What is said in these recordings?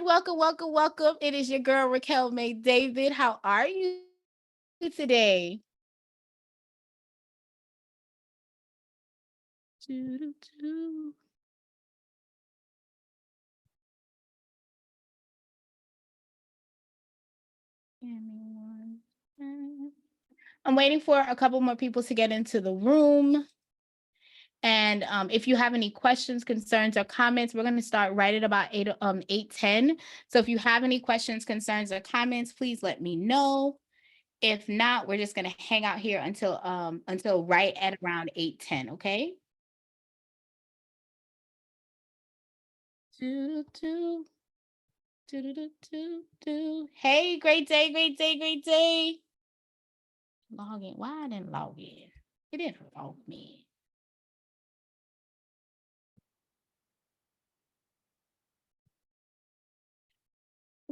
welcome. It is your girl Raquel May David. How are you today? Doo-doo-doo. Give me one second. I'm waiting for a couple more people to get into the room. And if you have any questions, concerns, or comments, we're going to start right at about 8:10. So if you have any questions, concerns, or comments, please let me know. If not, we're just going to hang out here until right at around 8:10, okay? Do, do. Hey, great day. Log in. Why I didn't log in? It didn't log me.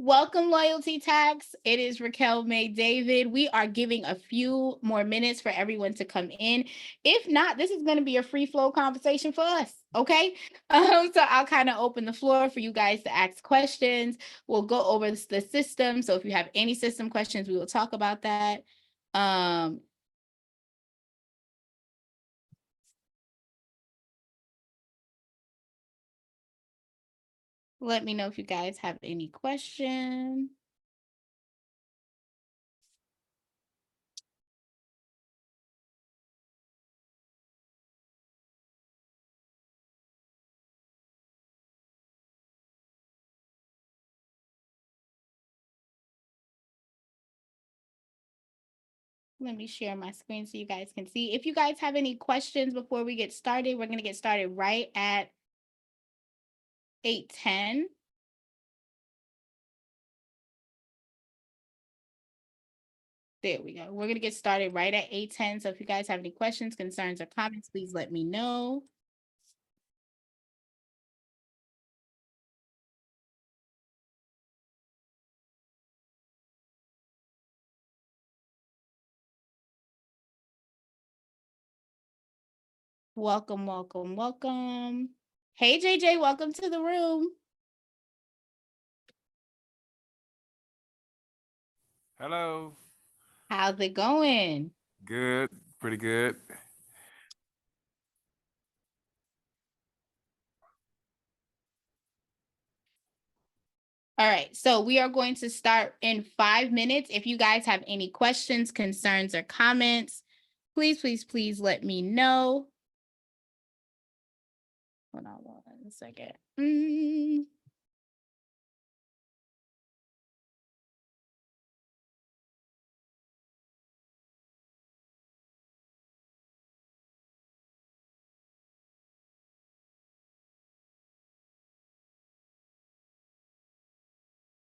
Welcome, Loyalty Tax. It is Raquel May David. We are giving a few more minutes for everyone to come in. If not, this is going to be a free flow conversation for us, okay? So I'll kind of open the floor for you guys to ask questions. We'll go over the system. So if you have any system questions, we will talk about that. Let me know if you guys have any questions. Let me share my screen so you guys can see. If you guys have any questions before we get started, we're going to get started right at 8:10. There we go. We're going to get started right at 8:10. So if you guys have any questions, concerns, or comments, please let me know. Welcome. Hey, JJ, welcome to the room. Hello. How's it going? Good. Pretty good. All right, so we are going to start in 5 minutes. If you guys have any questions, concerns, or comments, please let me know. Hold on 1 second.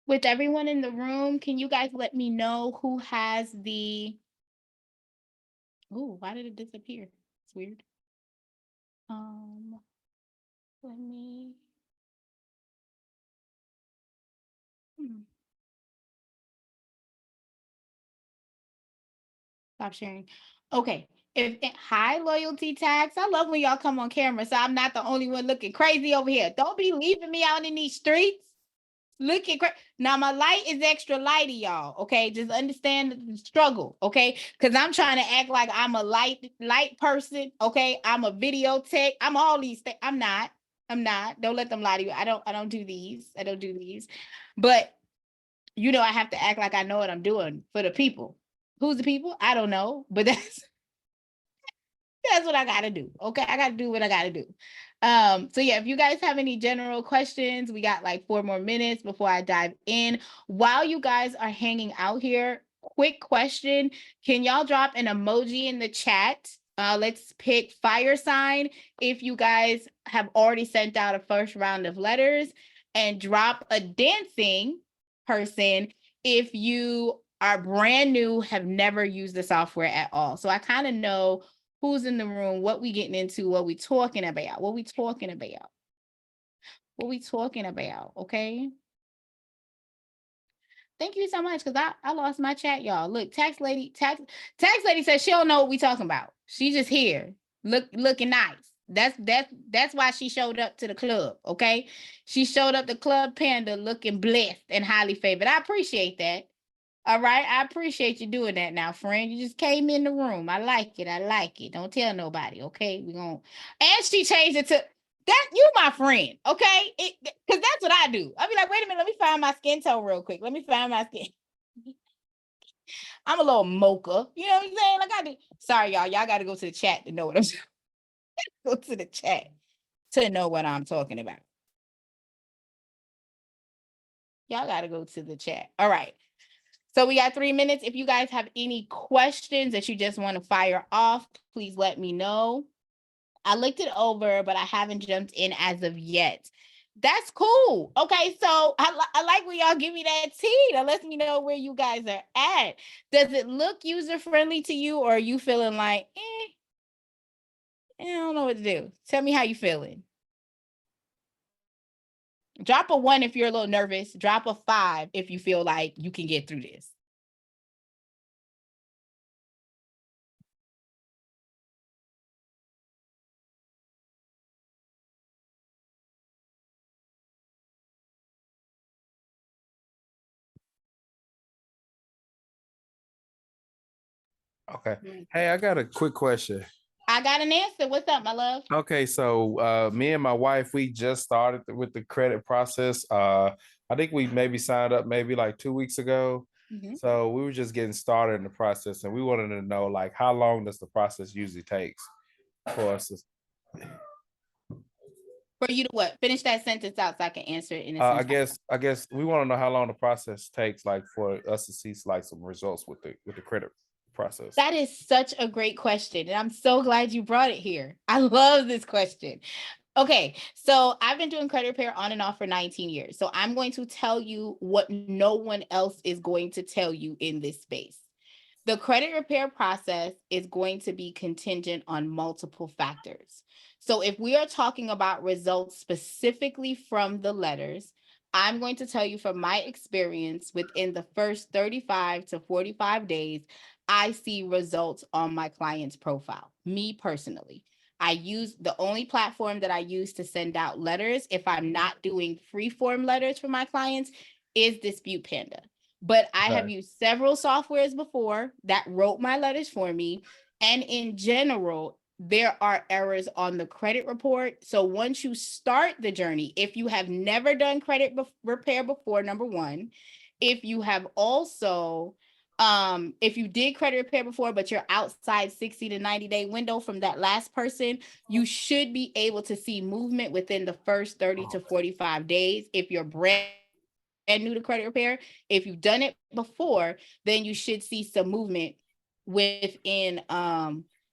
With everyone in the room, can you guys let me know who has the... Oh, why did it disappear? It's weird. Let me... Stop sharing. Okay. Hi, Loyalty Tax. I love when y'all come on camera, so I'm not the only one looking crazy over here. Don't be leaving me out in these streets. Looking crazy. Now my light is extra lighty, y'all. Okay, just understand the struggle. Okay, because I'm trying to act like I'm a light person. Okay, I'm a video tech. I'm all these things. I'm not. Don't let them lie to you. I don't do these. But I have to act like I know what I'm doing for the people. Who's the people? I don't know, but that's what I gotta do. Okay, I gotta do what I gotta do. So yeah, if you guys have any general questions, we got like 4 more minutes before I dive in. While you guys are hanging out here, quick question: can y'all drop an emoji in the chat? Let's pick fire sign if you guys have already sent out a first round of letters, and drop a dancing person if you are brand new, have never used the software at all. So I kind of know who's in the room, what we getting into, what we talking about, okay? Thank you so much, because I lost my chat, y'all. Look, tax lady says she don't know what we talking about. She's just here, looking nice. That's why she showed up to the club. Okay, she showed up to Club Panda looking blessed and highly favored. I appreciate that. All right, I appreciate you doing that now, friend. You just came in the room. I like it. I like it. Don't tell nobody, okay? We're gonna and she changed it to that you my friend, okay? Because that's what I do. I'll be like, wait a minute, let me find my skin tone real quick. Let me find my skin. I'm a little mocha. You know what I'm saying? Like I do. Sorry, y'all. Y'all gotta go to the chat to know what I'm saying. Go to the chat to know what I'm talking about. Y'all gotta go to the chat. All right. So we got 3 minutes. If you guys have any questions that you just want to fire off, please let me know. I looked it over, but I haven't jumped in as of yet. That's cool. Okay, so I like when y'all give me that tea. That lets me know where you guys are at. Does it look user friendly to you, or are you feeling like, I don't know what to do? Tell me how you feeling. Drop a 1 if you're a little nervous. Drop a 5 if you feel like you can get through this. Okay. Hey, I got a quick question. I got an answer. What's up, my love? Okay, so me and my wife, we just started with the credit process. I think we maybe signed up maybe like 2 weeks ago. Mhm. So we were just getting started in the process, and we wanted to know like how long does the process usually takes for us to For you to what? Finish that sentence out so I can answer it in a I sentence. guess we want to know how long the process takes, like for us to see like some results with the credit process. That is such a great question. And I'm so glad you brought it here. I love this question. Okay, so I've been doing credit repair on and off for 19 years. So I'm going to tell you what no one else is going to tell you in this space. The credit repair process is going to be contingent on multiple factors. So if we are talking about results specifically from the letters, I'm going to tell you from my experience within the first 35 to 45 days, I see results on my client's profile, me personally. I use the only platform that I use to send out letters if I'm not doing free form letters for my clients is Dispute Panda. But I have used several softwares before that wrote my letters for me. And in general, there are errors on the credit report. So once you start the journey, if you have never done credit repair before, number one, if you have also if you did credit repair before, but you're outside 60 to 90-day window from that last person, you should be able to see movement within the first 30 to 45 days. If you're brand new to credit repair, if you've done it before, then you should see some movement within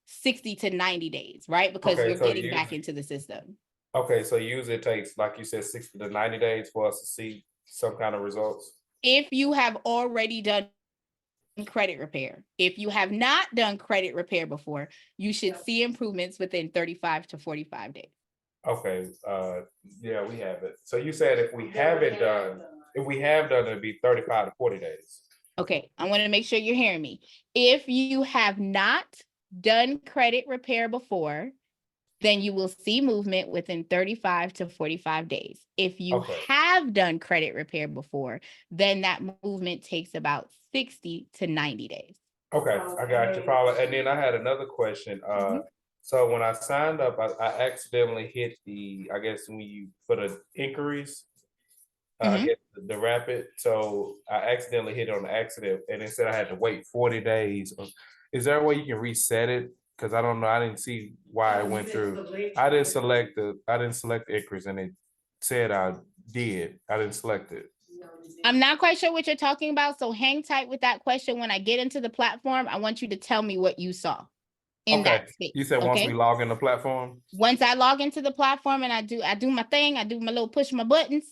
60 to 90 days, right? Because you're getting back into the system. Okay, so usually it takes, like you said, 60 to 90 days for us to see some kind of results. If you have already done credit repair. If you have not done credit repair before, you should see improvements within 35 to 45 days. Okay, yeah, we have it. So you said if we have done, it'd be 35 to 40 days. Okay, I want to make sure you're hearing me. If you have not done credit repair before, then you will see movement within 35 to 45 days. If you have done credit repair before, then that movement takes about 60 to 90 days. Okay, I got you, Paula. And then I had another question. So when I signed up, I accidentally hit I guess when you for the inquiries, I get the rapid. So I accidentally hit it on the accident, and it said I had to wait 40 days. Is there a way you can reset it? Because I don't know. I didn't see why it went through. I didn't select the inquiries, and it said I did. I didn't select it. I'm not quite sure what you're talking about, so hang tight with that question. When I get into the platform, I want you to tell me what you saw in that space. You said once we log in the platform? Once I log into the platform and I do my thing, I do my little push my buttons,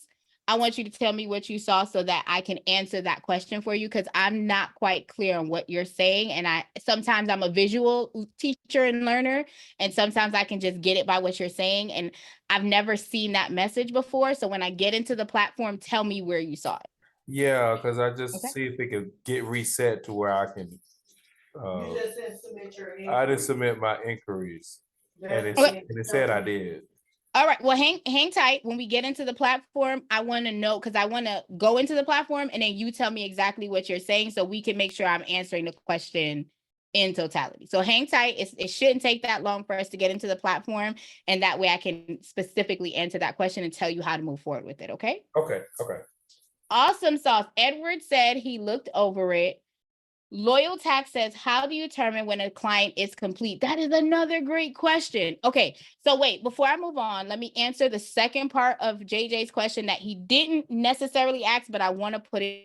I want you to tell me what you saw so that I can answer that question for you, because I'm not quite clear on what you're saying. And sometimes I'm a visual teacher and learner, and sometimes I can just get it by what you're saying. And I've never seen that message before. So when I get into the platform, tell me where you saw it. Yeah, because I just see if it could get reset to where I can. I didn't submit my inquiries. And it said I did. All right. Well, hang tight. When we get into the platform, I want to know, because I want to go into the platform and then you tell me exactly what you're saying so we can make sure I'm answering the question in totality. So hang tight. It shouldn't take that long for us to get into the platform. And that way I can specifically answer that question and tell you how to move forward with it. Okay. Okay. Awesome sauce. Edward said he looked over it. Loyal Tax says, how do you determine when a client is complete? That is another great question. Okay, so wait, before I move on, let me answer the second part of JJ's question that he didn't necessarily ask, but I want to put it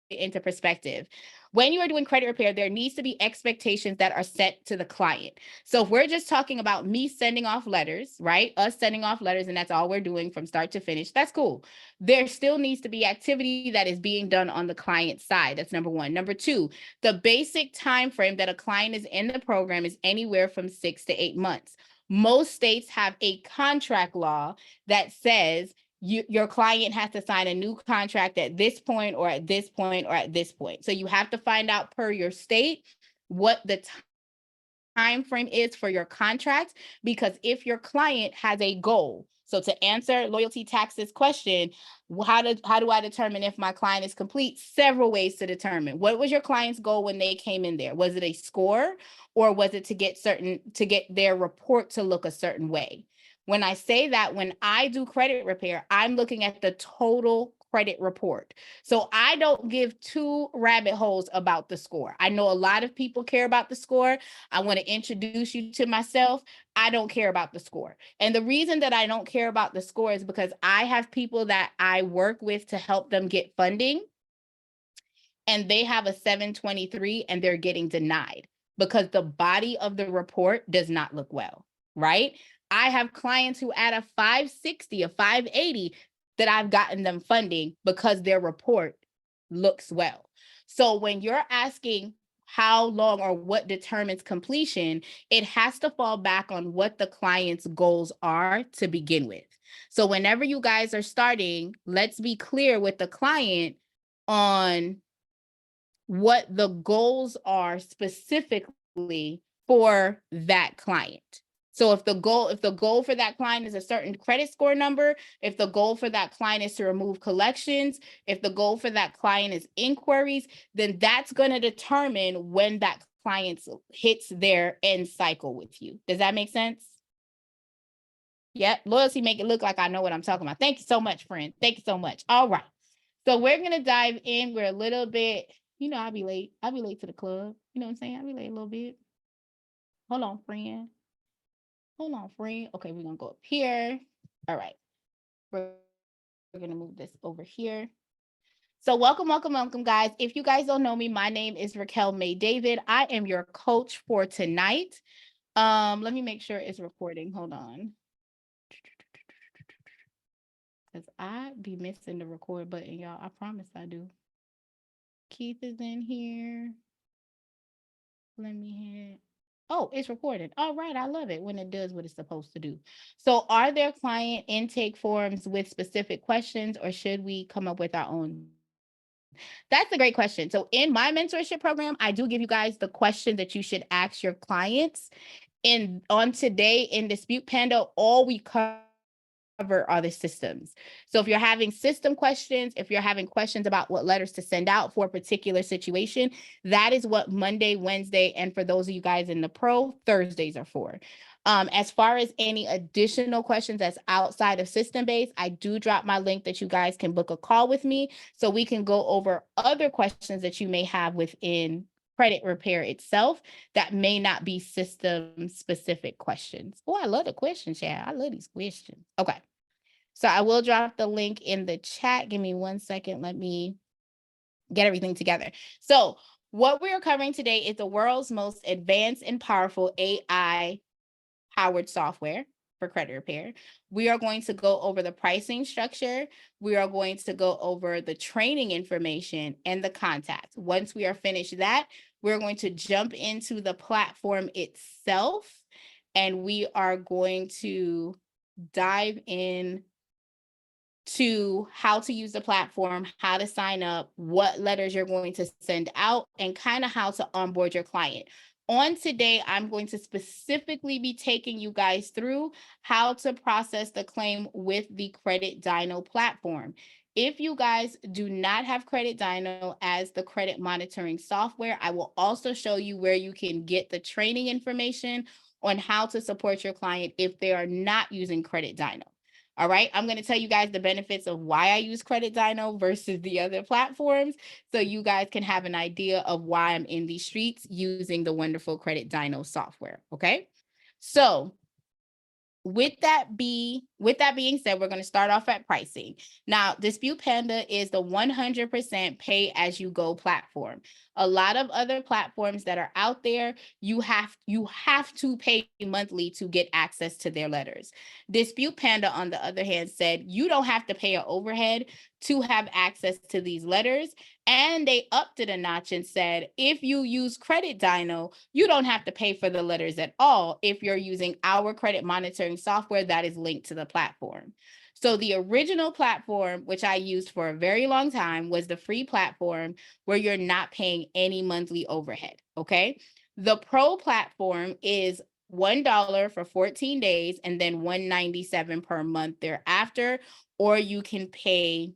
into perspective. When you are doing credit repair, there needs to be expectations that are set to the client. So if we're just talking about me sending off letters, right? Us sending off letters, and that's all we're doing from start to finish, that's cool. There still needs to be activity that is being done on the client side. That's number one. Number two, the basic time frame that a client is in the program is anywhere from 6 to 8 months. Most states have a contract law that says your client has to sign a new contract at this point or at this point or at this point. So you have to find out per your state what the time frame is for your contract, because if your client has a goal, so to answer Loyalty Tax's question, how do I determine if my client is complete? Several ways to determine. What was your client's goal when they came in there? Was it a score, or was it to get their report to look a certain way? When I say that, when I do credit repair, I'm looking at the total credit report. So I don't give two rabbit holes about the score. I know a lot of people care about the score. I want to introduce you to myself. I don't care about the score. And the reason that I don't care about the score is because I have people that I work with to help them get funding, and they have a 723 and they're getting denied because the body of the report does not look well, right? I have clients who add a 560, a 580 that I've gotten them funding because their report looks well. So when you're asking how long or what determines completion, it has to fall back on what the client's goals are to begin with. So whenever you guys are starting, let's be clear with the client on what the goals are specifically for that client. So if the goal for that client is a certain credit score number, if the goal for that client is to remove collections, if the goal for that client is inquiries, then that's going to determine when that client hits their end cycle with you. Does that make sense? Yep. Loyalty make it look like I know what I'm talking about. Thank you so much, friend. Thank you so much. All right. So we're going to dive in. We're a little bit, I'll be late. I'll be late to the club. You know what I'm saying? I'll be late a little bit. Hold on, friend. Okay, we're going to go up here. All right. We're going to move this over here. So welcome, guys. If you guys don't know me, my name is Raquel May David. I am your coach for tonight. Let me make sure it's recording. Hold on. Because I be missing the record button, y'all. I promise I do. Keith is in here. Let me hit. Oh, it's recorded. All right. I love it when it does what it's supposed to do. So are there client intake forms with specific questions, or should we come up with our own? That's a great question. So in my mentorship program, I do give you guys the question that you should ask your clients. And on today in Dispute Panda, all we cover are the systems. So if you're having system questions, if you're having questions about what letters to send out for a particular situation, that is what Monday, Wednesday, and for those of you guys in the pro, Thursdays are for. As far as any additional questions that's outside of system-based, I do drop my link that you guys can book a call with me so we can go over other questions that you may have within credit repair itself that may not be system-specific questions. Oh, I love the questions, yeah. I love these questions. Okay. So I will drop the link in the chat. Give me 1 second. Let me get everything together. So what we are covering today is the world's most advanced and powerful AI-powered software for credit repair. We are going to go over the pricing structure. We are going to go over the training information and the contact. Once we are finished that, we're going to jump into the platform itself, and we are going to dive in to how to use the platform, how to sign up, what letters you're going to send out, and kind of how to onboard your client. On today, I'm going to specifically be taking you guys through how to process the claim with the Credit Dyno platform. If you guys do not have Credit Dyno as the credit monitoring software, I will also show you where you can get the training information on how to support your client if they are not using Credit Dyno. All right, I'm going to tell you guys the benefits of why I use Credit Dyno versus the other platforms, so you guys can have an idea of why I'm in these streets using the wonderful Credit Dyno software. Okay, so with that being said, we're going to start off at pricing. Now, Dispute Panda is the 100% pay as you go platform. A lot of other platforms that are out there, you have to pay monthly to get access to their letters. Dispute Panda, on the other hand, said you don't have to pay an overhead to have access to these letters. And they upped it a notch and said, if you use Credit Dyno, you don't have to pay for the letters at all if you're using our credit monitoring software that is linked to the platform. So the original platform, which I used for a very long time, was the free platform where you're not paying any monthly overhead, okay? The pro platform is $1 for 14 days and then $197 per month thereafter, or you can pay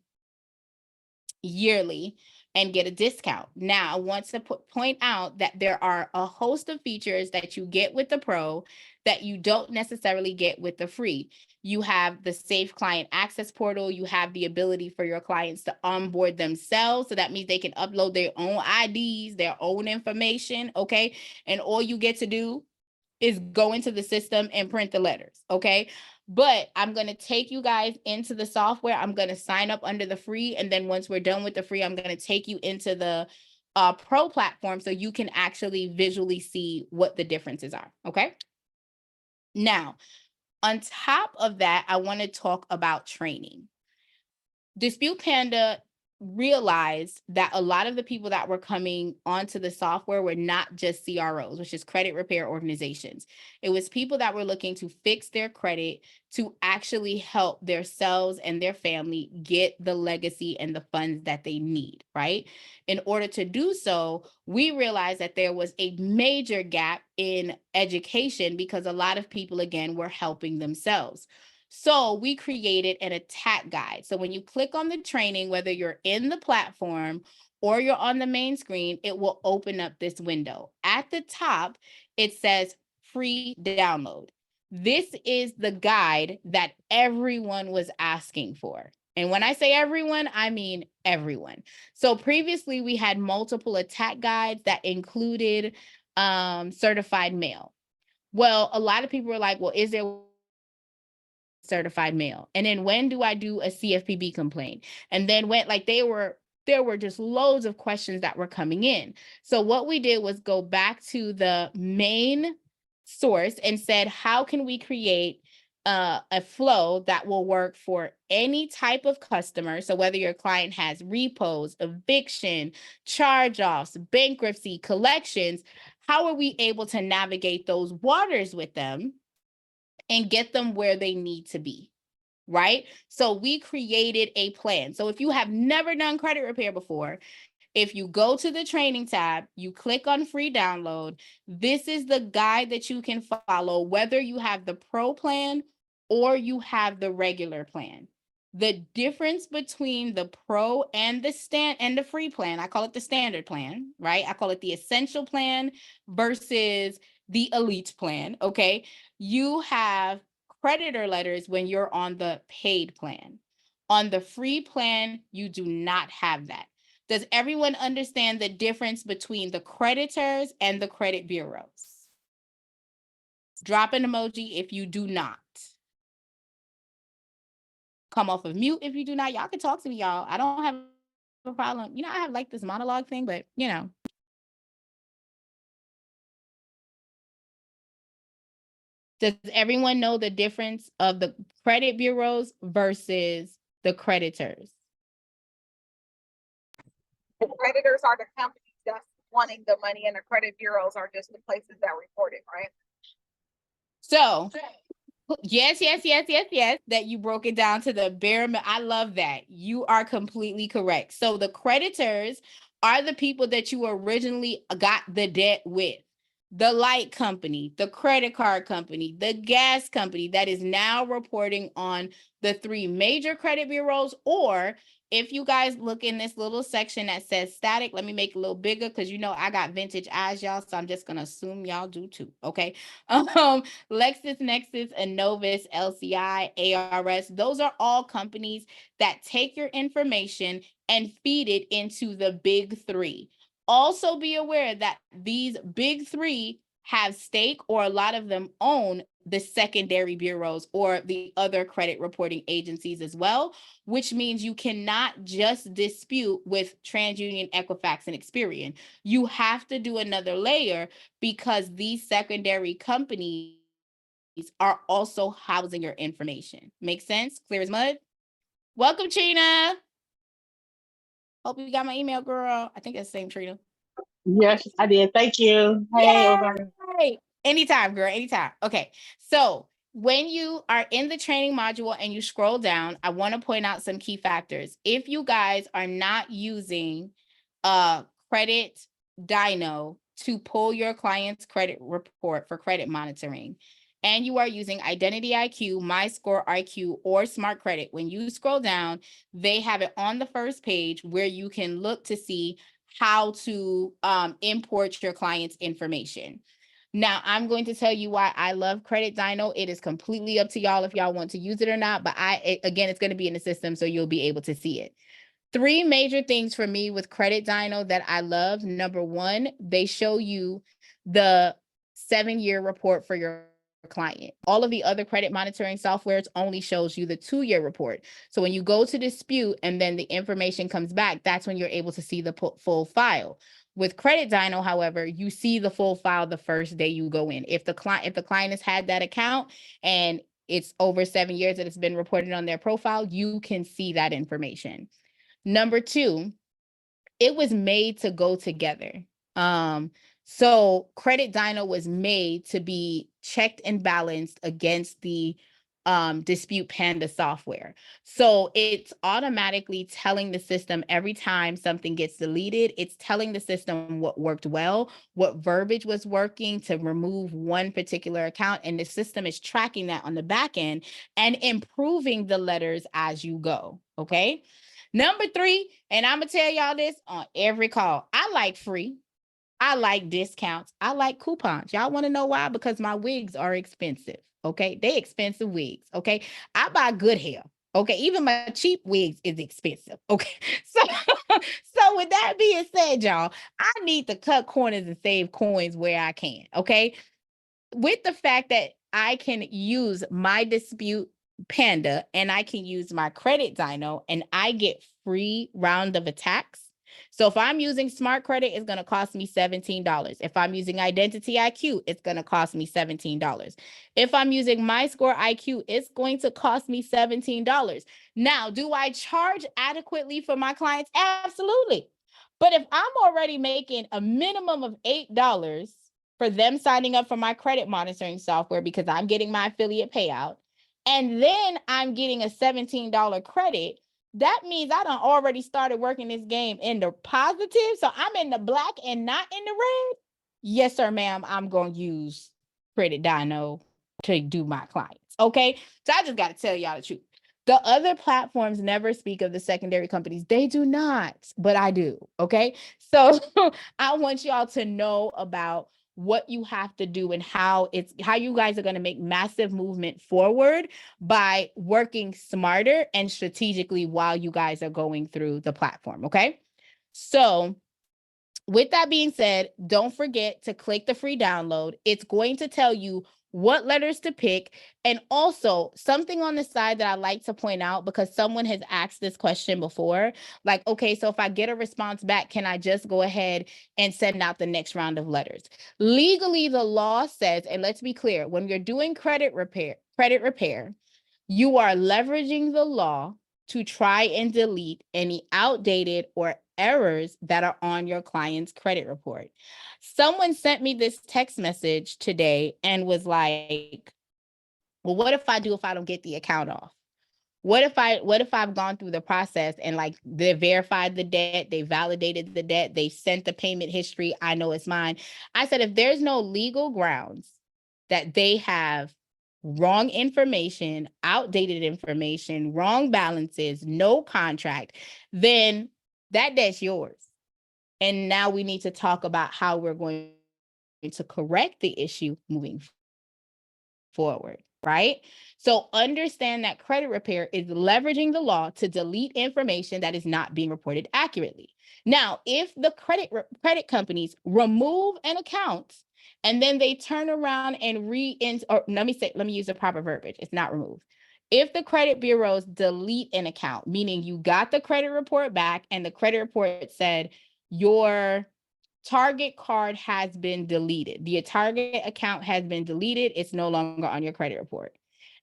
yearly and get a discount. Now, I want to point out that there are a host of features that you get with the Pro that you don't necessarily get with the free. You have the Safe Client Access Portal. You have the ability for your clients to onboard themselves. So that means they can upload their own IDs, their own information, okay? And all you get to do is go into the system and print the letters, okay? But I'm going to take you guys into the software. I'm going to sign up under the free. And then once we're done with the free, I'm going to take you into the pro platform so you can actually visually see what the differences are, okay? Now, on top of that, I want to talk about training. Dispute Panda realized that a lot of the people that were coming onto the software were not just CROs, which is credit repair organizations. It was people that were looking to fix their credit to actually help themselves and their family get the legacy and the funds that they need, right? In order to do so, we realized that there was a major gap in education because a lot of people, again, were helping themselves. So we created an attack guide. So when you click on the training, whether you're in the platform or you're on the main screen, it will open up this window. At the top, it says free download. This is the guide that everyone was asking for. And when I say everyone, I mean everyone. So previously we had multiple attack guides that included certified mail. Well, a lot of people were like, well, is there certified mail? And then when do I do a CFPB complaint? And then when, like, there were just loads of questions that were coming in. So what we did was go back to the main source and said, how can we create a flow that will work for any type of customer? So whether your client has repos, eviction, charge-offs, bankruptcy, collections, how are we able to navigate those waters with them and get them where they need to be, right? So we created a plan. So if you have never done credit repair before, if you go to the training tab, you click on free download, this is the guide that you can follow, whether you have the pro plan or you have the regular plan. The difference between the pro and the free plan, I call it the standard plan, right? I call it the essential plan versus the elite plan, okay? You have creditor letters when you're on the paid plan. On the free plan, you do not have that. Does everyone understand the difference between the creditors and the credit bureaus? Drop an emoji if you do not. Come off of mute if you do not. Y'all can talk to me, y'all. I don't have a problem. I have like this monologue thing, but Does everyone know the difference of the credit bureaus versus the creditors? The creditors are the companies that's wanting the money, and the credit bureaus are just the places that report it, right? So yes, that you broke it down to the bare minimum. I love that. You are completely correct. So the creditors are the people that you originally got the debt with. the light company, the credit card company, the gas company that is now reporting on the 3 major credit bureaus. Or if you guys look in this little section that says static, let me make it a little bigger because you know I got vintage eyes, y'all, so I'm just gonna assume y'all do too. Okay. LexisNexis, Innovis, LCI, ARS, those are all companies that take your information and feed it into the big 3. Also be aware that these big 3 have stake, or a lot of them own the secondary bureaus or the other credit reporting agencies as well, which means you cannot just dispute with TransUnion, Equifax, and Experian. You have to do another layer because these secondary companies are also housing your information. Make sense? Clear as mud? Welcome, Trina. Hope you got my email, girl. I think that's the same Trina. Yes, I did. Thank you. Hey, everybody. Yay! Anytime, girl, anytime. Okay, so when you are in the training module and you scroll down, I want to point out some key factors. If you guys are not using Credit Dyno to pull your client's credit report for credit monitoring, and you are using Identity IQ, MyScore IQ, or Smart Credit, when you scroll down, they have it on the first page where you can look to see how to import your client's information. Now, I'm going to tell you why I love Credit Dyno. It is completely up to y'all if y'all want to use it or not, but again, it's going to be in the system, so you'll be able to see it. 3 major things for me with Credit Dyno that I love. Number 1, they show you the 7-year report for your client. All of the other credit monitoring softwares only shows you the 2-year report. So when you go to dispute and then the information comes back, that's when you're able to see the full file. With Credit Dyno, however, you see the full file the first day you go in. If the client has had that account and it's over 7 years that it's been reported on their profile, you can see that information. Number 2, it was made to go together. So Credit Dyno was made to be checked and balanced against the Dispute Panda software. So it's automatically telling the system every time something gets deleted, it's telling the system what worked well, what verbiage was working to remove one particular account, and the system is tracking that on the back end and improving the letters as you go, okay? Number 3, and I'm gonna tell y'all this on every call, I like free. I like discounts. I like coupons. Y'all want to know why? Because my wigs are expensive. Okay. They expensive wigs. Okay. I buy good hair. Okay. Even my cheap wigs is expensive. Okay. So with that being said, y'all, I need to cut corners and save coins where I can. Okay. With the fact that I can use my Dispute Panda and I can use my Credit Dyno and I get free round of attacks. So if I'm using Smart Credit, it's going to cost me $17. If I'm using Identity IQ, it's going to cost me $17. If I'm using MyScore IQ, it's going to cost me $17. Now, do I charge adequately for my clients? Absolutely. But if I'm already making a minimum of $8 for them signing up for my credit monitoring software because I'm getting my affiliate payout, and then I'm getting a $17 credit, that means I done already started working this game in the positive. So I'm in the black and not in the red. Yes, sir, ma'am. I'm going to use Credit Dyno to do my clients. Okay. So I just got to tell y'all the truth. The other platforms never speak of the secondary companies. They do not, but I do. Okay. So I want y'all to know about what you have to do and how you guys are going to make massive movement forward by working smarter and strategically while you guys are going through the platform. Okay. So with that being said, don't forget to click the free download. It's going to tell you what letters to pick. And also something on the side that I like to point out, because someone has asked this question before, like, okay, so if I get a response back, can I just go ahead and send out the next round of letters? Legally, the law says, and let's be clear, when you're doing credit repair, you are leveraging the law to try and delete any outdated or errors that are on your client's credit report. Someone sent me this text message today and was like, well, what if I don't get the account off? What if I've gone through the process and like they verified the debt, they validated the debt, they sent the payment history, I know it's mine. I said, if there's no legal grounds that they have wrong information, outdated information, wrong balances, no contract, then that debt's yours. And now we need to talk about how we're going to correct the issue moving forward, right? So understand that credit repair is leveraging the law to delete information that is not being reported accurately. Now, if the credit companies remove an account and then they turn around and let me use the proper verbiage. It's not remove. If the credit bureaus delete an account, meaning you got the credit report back and the credit report said your Target card has been deleted. The Target account has been deleted. It's no longer on your credit report.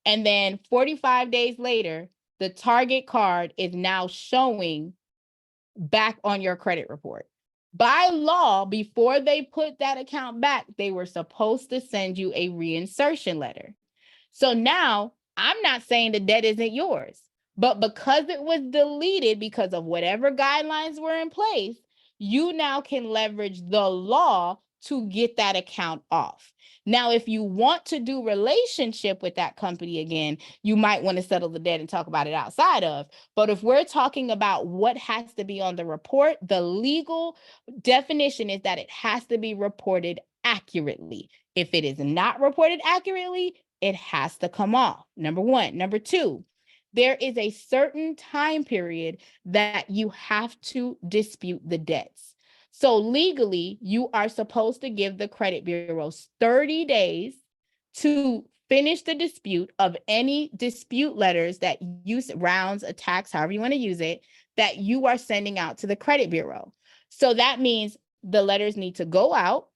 And then 45 days later, the Target card is now showing back on your credit report. By law, before they put that account back, they were supposed to send you a reinsertion letter. So now I'm not saying the debt isn't yours, but because it was deleted because of whatever guidelines were in place, you now can leverage the law to get that account off. Now, if you want to do relationship with that company again, you might want to settle the debt and talk about it outside of. But if we're talking about what has to be on the report, the legal definition is that it has to be reported accurately. If it is not reported accurately, it has to come off. Number one. Number two, there is a certain time period that you have to dispute the debts. So legally, you are supposed to give the credit bureaus 30 days to finish the dispute of any dispute letters that use rounds, attacks, however you want to use it, that you are sending out to the credit bureau. So that means the letters need to go out.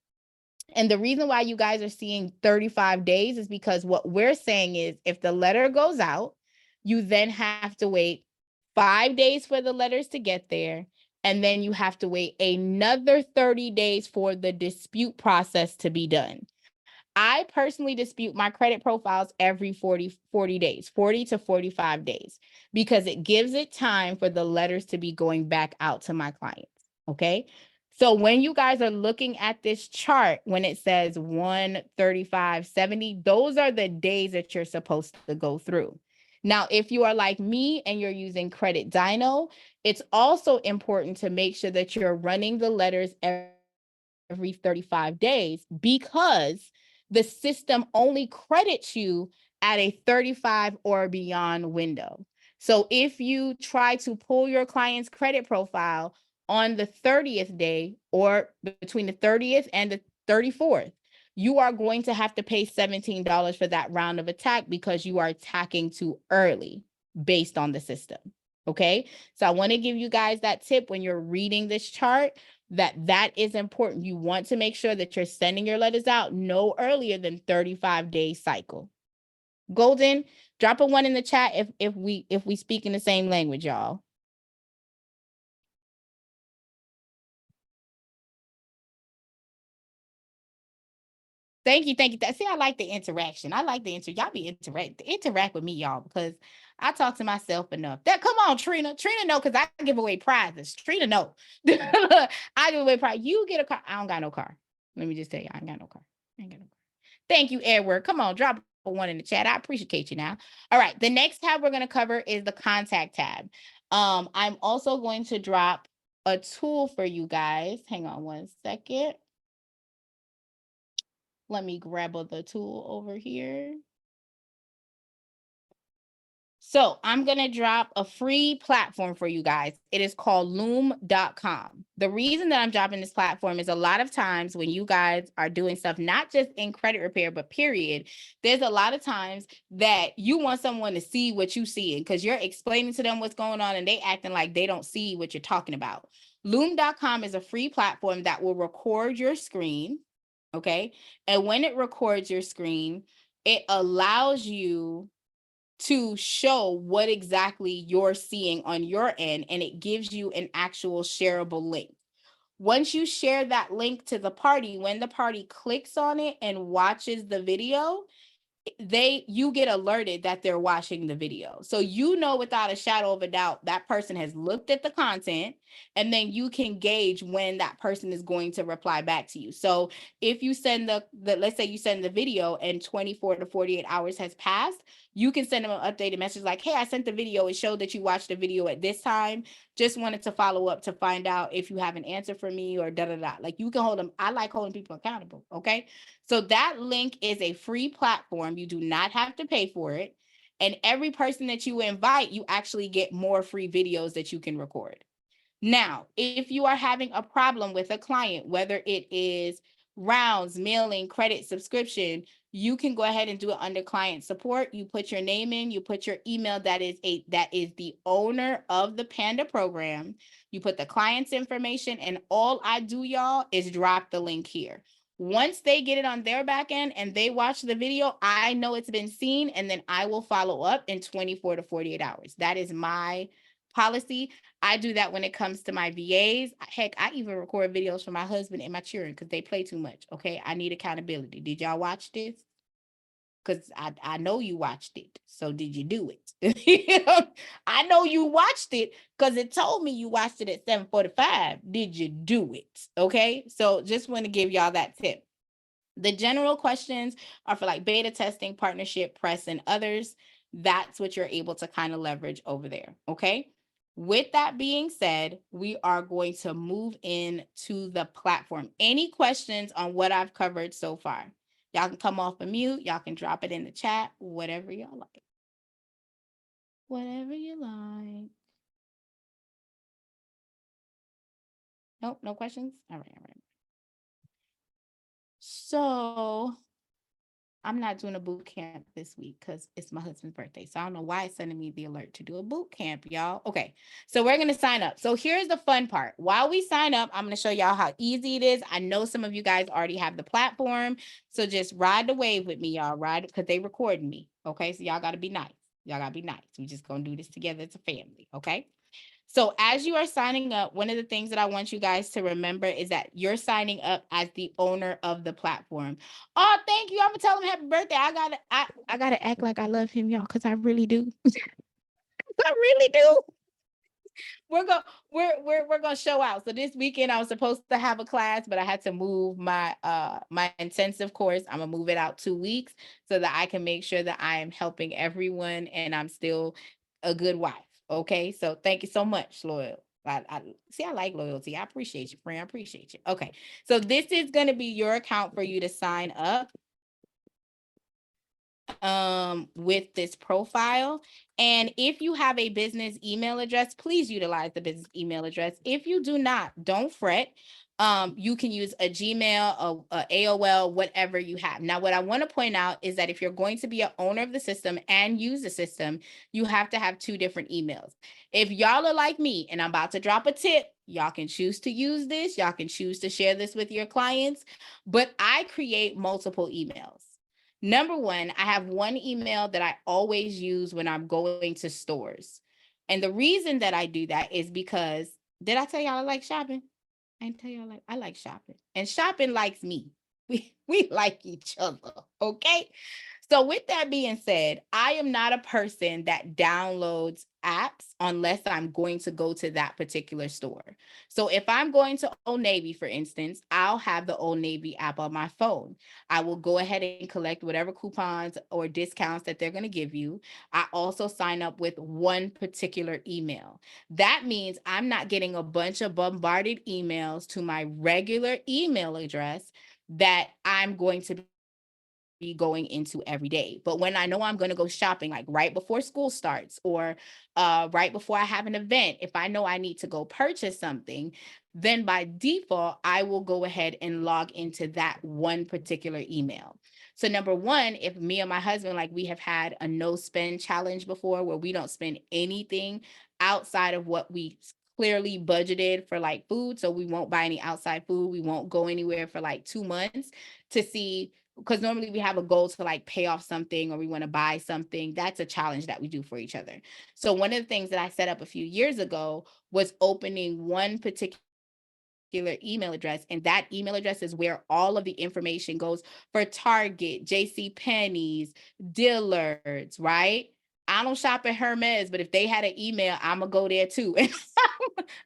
And the reason why you guys are seeing 35 days is because what we're saying is if the letter goes out, you then have to wait 5 days for the letters to get there. And then you have to wait another 30 days for the dispute process to be done. I personally dispute my credit profiles every 40 days, 40 to 45 days, because it gives it time for the letters to be going back out to my clients. Okay. So when you guys are looking at this chart, when it says 135, 70, those are the days that you're supposed to go through. Now, if you are like me and you're using Credit Dino, it's also important to make sure that you're running the letters every 35 days because the system only credits you at a 35 or beyond window. So if you try to pull your client's credit profile on the 30th day or between the 30th and the 34th, you are going to have to pay $17 for that round of attack because you are attacking too early based on the system. Okay, so I want to give you guys that tip when you're reading this chart, that is important. You want to make sure that you're sending your letters out no earlier than 35-day cycle. Golden, drop a 1 in the chat if we speak in the same language, y'all. Thank you. See, I like the interaction. Y'all be interact with me, y'all, because I talk to myself enough. Come on, Trina. Trina, no, because I give away prizes. Trina, no. I give away prizes. You get a car. I don't got no car. Let me just tell you, I ain't got no car. Thank you, Edward. Come on, drop a 1 in the chat. I appreciate you now. All right. The next tab we're going to cover is the contact tab. I'm also going to drop a tool for you guys. Hang on 1 second. Let me grab the tool over here. So I'm going to drop a free platform for you guys. It is called loom.com. The reason that I'm dropping this platform is a lot of times when you guys are doing stuff, not just in credit repair, but period, there's a lot of times that you want someone to see what you see because you're explaining to them what's going on and they acting like they don't see what you're talking about. Loom.com is a free platform that will record your screen. Okay. And when it records your screen, it allows you to show what exactly you're seeing on your end, and it gives you an actual shareable link. Once you share that link to the party, when the party clicks on it and watches the video, you get alerted that they're watching the video. So you know without a shadow of a doubt that person has looked at the content, and then you can gauge when that person is going to reply back to you. So if you send the let's say you send the video and 24 to 48 hours has passed, you can send them an updated message like, hey, I sent the video. It showed that you watched the video at this time. Just wanted to follow up to find out if you have an answer for me or da-da-da. Like, you can hold them. I like holding people accountable. Okay. So that link is a free platform. You do not have to pay for it. And every person that you invite, you actually get more free videos that you can record. Now, if you are having a problem with a client, whether it is rounds, mailing, credit, subscription, you can go ahead and do it under client support. You put your name in, you put your email that is the owner of the Panda program. You put the client's information, and all I do, y'all, is drop the link here. Once they get it on their back end and they watch the video, I know it's been seen, and then I will follow up in 24 to 48 hours. That is my policy. I do that when it comes to my VAs. Heck, I even record videos for my husband and my children because they play too much. Okay, I need accountability. Did y'all watch this? Because I know you watched it. So did you do it? I know you watched it because it told me you watched it at 7:45. Did you do it? Okay, so just want to give y'all that tip. The general questions are for like beta testing, partnership, press, and others. That's what you're able to kind of leverage over there. Okay. With that being said, we are going to move into the platform. Any questions on what I've covered so far? Y'all can come off of mute. Y'all can drop it in the chat, whatever y'all like. Whatever you like. Nope, no questions? All right. So I'm not doing a boot camp this week because it's my husband's birthday. So I don't know why it's sending me the alert to do a boot camp, y'all. Okay, so we're going to sign up. So here's the fun part. While we sign up, I'm going to show y'all how easy it is. I know some of you guys already have the platform. So just ride the wave with me, y'all. Ride it because they recording me. Okay, so y'all got to be nice. Y'all got to be nice. We just going to do this together as a family. Okay. So as you are signing up, one of the things that I want you guys to remember is that you're signing up as the owner of the platform. Oh, thank you. I'm gonna tell him happy birthday. I gotta act like I love him, y'all, because I really do. I really do. We're gonna show out. So this weekend I was supposed to have a class, but I had to move my intensive course. I'm gonna move it out 2 weeks so that I can make sure that I am helping everyone and I'm still a good wife. Okay, so thank you so much, Loyal. I like loyalty. I appreciate you, friend. I appreciate you. Okay, so this is going to be your account for you to sign up with this profile. And if you have a business email address, please utilize the business email address. If you do not, don't fret. You can use a Gmail, a AOL, whatever you have. Now, what I want to point out is that if you're going to be an owner of the system and use the system, you have to have 2 different emails. If y'all are like me, and I'm about to drop a tip, y'all can choose to use this. Y'all can choose to share this with your clients, but I create multiple emails. Number one, I have one email that I always use when I'm going to stores. And the reason that I do that is because, did I tell y'all I like shopping? I didn't tell y'all I like shopping. And shopping likes me. We like each other, okay? So with that being said, I am not a person that downloads apps unless I'm going to go to that particular store. So if I'm going to Old Navy, for instance, I'll have the Old Navy app on my phone. I will go ahead and collect whatever coupons or discounts that they're going to give you. I also sign up with one particular email. That means I'm not getting a bunch of bombarded emails to my regular email address that I'm going to be going into every day. But when I know I'm going to go shopping, like right before school starts or right before I have an event, if I know I need to go purchase something, then by default, I will go ahead and log into that one particular email. So number one, if me and my husband, like we have had a no spend challenge before where we don't spend anything outside of what we clearly budgeted for like food. So we won't buy any outside food. We won't go anywhere for like 2 months to see, because normally we have a goal to like pay off something or we want to buy something. That's a challenge that we do for each other. So one of the things that I set up a few years ago was opening one particular particular email address, and that email address is where all of the information goes for Target, JCPenney's, Dillard's, right? I don't shop at Hermes, but if they had an email, I'm gonna go there too.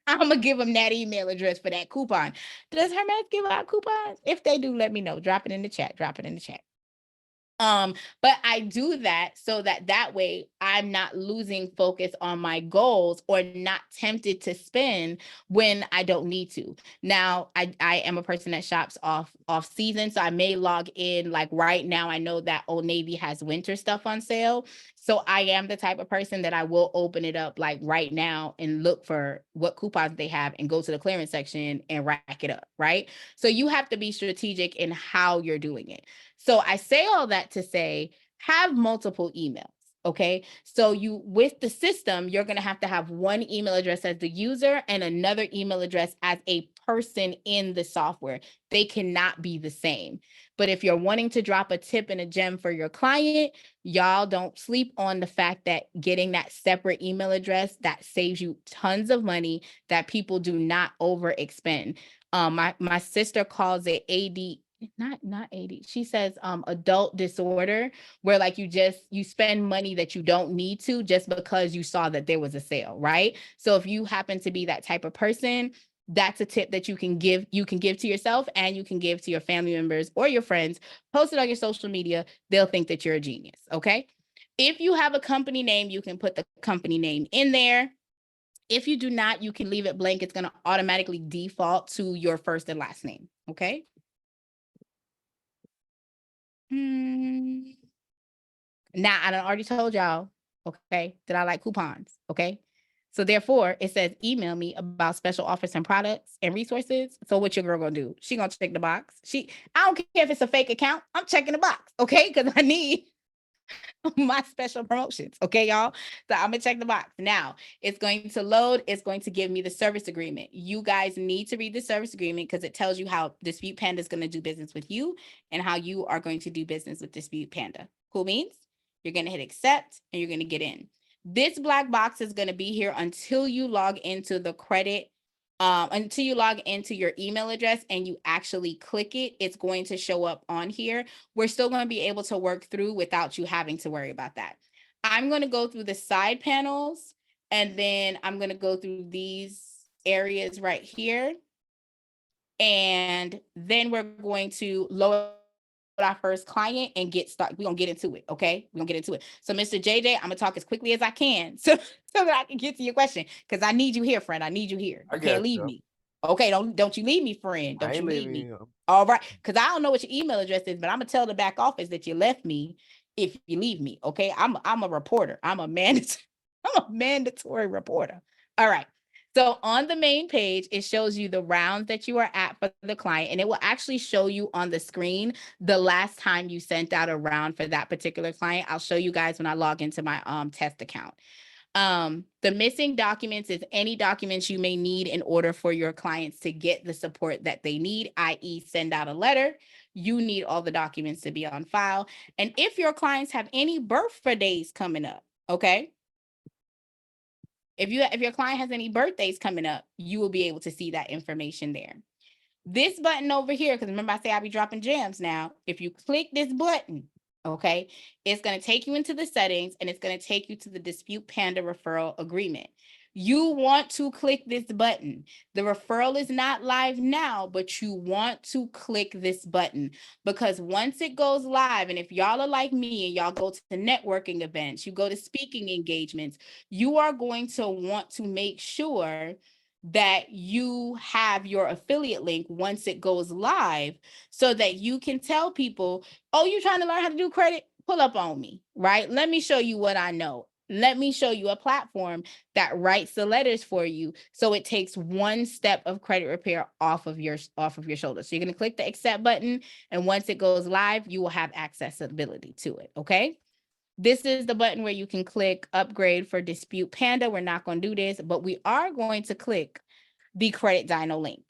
I'm gonna give them that email address for that coupon. Does Hermes give out coupons? If they do, let me know. Drop it in the chat. Drop it in the chat. But I do that so that way I'm not losing focus on my goals or not tempted to spend when I don't need to. Now, I am a person that shops off season, so I may log in. Like right now, I know that Old Navy has winter stuff on sale. So I am the type of person that I will open it up like right now and look for what coupons they have and go to the clearance section and rack it up, right? So you have to be strategic in how you're doing it. So I say all that to say, have multiple emails. Okay. So you, with the system, you're going to have one email address as the user and another email address as a person in the software. They cannot be the same. But if you're wanting to drop a tip and a gem for your client, y'all don't sleep on the fact that getting that separate email address, that saves you tons of money that people do not overexpend. My sister calls it not AD. She says adult disorder, where like you spend money that you don't need to just because you saw that there was a sale, right? So if you happen to be that type of person, that's a tip that you can give to yourself and you can give to your family members or your friends. Post it on your social media. They'll think that you're a genius. Okay. If you have a company name, you can put the company name in there. If you do not, you can leave it blank. It's going to automatically default to your first and last name. Okay. Now, I done already told y'all, okay, that I like coupons, okay? So therefore, it says email me about special offers and products and resources. So what your girl gonna do? She gonna check the box. I don't care if it's a fake account. I'm checking the box, okay? Because I need my special promotions, okay, y'all? So I'm gonna check the box. Now, it's going to load. It's going to give me the service agreement. You guys need to read the service agreement because it tells you how Dispute Panda is gonna do business with you and how you are going to do business with Dispute Panda. Cool beans? You're gonna hit accept and you're gonna get in. This black box is gonna be here until you log into the credit, until you log into your email address and you actually click it. It's going to show up on here. We're still going to be able to work through without you having to worry about that. I'm going to go through the side panels and then I'm going to go through these areas right here. And then we're going to load our first client and get started. We're gonna get into it. Okay, we're gonna get into it. So Mr. JJ, I'm gonna talk as quickly as I can so that I can get to your question, because I need you here, friend. I need you here. You can't leave me. Okay, don't you leave me, friend. Don't you leave me. All right, because I don't know what your email address is, but I'm gonna tell the back office that you left me if you leave me. Okay, I'm a reporter. I'm a mandatory reporter. All right. So on the main page, it shows you the rounds that you are at for the client, and it will actually show you on the screen the last time you sent out a round for that particular client. I'll show you guys when I log into my test account. The missing documents is any documents you may need in order for your clients to get the support that they need, i.e. send out a letter. You need all the documents to be on file. And if your clients have any birthdays coming up, okay? If your client has any birthdays coming up, you will be able to see that information there. This button over here, because remember I say I'll be dropping gems now. If you click this button, okay, it's going to take you into the settings and it's going to take you to the Dispute Panda referral agreement. You want to click this button. The referral is not live now, but you want to click this button because once it goes live, and if y'all are like me and y'all go to the networking events, you go to speaking engagements, you are going to want to make sure that you have your affiliate link once it goes live so that you can tell people, oh, you're trying to learn how to do credit? Pull up on me, right? Let me show you what I know. Let me show you a platform that writes the letters for you. So it takes one step of credit repair off of your shoulders. So you're going to click the accept button. And once it goes live, you will have accessibility to it. Okay. This is the button where you can click upgrade for Dispute Panda. We're not going to do this, but we are going to click the Credit Dyno link.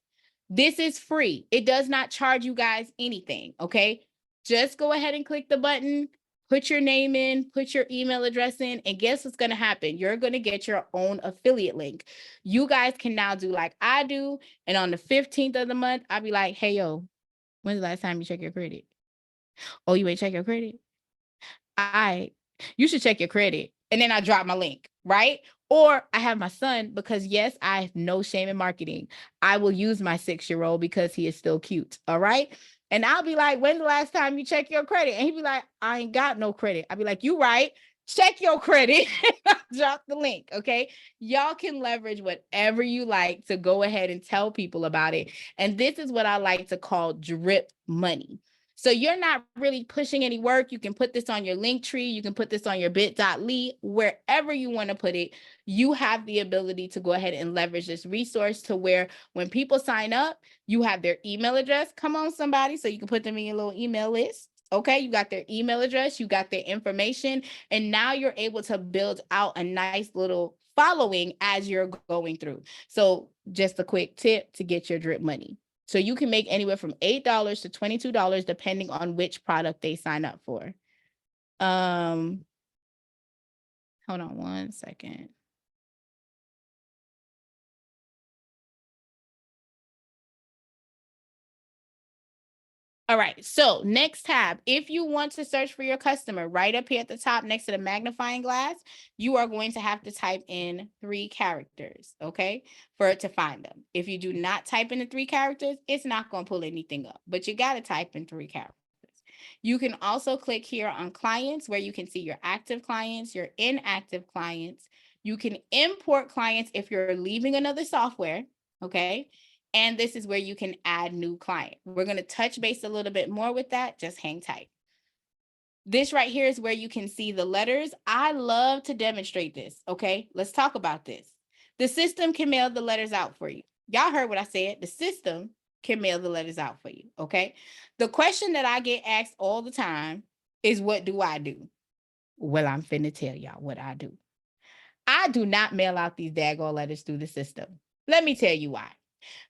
This is free. It does not charge you guys anything. Okay. Just go ahead and click the button. put your name in, put your email address in, and guess what's going to happen? You're going to get your own affiliate link. You guys can now do like I do. And on the 15th of the month, I'll be like, hey, yo, when's the last time you check your credit? Oh, you ain't check your credit? You should check your credit. And then I drop my link, right? Or I have my son because yes, I have no shame in marketing. I will use my 6-year-old because he is still cute. All right. And I'll be like, when's the last time you check your credit? And he'd be like, I ain't got no credit. I'll be like, you right. Check your credit. Drop the link. Okay. Y'all can leverage whatever you like to go ahead and tell people about it. And this is what I like to call drip money. So you're not really pushing any work. You can put this on your link tree. You can put this on your bit.ly, wherever you want to put it. You have the ability to go ahead and leverage this resource to where when people sign up, you have their email address. Come on, somebody. So you can put them in your little email list. Okay, you got their email address, you got their information, and now you're able to build out a nice little following as you're going through. So just a quick tip to get your drip money. So you can make anywhere from $8 to $22, depending on which product they sign up for. Hold on one second. All right, so next tab, if you want to search for your customer, right up here at the top next to the magnifying glass, you are going to have to type in 3 characters, okay, for it to find them. If you do not type in the 3 characters, it's not going to pull anything up, but you got to type in 3 characters. You can also click here on clients where you can see your active clients, your inactive clients. You can import clients if you're leaving another software, okay? And this is where you can add new client. We're going to touch base a little bit more with that. Just hang tight. This right here is where you can see the letters. I love to demonstrate this. Okay, let's talk about this. The system can mail the letters out for you. Y'all heard what I said. The system can mail the letters out for you. Okay. The question that I get asked all the time is, what do I do? Well, I'm finna tell y'all what I do. I do not mail out these daggone letters through the system. Let me tell you why.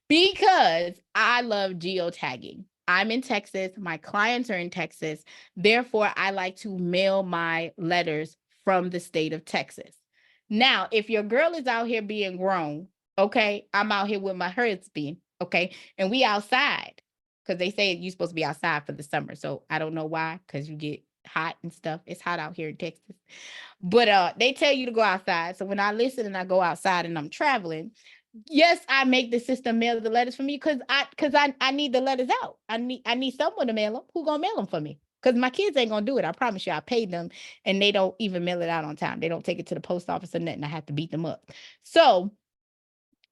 Because I love geotagging. I'm in Texas. My clients are in Texas. Therefore, I like to mail my letters from the state of Texas. Now, if your girl is out here being grown, okay, I'm out here with my husband, okay, and we outside because they say you're supposed to be outside for the summer. So I don't know why, because you get hot and stuff. It's hot out here in Texas. But they tell you to go outside. So when I listen and I go outside and I'm traveling, yes, I make the system mail the letters for me because I need the letters out. I need someone to mail them. Who gonna mail them for me? Because my kids ain't gonna do it. I promise you, I paid them and they don't even mail it out on time. They don't take it to the post office or nothing. I have to beat them up. So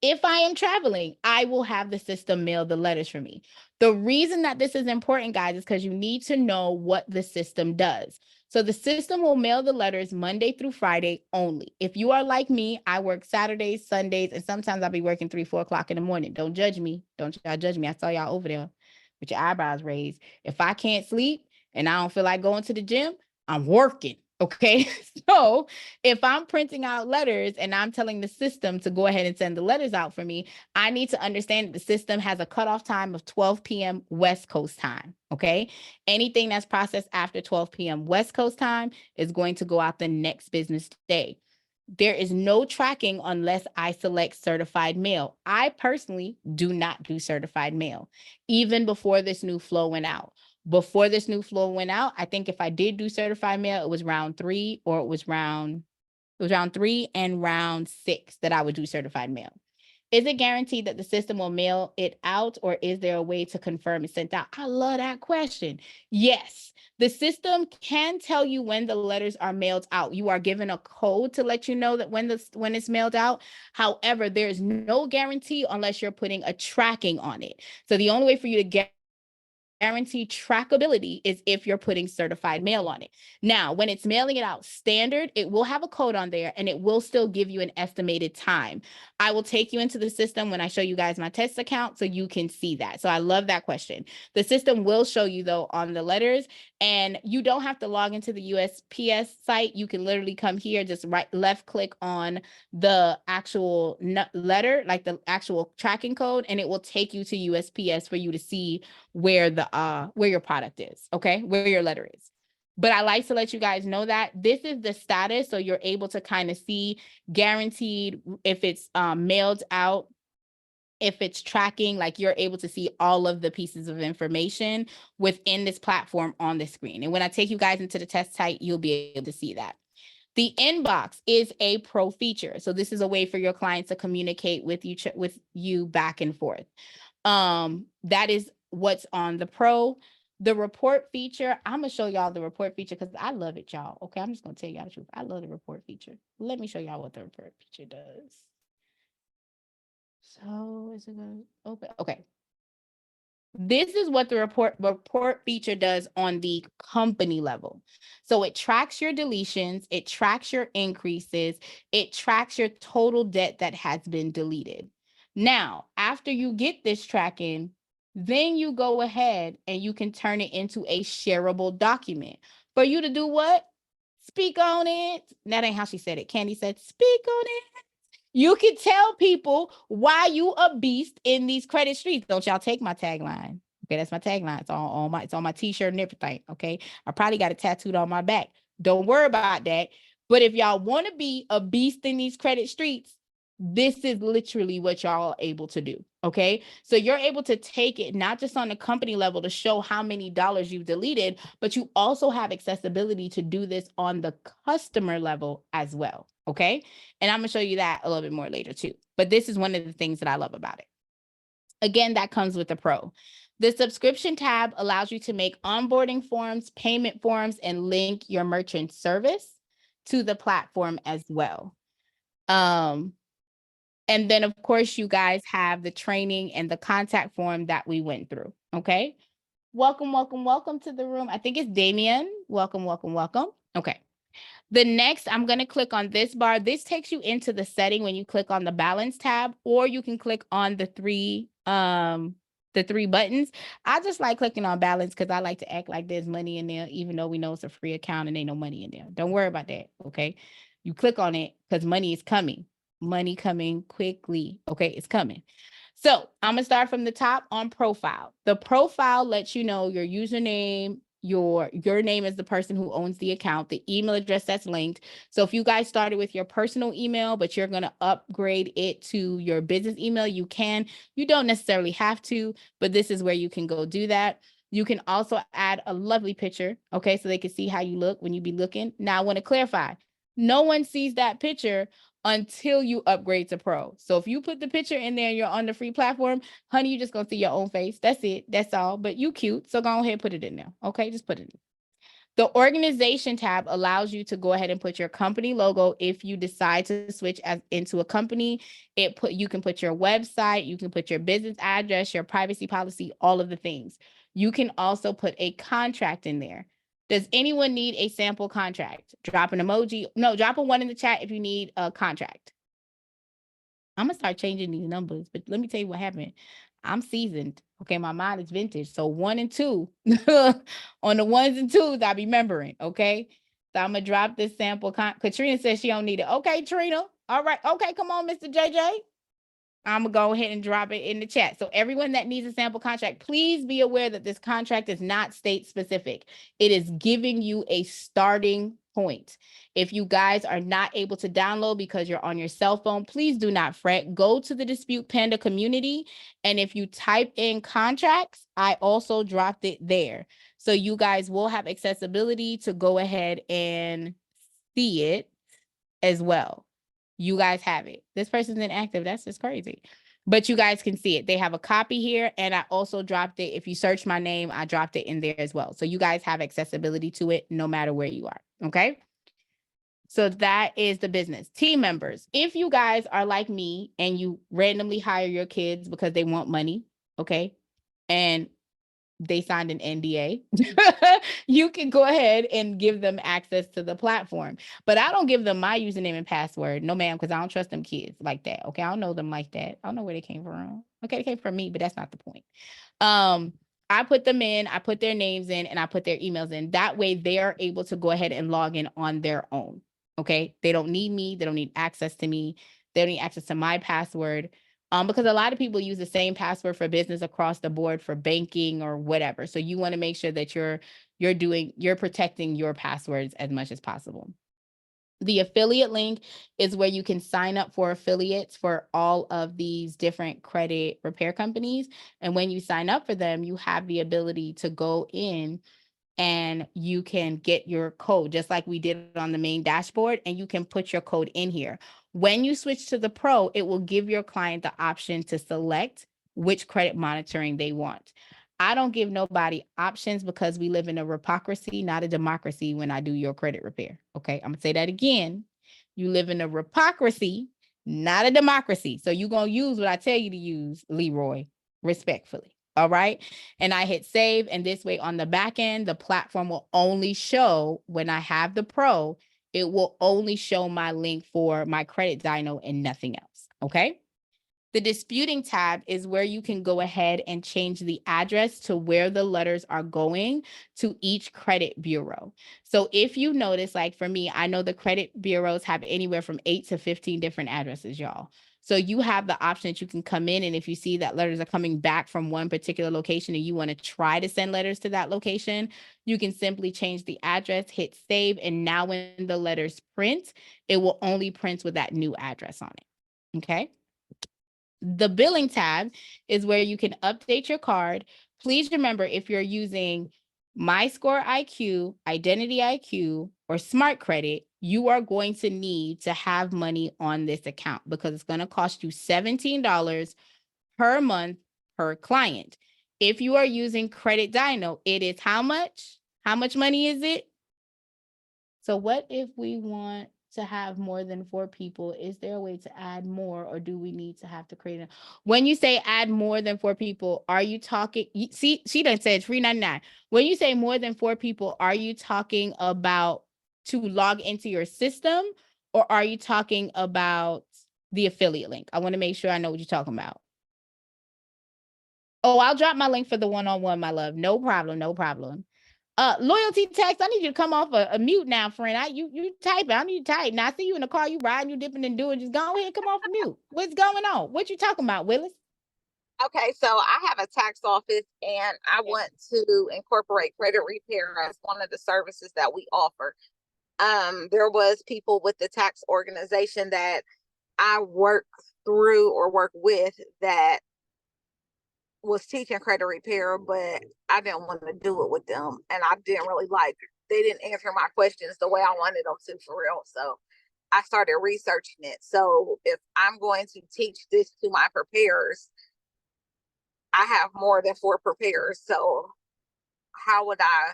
if I am traveling, I will have the system mail the letters for me. The reason that this is important, guys, is because you need to know what the system does. So the system will mail the letters Monday through Friday only. If you are like me, I work Saturdays, Sundays, and sometimes I'll be working 3, 4 o'clock in the morning. Don't judge me. Don't y'all judge me. I saw y'all over there with your eyebrows raised. If I can't sleep and I don't feel like going to the gym, I'm working. Okay. So if I'm printing out letters and I'm telling the system to go ahead and send the letters out for me, I need to understand that the system has a cutoff time of 12 p.m. West Coast time. Okay. Anything that's processed after 12 p.m. West Coast time is going to go out the next business day. There is no tracking unless I select certified mail. I personally do not do certified mail, even before this new flow went out. Before this new flow went out, I think if I did do certified mail, it was round 3 or it was round 3 and round 6 that I would do certified mail. Is it guaranteed that the system will mail it out, or is there a way to confirm it's sent out? I love that question. Yes, the system can tell you when the letters are mailed out. You are given a code to let you know that when it's mailed out. However, there's no guarantee unless you're putting a tracking on it. So the only way for you to guarantee trackability is if you're putting certified mail on it. Now, when it's mailing it out standard, it will have a code on there and it will still give you an estimated time. I will take you into the system when I show you guys my test account so you can see that. So I love that question. The system will show you though on the letters, and you don't have to log into the USPS site. You can literally come here, just left click on the actual letter, like the actual tracking code, and it will take you to USPS for you to see where your product is, okay, where your letter is. But I like to let you guys know that this is the status. So you're able to kind of see guaranteed if it's mailed out, if it's tracking, like you're able to see all of the pieces of information within this platform on the screen. And when I take you guys into the test site, you'll be able to see that. The inbox is a pro feature. So this is a way for your clients to communicate with you back and forth. That is what's on the pro. The report feature, I'm gonna show y'all the report feature because I love it, y'all. Okay, I'm just gonna tell y'all the truth. I love the report feature. Let me show y'all what the report feature does. So is it gonna open? Okay. This is what the report feature does on the company level. So it tracks your deletions, it tracks your increases, it tracks your total debt that has been deleted. Now, after you get this tracking, then you go ahead and you can turn it into a shareable document. For you to do what? Speak on it. That ain't how she said it. Candy said, speak on it. You can tell people why you a beast in these credit streets. Don't y'all take my tagline. Okay, that's my tagline. It's on my t-shirt and everything. Okay. I probably got it tattooed on my back. Don't worry about that. But if y'all want to be a beast in these credit streets, this is literally what y'all are able to do. Okay. So you're able to take it not just on the company level to show how many dollars you've deleted, but you also have accessibility to do this on the customer level as well. Okay. And I'm going to show you that a little bit more later too. But this is one of the things that I love about it. Again, that comes with the pro. The subscription tab allows you to make onboarding forms, payment forms, and link your merchant service to the platform as well. And then, of course, you guys have the training and the contact form that we went through. Okay. Welcome, welcome, welcome to the room. I think it's Damien. Welcome, welcome, welcome. Okay. The next, I'm going to click on this bar. This takes you into the setting when you click on the balance tab, or you can click on the three buttons. I just like clicking on balance because I like to act like there's money in there, even though we know it's a free account and ain't no money in there. Don't worry about that. Okay. You click on it because money is coming. Money coming quickly. Okay. It's coming. So I'm going to start from the top on profile. The profile lets you know your username, your name is the person who owns the account, the email address that's linked. So if you guys started with your personal email, but you're going to upgrade it to your business email, you can. You don't necessarily have to, but this is where you can go do that. You can also add a lovely picture, okay, so they can see how you look when you be looking. Now, I want to clarify, no one sees that picture until you upgrade to pro. So if you put the picture in there and you're on the free platform, honey, you just gonna see your own face. That's it. That's all. But you cute. So go ahead and put it in there. Okay, just put it in. The organization tab allows you to go ahead and put your company logo. If you decide to switch into a company, you can put your website, you can put your business address, your privacy policy, all of the things. You can also put a contract in there. Does anyone need a sample contract? Drop an emoji. No, drop a 1 in the chat if you need a contract. I'm gonna start changing these numbers, but let me tell you what happened. I'm seasoned. Okay, my mind is vintage. So 1 and 2. On the 1s and 2s, I'll be remembering. Okay. So I'm gonna drop this sample. Katrina says she don't need it. Okay, Trina. All right. Okay, come on, Mr. JJ. I'm gonna go ahead and drop it in the chat. So everyone that needs a sample contract, please be aware that this contract is not state specific. It is giving you a starting point. If you guys are not able to download because you're on your cell phone, please do not fret. Go to the Dispute Panda community. And if you type in contracts, I also dropped it there. So you guys will have accessibility to go ahead and see it as well. You guys have it. This person's inactive. That's just crazy. But you guys can see it. They have a copy here. And I also dropped it. If you search my name, I dropped it in there as well. So you guys have accessibility to it no matter where you are. Okay. So that is the business. Team members. If you guys are like me and you randomly hire your kids because they want money, okay, and they signed an NDA, you can go ahead and give them access to the platform. But I don't give them my username and password. No, ma'am, because I don't trust them kids like that. Okay. I don't know them like that. I don't know where they came from. Okay, they came from me, but that's not the point. I put them in, I put their names in, and I put their emails in. That way they are able to go ahead and log in on their own. Okay. They don't need me. They don't need access to me. They don't need access to my password. Because a lot of people use the same password for business across the board for banking or whatever. So you want to make sure that you're protecting your passwords as much as possible. The affiliate link is where you can sign up for affiliates for all of these different credit repair companies. And when you sign up for them, you have the ability to go in and you can get your code just like we did on the main dashboard, and you can put your code in here. When you switch to the pro, it will give your client the option to select which credit monitoring they want. I don't give nobody options because we live in a rapocracy, not a democracy when I do your credit repair. Okay, I'm gonna say that again. You live in a rapocracy, not a democracy. So you're gonna use what I tell you to use, Leroy, respectfully. All right. And I hit save. And this way on the back end, the platform will only show when I have the pro, it will only show my link for my credit dyno and nothing else. Okay. The disputing tab is where you can go ahead and change the address to where the letters are going to each credit bureau. So if you notice, like for me, I know the credit bureaus have anywhere from 8 to 15 different addresses, y'all. So you have the option that you can come in, and if you see that letters are coming back from one particular location and you want to try to send letters to that location, you can simply change the address, hit save, and now when the letters print, it will only print with that new address on it. Okay. The billing tab is where you can update your card. Please remember, if you're using MyScore IQ, Identity IQ, or Smart Credit, you are going to need to have money on this account because it's going to cost you $17 per month per client. If you are using Credit Dyno, it is how much? How much money is it? So what if we want to have more than 4 people? Is there a way to add more, or do we need to have to create a... When you say add more than 4 people, are you talking... See, she done said $3.99. When you say more than 4 people, are you talking about to log into your system, or are you talking about the affiliate link? I want to make sure I know what you're talking about. Oh, I'll drop my link for the one-on-one, my love. No problem, no problem. Loyalty text, I need you to come off a mute now, friend. You typing. I need you to type. Now I see you in the car, you riding, you dipping and doing. Just go ahead and come off mute. What's going on? What you talking about, Willis? Okay, so I have a tax office and I want to incorporate credit repair as one of the services that we offer. There was people with the tax organization that I work through or work with that was teaching credit repair, but I didn't want to do it with them, and I didn't really like it. They didn't answer my questions the way I wanted them to, for real. So I started researching it. So if I'm going to teach this to my preparers, I have more than 4 preparers. So how would I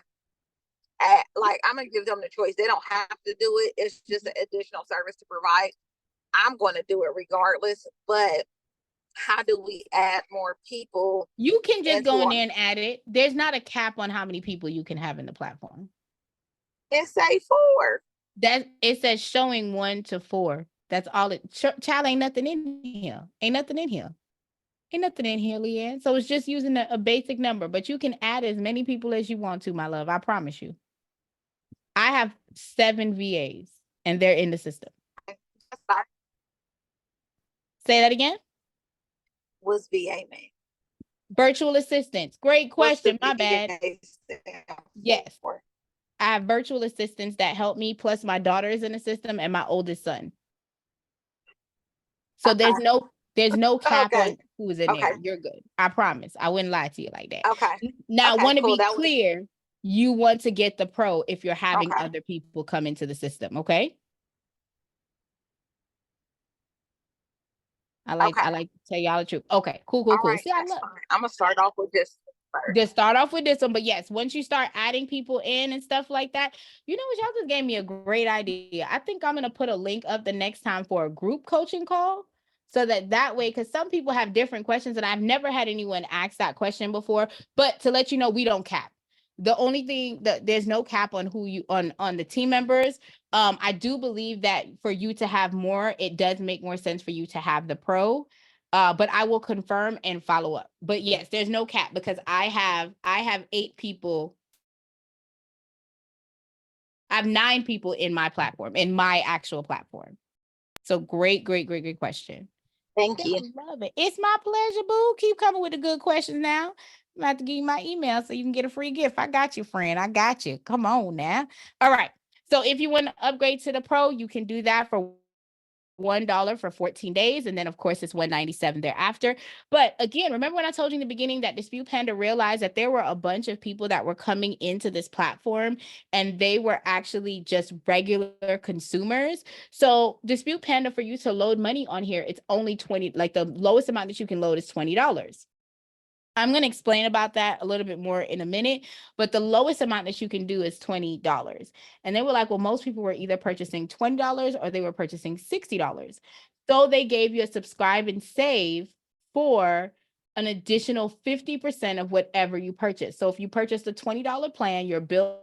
add, like, I'm gonna give them the choice. They don't have to do it. It's just an additional service to provide. I'm going to do it regardless, but how do we add more people? You can just go in there and add it. There's not a cap on how many people you can have in the platform. It say 4. That it says showing 1 to 4. That's all it. Child, ain't nothing in here. Ain't nothing in here. Ain't nothing in here, Leanne. So it's just using a basic number, but you can add as many people as you want to, my love. I promise you. I have 7 VAs and they're in the system. Say that again. Was VA man? Virtual assistants. Great question. My bad. Yes. I have virtual assistants that help me, plus my daughter is in the system and my oldest son. So there's no cap on who's in there. You're good. I promise. I wouldn't lie to you like that. Okay. Now, I want to be clear. You want to get the pro if you're having other people come into the system. Okay. I like to tell y'all the truth. Okay, cool. Right, See, I'm gonna start off with this first. Just start off with this one, but yes, once you start adding people in and stuff like that, you know what, y'all just gave me a great idea. I think I'm gonna put a link up the next time for a group coaching call, so that way, because some people have different questions, and I've never had anyone ask that question before. But to let you know, we don't cap. The only thing that there's no cap on who you on the team members. I do believe that for you to have more, it does make more sense for you to have the pro. But I will confirm and follow up. But yes, there's no cap because I have 8 people. I have 9 people in my platform, in my actual platform. So great question. Thank you. I love it. It's my pleasure, boo. Keep coming with the good questions now. I'm about to give you my email so you can get a free gift. I got you, friend. I got you. Come on now. All right. So if you want to upgrade to the pro, you can do that for $1 for 14 days. And then, of course, it's $197 thereafter. But again, remember when I told you in the beginning that Dispute Panda realized that there were a bunch of people that were coming into this platform and they were actually just regular consumers. So Dispute Panda, for you to load money on here, it's only 20, like the lowest amount that you can load is $20. I'm going to explain about that a little bit more in a minute, but the lowest amount that you can do is $20. And they were like, well, most people were either purchasing $20 or they were purchasing $60. So they gave you a subscribe and save for an additional 50% of whatever you purchase. So if you purchase the $20 plan, you're billed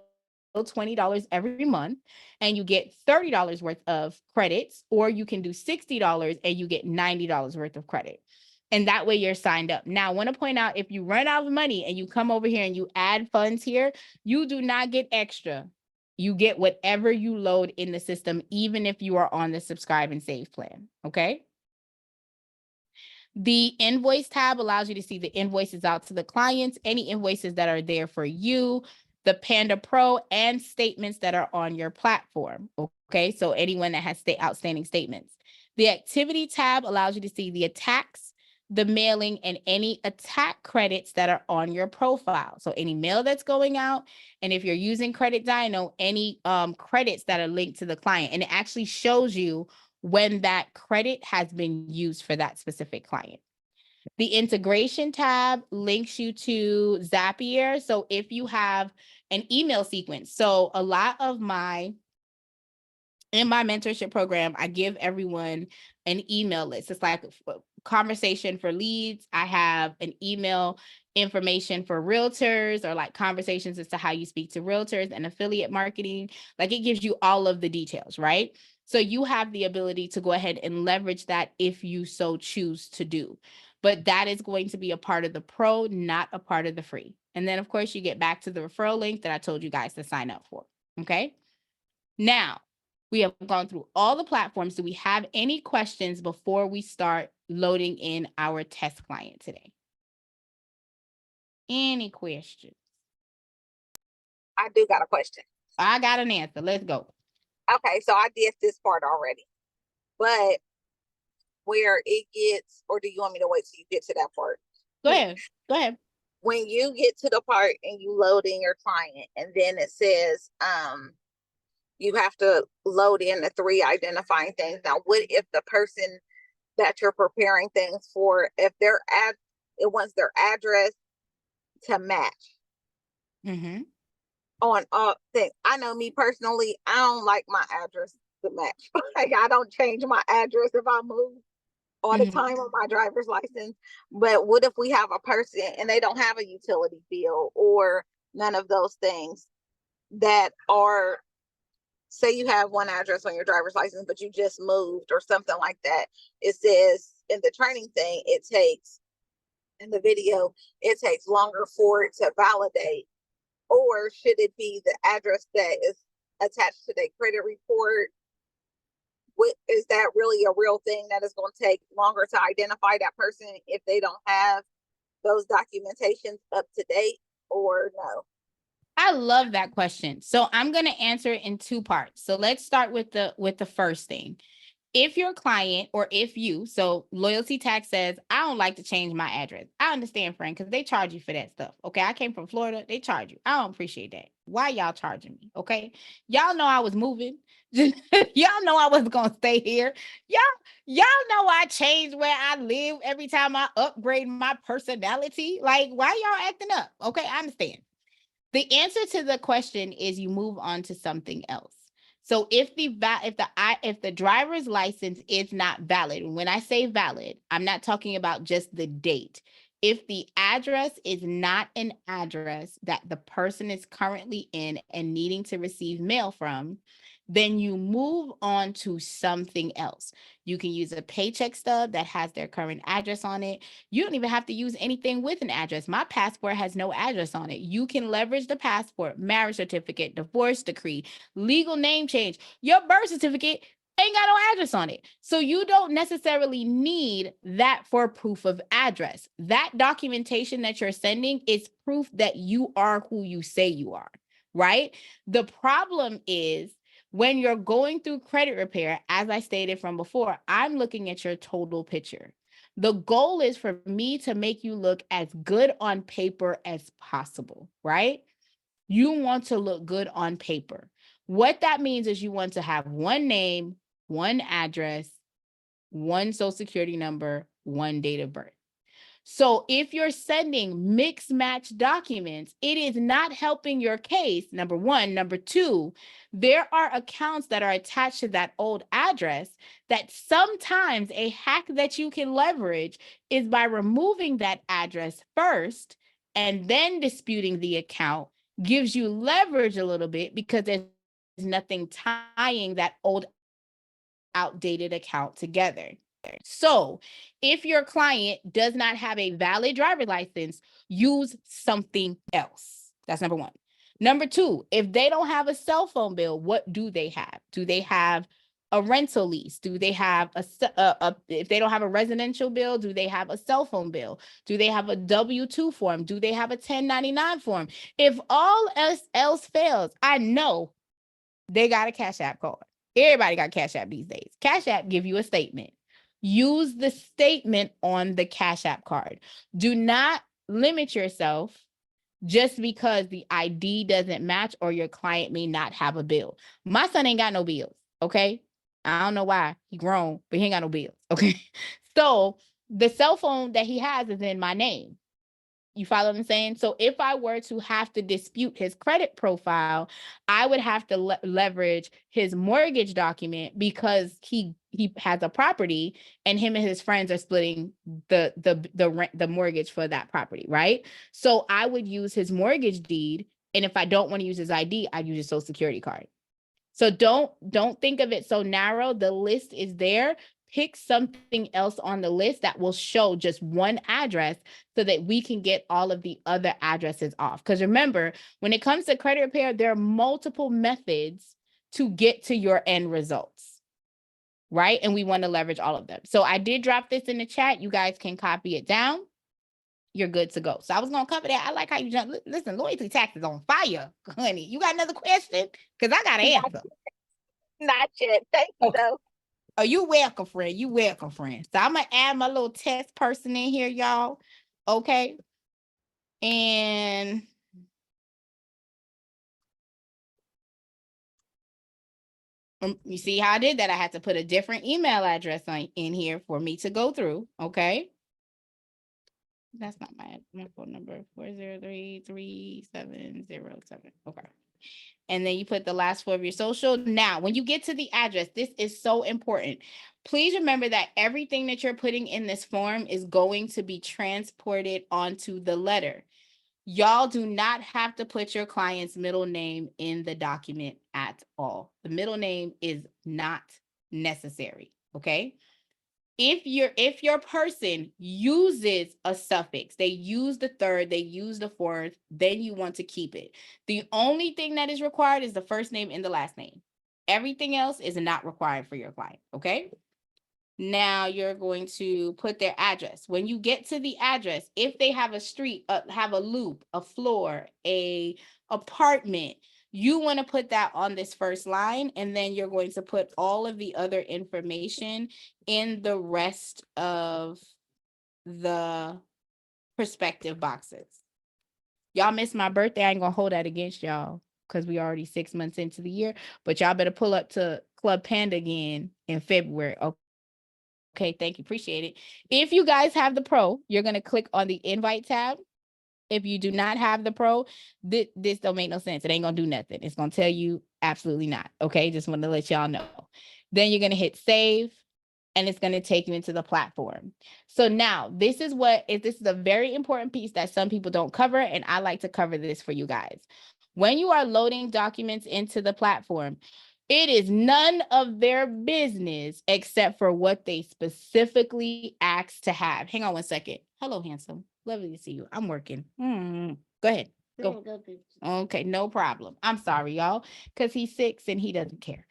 $20 every month and you get $30 worth of credits, or you can do $60 and you get $90 worth of credit. And that way you're signed up. Now, I want to point out, if you run out of money and you come over here and you add funds here, you do not get extra. You get whatever you load in the system, even if you are on the subscribe and save plan. Okay. The invoice tab allows you to see the invoices out to the clients, any invoices that are there for you, the Panda Pro, and statements that are on your platform. Okay. So anyone that has outstanding statements. The activity tab allows you to see the attacks, the mailing, and any attack credits that are on your profile. So any mail that's going out, and if you're using Credit Dino, any credits that are linked to the client, and it actually shows you when that credit has been used for that specific client. The integration tab links you to Zapier. So if you have an email sequence, so a lot of in my mentorship program, I give everyone an email list. It's like a conversation for leads. I have an email information for realtors, or like conversations as to how you speak to realtors and affiliate marketing. Like, it gives you all of the details, right? So you have the ability to go ahead and leverage that if you so choose to do. But that is going to be a part of the pro, not a part of the free. And then, of course, you get back to the referral link that I told you guys to sign up for. Okay. Now, we have gone through all the platforms. Do we have any questions before we start loading in our test client today? Any questions? I do got a question. I got an answer. Let's go. Okay, so I did this part already, but where it gets, or do you want me to wait till you get to that part? Go ahead. Go ahead. When you get to the part and you load in your client, and then it says, you have to load in the 3 identifying things. Now, what if the person that you're preparing things for, if it wants their address to match on all things? I know me personally, I don't like my address to match. Like, I don't change my address if I move all the time on my driver's license. But what if we have a person and they don't have a utility bill or none of those things that are, say you have one address on your driver's license, but you just moved or something like that. It says in the training thing, in the video, it takes longer for it to validate. Or should it be the address that is attached to their credit report? Is that really a real thing that is going to take longer to identify that person if they don't have those documentations up to date, or no? I love that question. So I'm going to answer it in 2 parts. So let's start with the first thing. If your client, or if you, so Loyalty Tax says, I don't like to change my address. I understand, friend, because they charge you for that stuff. Okay. I came from Florida. They charge you. I don't appreciate that. Why y'all charging me? Okay. Y'all know I was moving. Y'all know I wasn't going to stay here. Y'all know I changed where I live every time I upgrade my personality. Like, why y'all acting up? Okay. I understand. The answer to the question is you move on to something else. So if the driver's license is not valid, when I say valid, I'm not talking about just the date. If the address is not an address that the person is currently in and needing to receive mail from, then you move on to something else. You can use a paycheck stub that has their current address on it. You don't even have to use anything with an address. My passport has no address on it. You can leverage the passport, marriage certificate, divorce decree, legal name change, your birth certificate. ain't got no address on it. So you don't necessarily need that for proof of address. That documentation that you're sending is proof that you are who you say you are, right? The problem is when you're going through credit repair, as I stated from before, I'm looking at your total picture. The goal is for me to make you look as good on paper as possible, right? You want to look good on paper. What that means is you want to have one name, one address, one social security number, one date of birth. So if you're sending mixed match documents, it is not helping your case, number one. Number two, there are accounts that are attached to that old address that sometimes a hack that you can leverage is by removing that address first and then disputing the account gives you leverage a little bit because there's nothing tying that old outdated account together. So if your client does not have a valid driver's license, use something else. That's number one. Number two, if they don't have a cell phone bill, what do they have? Do they have a rental lease? Do they have if they don't have a residential bill, do they have a cell phone bill? Do they have a W-2 form? Do they have a 1099 form? If all else fails, I know they got a Cash App card. Everybody got Cash App these days. Cash App give you a statement. Use the statement on the Cash App card. Do not limit yourself just because the ID doesn't match or your client may not have a bill. My son ain't got no bills, okay? I don't know why. He grown, but he ain't got no bills, okay? So the cell phone that he has is in my name. You follow what I'm saying? So if I were to have to dispute his credit profile, I would have to leverage his mortgage document because he has a property and him and his friends are splitting the mortgage for that property, right? So I would use his mortgage deed, and if I don't want to use his ID, I'd use his social security card. So don't think of it so narrow. The list is there. Pick something else on the list that will show just one address so that we can get all of the other addresses off. Because remember, when it comes to credit repair, there are multiple methods to get to your end results, right? And we want to leverage all of them. So I did drop this in the chat. You guys can copy it down. You're good to go. So I was going to cover that. I like how you jump. Listen, loyalty tax is on fire, honey. You got another question? Because I got an answer. Not yet. Thank you, though. Oh, you welcome, friend. You welcome, friend. So I'm going to add my little test person in here, y'all. Okay. And you see how I did that? I had to put a different email address in here for me to go through. Okay. That's not my phone number. 403-3707. Okay. And then you put the last four of your social. Now, when you get to the address, this is so important. Please remember that everything that you're putting in this form is going to be transported onto the letter. Y'all do not have to put your client's middle name in the document at all. The middle name is not necessary, okay? If your person uses a suffix, they use the third, they use the fourth, then you want to keep it. The only thing that is required is the first name and the last name. Everything else is not required for your client, okay? Now you're going to put their address. When you get to the address, if they have a street, have a loop, a floor, a apartment, you want to put that on this first line, and then you're going to put all of the other information in the rest of the prospective boxes. Y'all missed my birthday. I ain't gonna hold that against y'all because we already 6 months into the year, but y'all better pull up to Club Panda again in February. Okay, thank you. Appreciate it. If you guys have the pro, you're going to click on the invite tab. If you do not have the pro, this don't make no sense. It ain't going to do nothing. It's going to tell you absolutely not. Okay, just want to let y'all know. Then you're going to hit save, and it's going to take you into the platform. So now this is a very important piece that some people don't cover, and I like to cover this for you guys. When you are loading documents into the platform, it is none of their business except for what they specifically asked to have. Hang on one second. Hello, handsome. Lovely to see you. I'm working. Go ahead. Go. Okay, no problem. I'm sorry, y'all, because he's 6 and he doesn't care.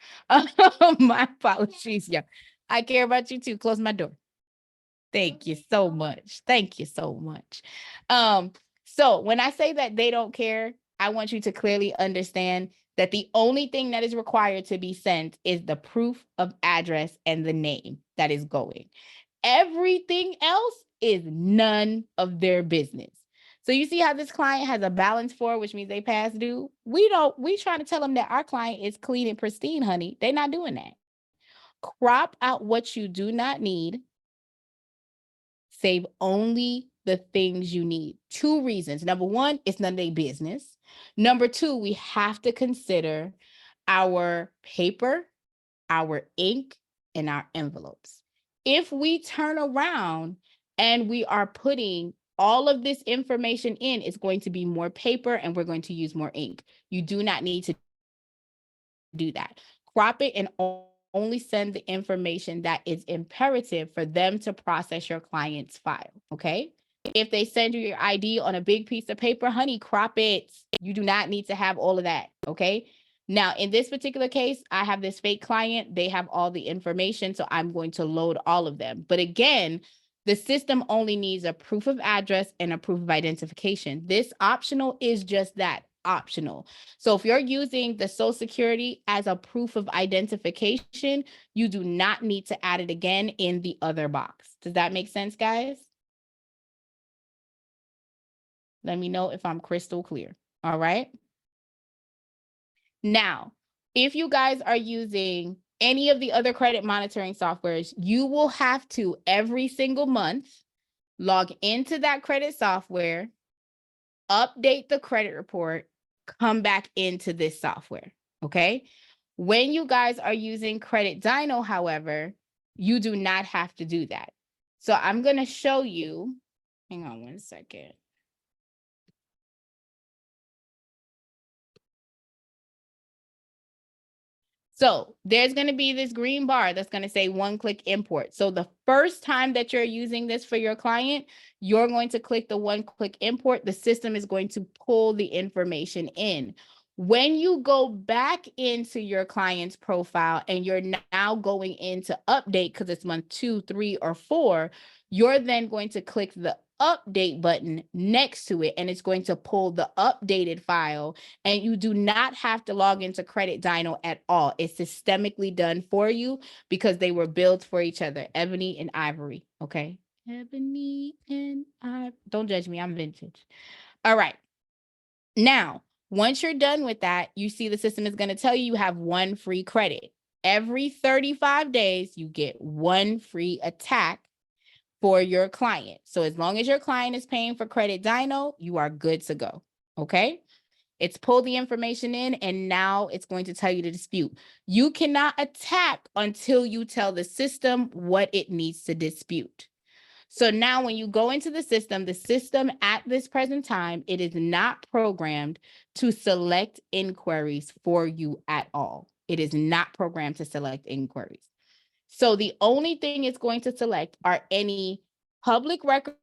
My apologies, y'all. I care about you too. Close my door. Thank you so much. Thank you so much. So when I say that they don't care, I want you to clearly understand that the only thing that is required to be sent is the proof of address and the name that is going. Everything else is none of their business. So you see how this client has a balance for, which means they past due. We trying to tell them that our client is clean and pristine, honey. They're not doing that. Crop out what you do not need. Save only the things you need. 2 reasons. Number 1, it's none of their business. Number 2, we have to consider our paper, our ink, and our envelopes. If we turn around and we are putting all of this information in, it's going to be more paper and we're going to use more ink. You do not need to do that. Crop it and only send the information that is imperative for them to process your client's file, okay? If they send you your ID on a big piece of paper, honey, crop it. You do not need to have all of that, okay? Now, in this particular case, I have this fake client. They have all the information, so I'm going to load all of them. But again, the system only needs a proof of address and a proof of identification. This optional is just that, optional. So if you're using the Social Security as a proof of identification, you do not need to add it again in the other box. Does that make sense, guys? Let me know if I'm crystal clear. All right. Now, if you guys are using any of the other credit monitoring softwares, you will have to every single month log into that credit software, update the credit report, come back into this software, okay? When you guys are using Credit Dyno, however, you do not have to do that. So I'm going to show you, hang on one second. So there's going to be this green bar that's going to say one-click import. So the first time that you're using this for your client, you're going to click the one-click import. The system is going to pull the information in. When you go back into your client's profile and you're now going into update because it's month 2, 3, or 4, you're then going to click the update button next to it, and it's going to pull the updated file, and you do not have to log into Credit Dyno at all. It's systemically done for you because they were built for each other, ebony and ivory, okay? Ebony and ivory. Don't judge me, I'm vintage. All right. Now, once you're done with that, you see the system is going to tell you have 1 free credit. Every 35 days, you get 1 free attack for your client. So as long as your client is paying for Credit Dyno, you are good to go, okay? It's pulled the information in, and now it's going to tell you to dispute. You cannot attack until you tell the system what it needs to dispute. So now when you go into the system at this present time, it is not programmed to select inquiries for you at all. It is not programmed to select inquiries. So the only thing it's going to select are any public record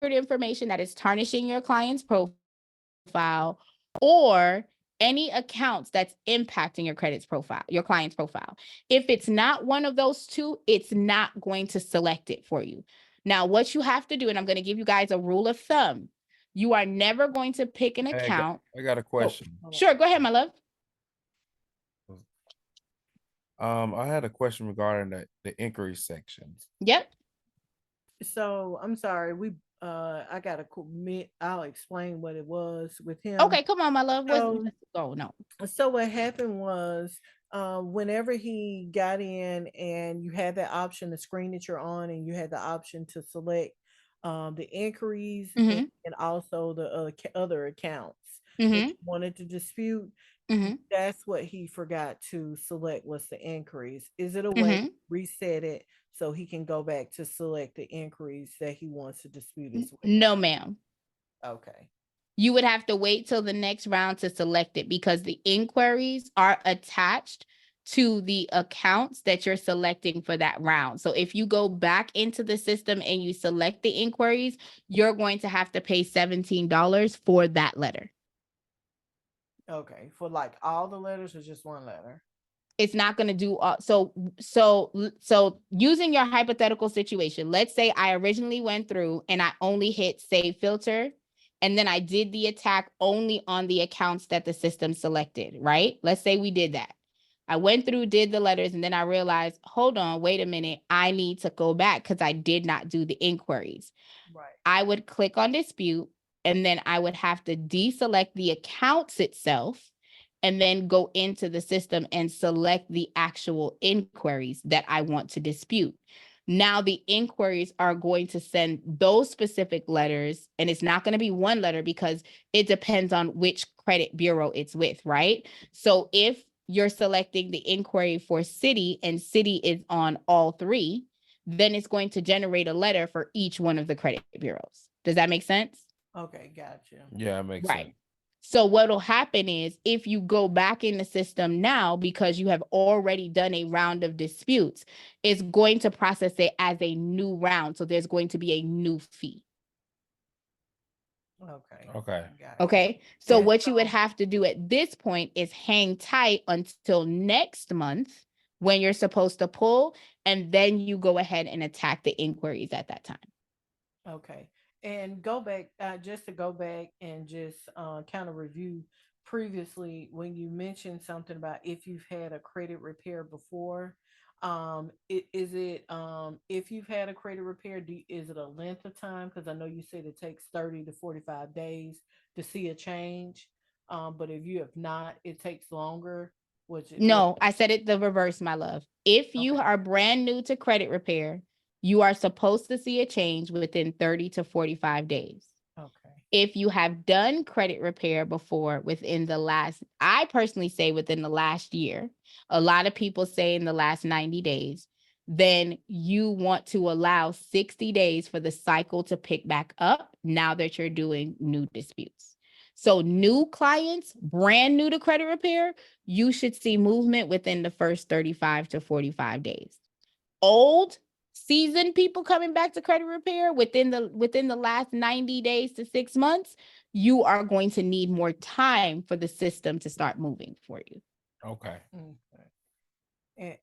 information that is tarnishing your client's profile or any accounts that's impacting your credit's profile, your client's profile. If it's not one of those 2, it's not going to select it for you. Now, what you have to do, and I'm going to give you guys a rule of thumb, you are never going to pick an account. I got a question. Sure, go ahead, my love. I had a question regarding the inquiry sections. Yep. So I'm sorry, I gotta I'll explain what it was with him. Okay, come on, my love. So what happened was whenever he got in and you had that option, the screen that you're on, and you had the option to select the inquiries and also the other accounts that you wanted to dispute. That's what he forgot to select, was the inquiries. Is it a way to reset it so he can go back to select the inquiries that he wants to dispute as well? No, ma'am. Okay. You would have to wait till the next round to select it because the inquiries are attached to the accounts that you're selecting for that round. So if you go back into the system and you select the inquiries, you're going to have to pay $17 for that letter. Okay, for like all the letters or just one letter? It's not going to do all, so using your hypothetical situation, let's say I originally went through and I only hit save filter, and then I did the attack only on the accounts that the system selected, right? Let's say we did that. I went through, did the letters, and then I realized, hold on, wait a minute, I need to go back because I did not do the inquiries. Right. I would click on dispute, and then I would have to deselect the accounts itself and then go into the system and select the actual inquiries that I want to dispute. Now the inquiries are going to send those specific letters, and it's not going to be one letter because it depends on which credit bureau it's with, right? So if you're selecting the inquiry for city and city is on all three, then it's going to generate a letter for each one of the credit bureaus. Does that make sense? Okay, gotcha. Yeah, it makes Right. sense. So what'll happen is if you go back in the system now, because you have already done a round of disputes, it's going to process it as a new round. So there's going to be a new fee. Okay. Okay. Got it. Okay. So And what you would have to do at this point is hang tight until next month when you're supposed to pull, and then you go ahead and attack the inquiries at that time. Okay. And go back, just to go back and just kind of review previously when you mentioned something about if you've had a credit repair before. Is it if you've had a credit repair, is it a length of time? Because I know you said it takes 30 to 45 days to see a change. But if you have not, it takes longer. No, I said it the reverse, my love. If you Okay. are brand new to credit repair, you are supposed to see a change within 30 to 45 days. Okay. If you have done credit repair before within the last, I personally say within the last year, a lot of people say in the last 90 days, then you want to allow 60 days for the cycle to pick back up now that you're doing new disputes. So new clients, brand new to credit repair, you should see movement within the first 35 to 45 days. Old seasoned people coming back to credit repair within the last 90 days to 6 months, you are going to need more time for the system to start moving for you. Okay.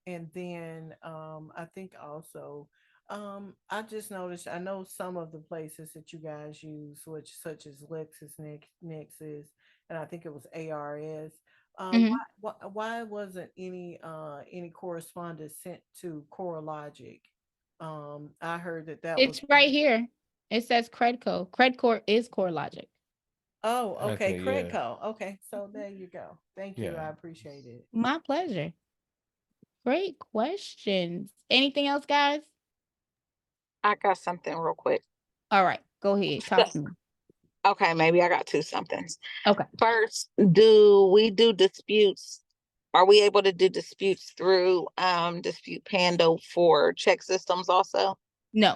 And then I think also I just noticed, I know some of the places that you guys use, which such as Nexus, and I think it was ARS. Mhm. Why wasn't any correspondence sent to CoreLogic? I heard that was. It's right here. It says Credco. Credcore is CoreLogic. Oh, okay, Okay, yeah. Credco. Okay, so there you go. Thank you. Yeah. I appreciate it. My pleasure. Great questions. Anything else, guys? I got something real quick. All right, go ahead. Talk to me. Okay, maybe I got two somethings. Okay. First, do we do disputes? Are we able to do disputes through Dispute Panda for check systems also? No.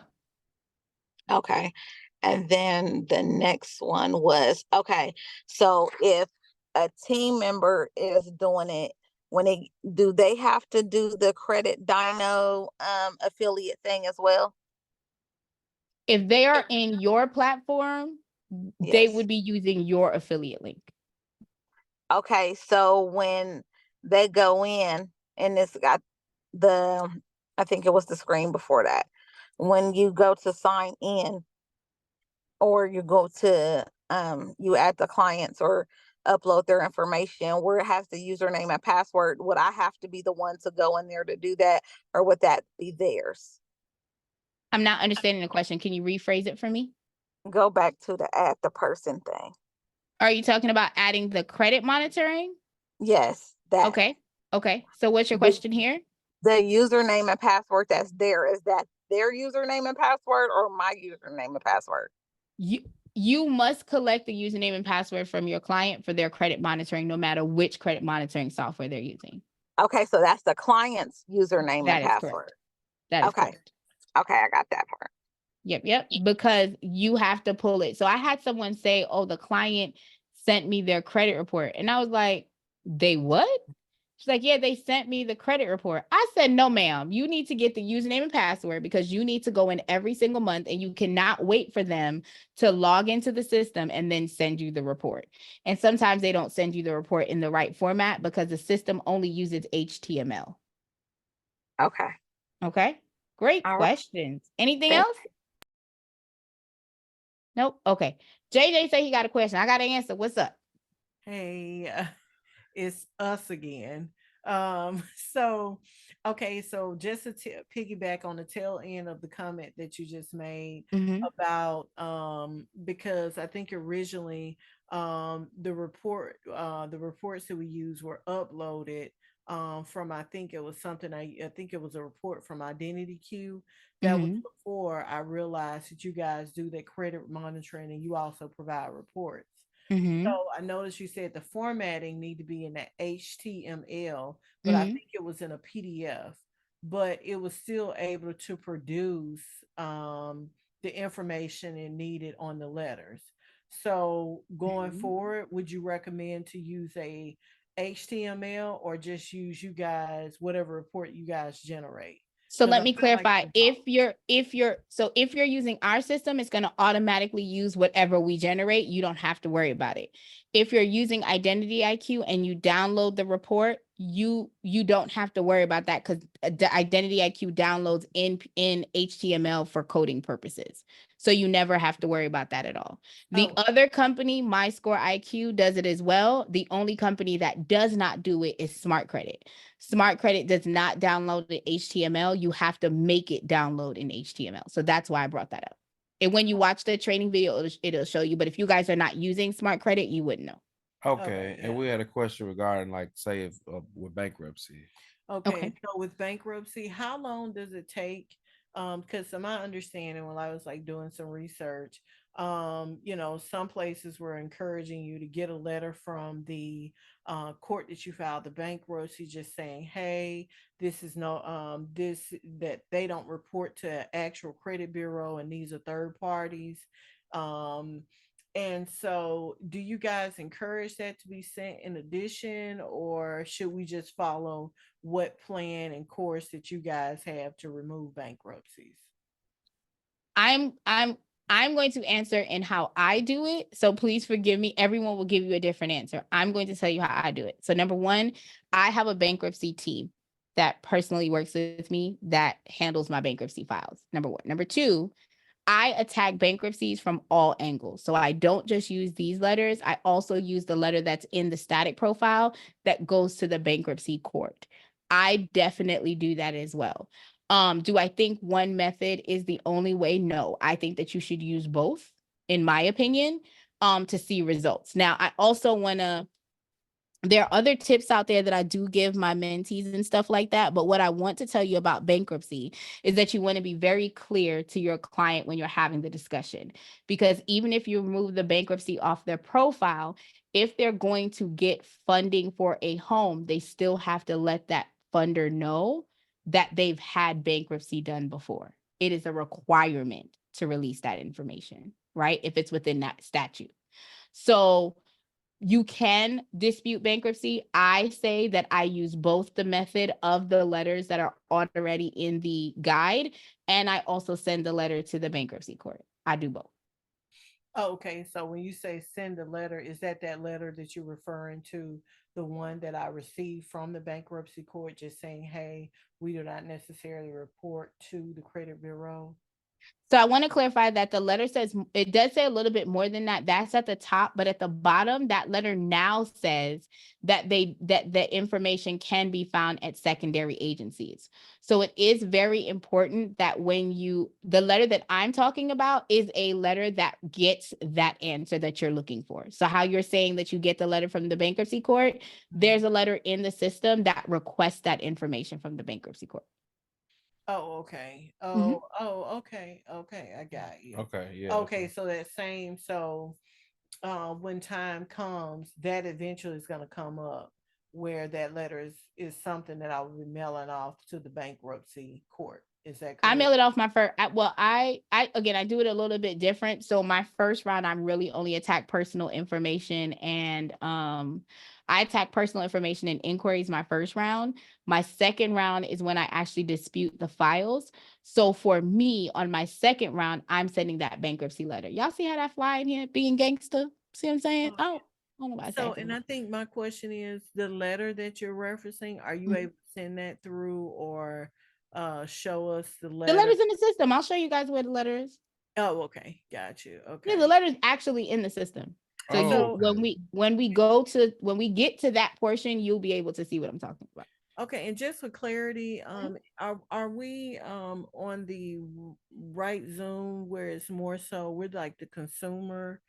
Okay. And then the next one was, okay, so if a team member is doing it, do they have to do the Credit Dino affiliate thing as well? If they are in your platform, they Yes. would be using your affiliate link. Okay, so when they go in and it's got the, I think it was the screen before that, when you go to sign in or you go to, you add the clients or upload their information where it has the username and password, would I have to be the one to go in there to do that, or would that be theirs? I'm not understanding the question. Can you rephrase it for me? Go back to the add the person thing. Are you talking about adding the credit monitoring? Yes, that. Okay. Okay. So what's your The, question here? the username and password that's there, is that their username and password or my username and password? You must collect the username and password from your client for their credit monitoring, no matter which credit monitoring software they're using. Okay, so that's the client's username That and is password. correct. That is Okay. correct. Okay, I got that part. Yep. Because you have to pull it. So I had someone say, oh, the client sent me their credit report. And I was like, they what? She's like, yeah, they sent me the credit report. I said, no, ma'am, you need to get the username and password because you need to go in every single month and you cannot wait for them to log into the system and then send you the report. And sometimes they don't send you the report in the right format because the system only uses HTML. Okay. Okay. Great All right. questions. Anything Thank- else? Nope. Okay. JJ said he got a question. I got to answer. What's up? Hey, it's us again. So okay, so just to piggyback on the tail end of the comment that you just made about because I think originally the reports that we use were uploaded from I think it was something I think it was a report from Identity Q. That was before I realized that you guys do that credit monitoring and you also provide reports. So I noticed you said the formatting need to be in that HTML, but I think it was in a PDF, but it was still able to produce the information it needed on the letters. So going forward, would you recommend to use a HTML or just use you guys, whatever report you guys generate? So let me clarify. If you're using our system, it's going to automatically use whatever we generate. You don't have to worry about it. If you're using Identity IQ and you download the report, you don't have to worry about that because the Identity IQ downloads in HTML for coding purposes. So you never have to worry about that at all. The other company, MyScore IQ, does it as well. The only company that does not do it is Smart Credit. Smart Credit does not download the HTML. You have to make it download in HTML. So that's why I brought that up. And when you watch the training video, it'll show you. But if you guys are not using Smart Credit, you wouldn't know. Okay. And we had a question regarding, like, say, if with bankruptcy. Okay. So with bankruptcy, how long does it take? Because to my understanding, when I was like doing some research, some places were encouraging you to get a letter from the court that you filed the bankruptcy, just saying, hey, this is no this that they don't report to an actual credit bureau and these are third parties. And so, do you guys encourage that to be sent in addition, or should we just follow what plan and course that you guys have to remove bankruptcies? I'm going to answer in how I do it. So please forgive me. Everyone will give you a different answer. I'm going to tell you how I do it. So number one, I have a bankruptcy team that personally works with me that handles my bankruptcy files. Number one. Number two, I attack bankruptcies from all angles. So I don't just use these letters. I also use the letter that's in the static profile that goes to the bankruptcy court. I definitely do that as well. Do I think one method is the only way? No, I think that you should use both, in my opinion, to see results. Now, I also want to there are other tips out there that I do give my mentees and stuff like that. But what I want to tell you about bankruptcy is that you want to be very clear to your client when you're having the discussion. Because even if you remove the bankruptcy off their profile, if they're going to get funding for a home, they still have to let that funder know that they've had bankruptcy done before. It is a requirement to release that information, right? If it's within that statute. So you can dispute bankruptcy. I say that I use both the method of the letters that are already in the guide, and I also send the letter to the bankruptcy court. I do both. Oh, okay. So when you say send a letter, is that letter that you're referring to, the one that I received from the bankruptcy court, just saying, hey, we do not necessarily report to the credit bureau? So I want to clarify that the letter says, it does say a little bit more than that. That's at the top, but at the bottom, that letter now says that the information can be found at secondary agencies. So it is very important that the letter that I'm talking about is a letter that gets that answer that you're looking for. So how you're saying that you get the letter from the bankruptcy court, there's a letter in the system that requests that information from the bankruptcy court. Oh, okay. Okay. I got you. Okay, yeah. Okay, so that same, so when time comes, that eventually is going to come up where that letter is something that I will be mailing off to the bankruptcy court. Is that correct? I mail it off my first. I again, I do it a little bit different. So my first round, I'm really only attack personal information, and I attack personal information and inquiries my first round. My second round is when I actually dispute the files. So for me, on my second round, I'm sending that bankruptcy letter. Y'all see how that fly in here being gangster? See what I'm saying? I don't know about So, that. and I think my question is the letter that you're referencing, are you able to send that through or show us the The letter? letter's in the system. I'll show you guys where the letter is. Oh, okay. Got you. Yeah, Okay. the letter's actually in the system. So you So- when we get to that portion, you'll be able to see what I'm talking about. Okay, and just for clarity, are we on the right Zoom where it's more so we're like the consumer,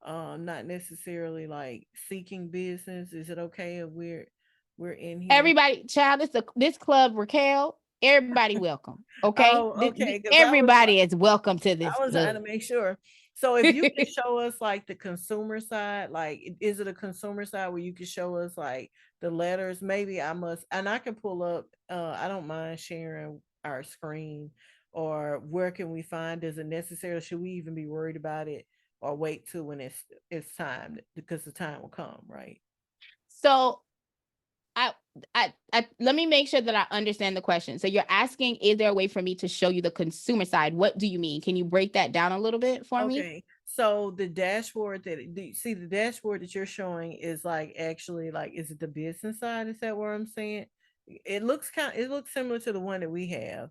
not necessarily like seeking business? Is it okay if we're in here? Everybody, child, this club, Raquel, everybody welcome. Okay. Oh, okay. 'Cause Everybody is welcome to this I was trying to club. make sure. So if you could show us like the consumer side, like is it a consumer side where you could show us like the letters? Maybe I must, and I can pull up. I don't mind sharing our screen, or where can we find? Is it necessary? Should we even be worried about it, or wait till when it's time, because the time will come, right? So I let me make sure that I understand the question. So you're asking, is there a way for me to show you the consumer side? What do you mean? Can you break that down a little bit for me? Okay. So the dashboard the dashboard that you're showing is like actually like, is it the business side? Is that what I'm saying? It looks similar to the one that we have.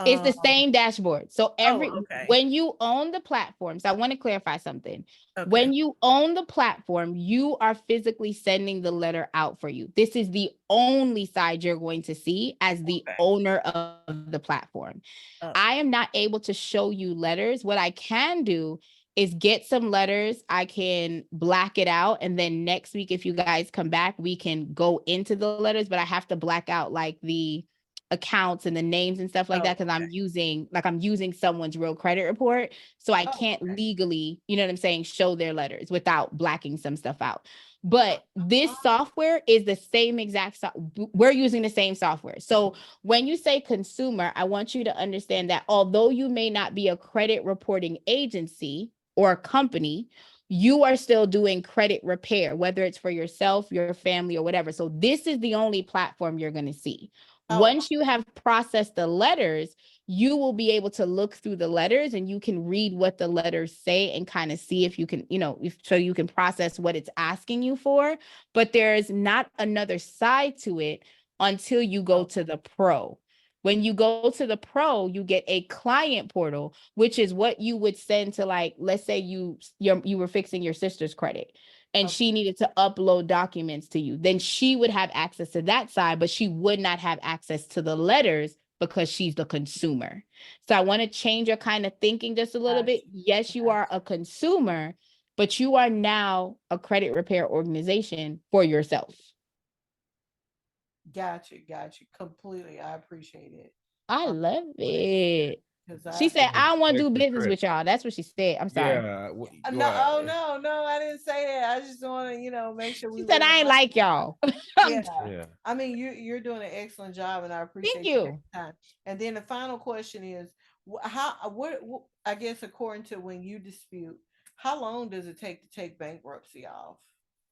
It's the same dashboard. So okay. when you own the platforms, I want to clarify something. Okay. When you own the platform, you are physically sending the letter out for you. This is the only side you're going to see as the owner of the platform. I am not able to show you letters. What I can do is get some letters. I can black it out. And then next week, if you guys come back, we can go into the letters, but I have to black out like the accounts and the names and stuff like that, because I'm using someone's real credit report. So I can't legally, you know what I'm saying, show their letters without blacking some stuff out. But this software is the same exact we're using the same software. So when you say consumer, I want you to understand that although you may not be a credit reporting agency or a company, you are still doing credit repair, whether it's for yourself, your family, or whatever. So this is the only platform you're going to see. Once you have processed the letters, you will be able to look through the letters and you can read what the letters say and kind of see if you can, so you can process what it's asking you for. But there's not another side to it until you go to the pro. When you go to the pro, you get a client portal, which is what you would send to, like, let's say you were fixing your sister's credit and she needed to upload documents to you. Then she would have access to that side, but she would not have access to the letters because she's the consumer. So I want to change your kind of thinking just a little bit. Yes, you are a consumer, but you are now a credit repair organization for yourself. Got you. Completely. I appreciate it. I love it. Because She said, I don't want to do business with y'all. That's what she said. I'm sorry. Yeah. No, I didn't say that. I just want to, make sure She said, I ain't like y'all. Yeah. I mean, you're doing an excellent job, and I appreciate Thank you. Time. And then the final question is, what I guess according to when you dispute, how long does it take to take bankruptcy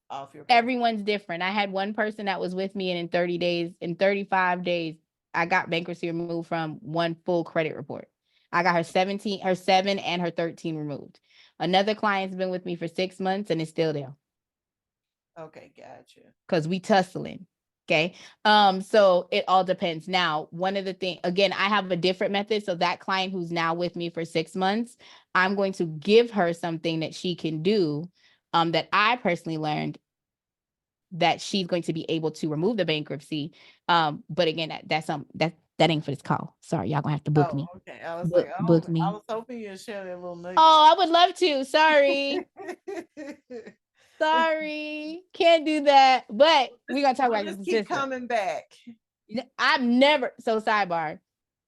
off your? Everyone's different. I had one person that was with me, and in 30 days, in 35 days, I got bankruptcy removed from one full credit report. I got her 7 and her 13 removed. Another client's been with me for 6 months and it's still there. Okay, gotcha. Because we tussling. Okay. So it all depends. Now, one of the things, again, I have a different method. So that client who's now with me for 6 months, I'm going to give her something that she can do, that I personally learned, that she's going to be able to remove the bankruptcy. But again, that ain't for this call. Sorry, y'all gonna have to book me. Okay. I was book me. I was hoping you'd share that little nugget. Oh, I would love to. Sorry. Sorry. Can't do that. But we're gonna talk about this. Keep coming back. Sidebar.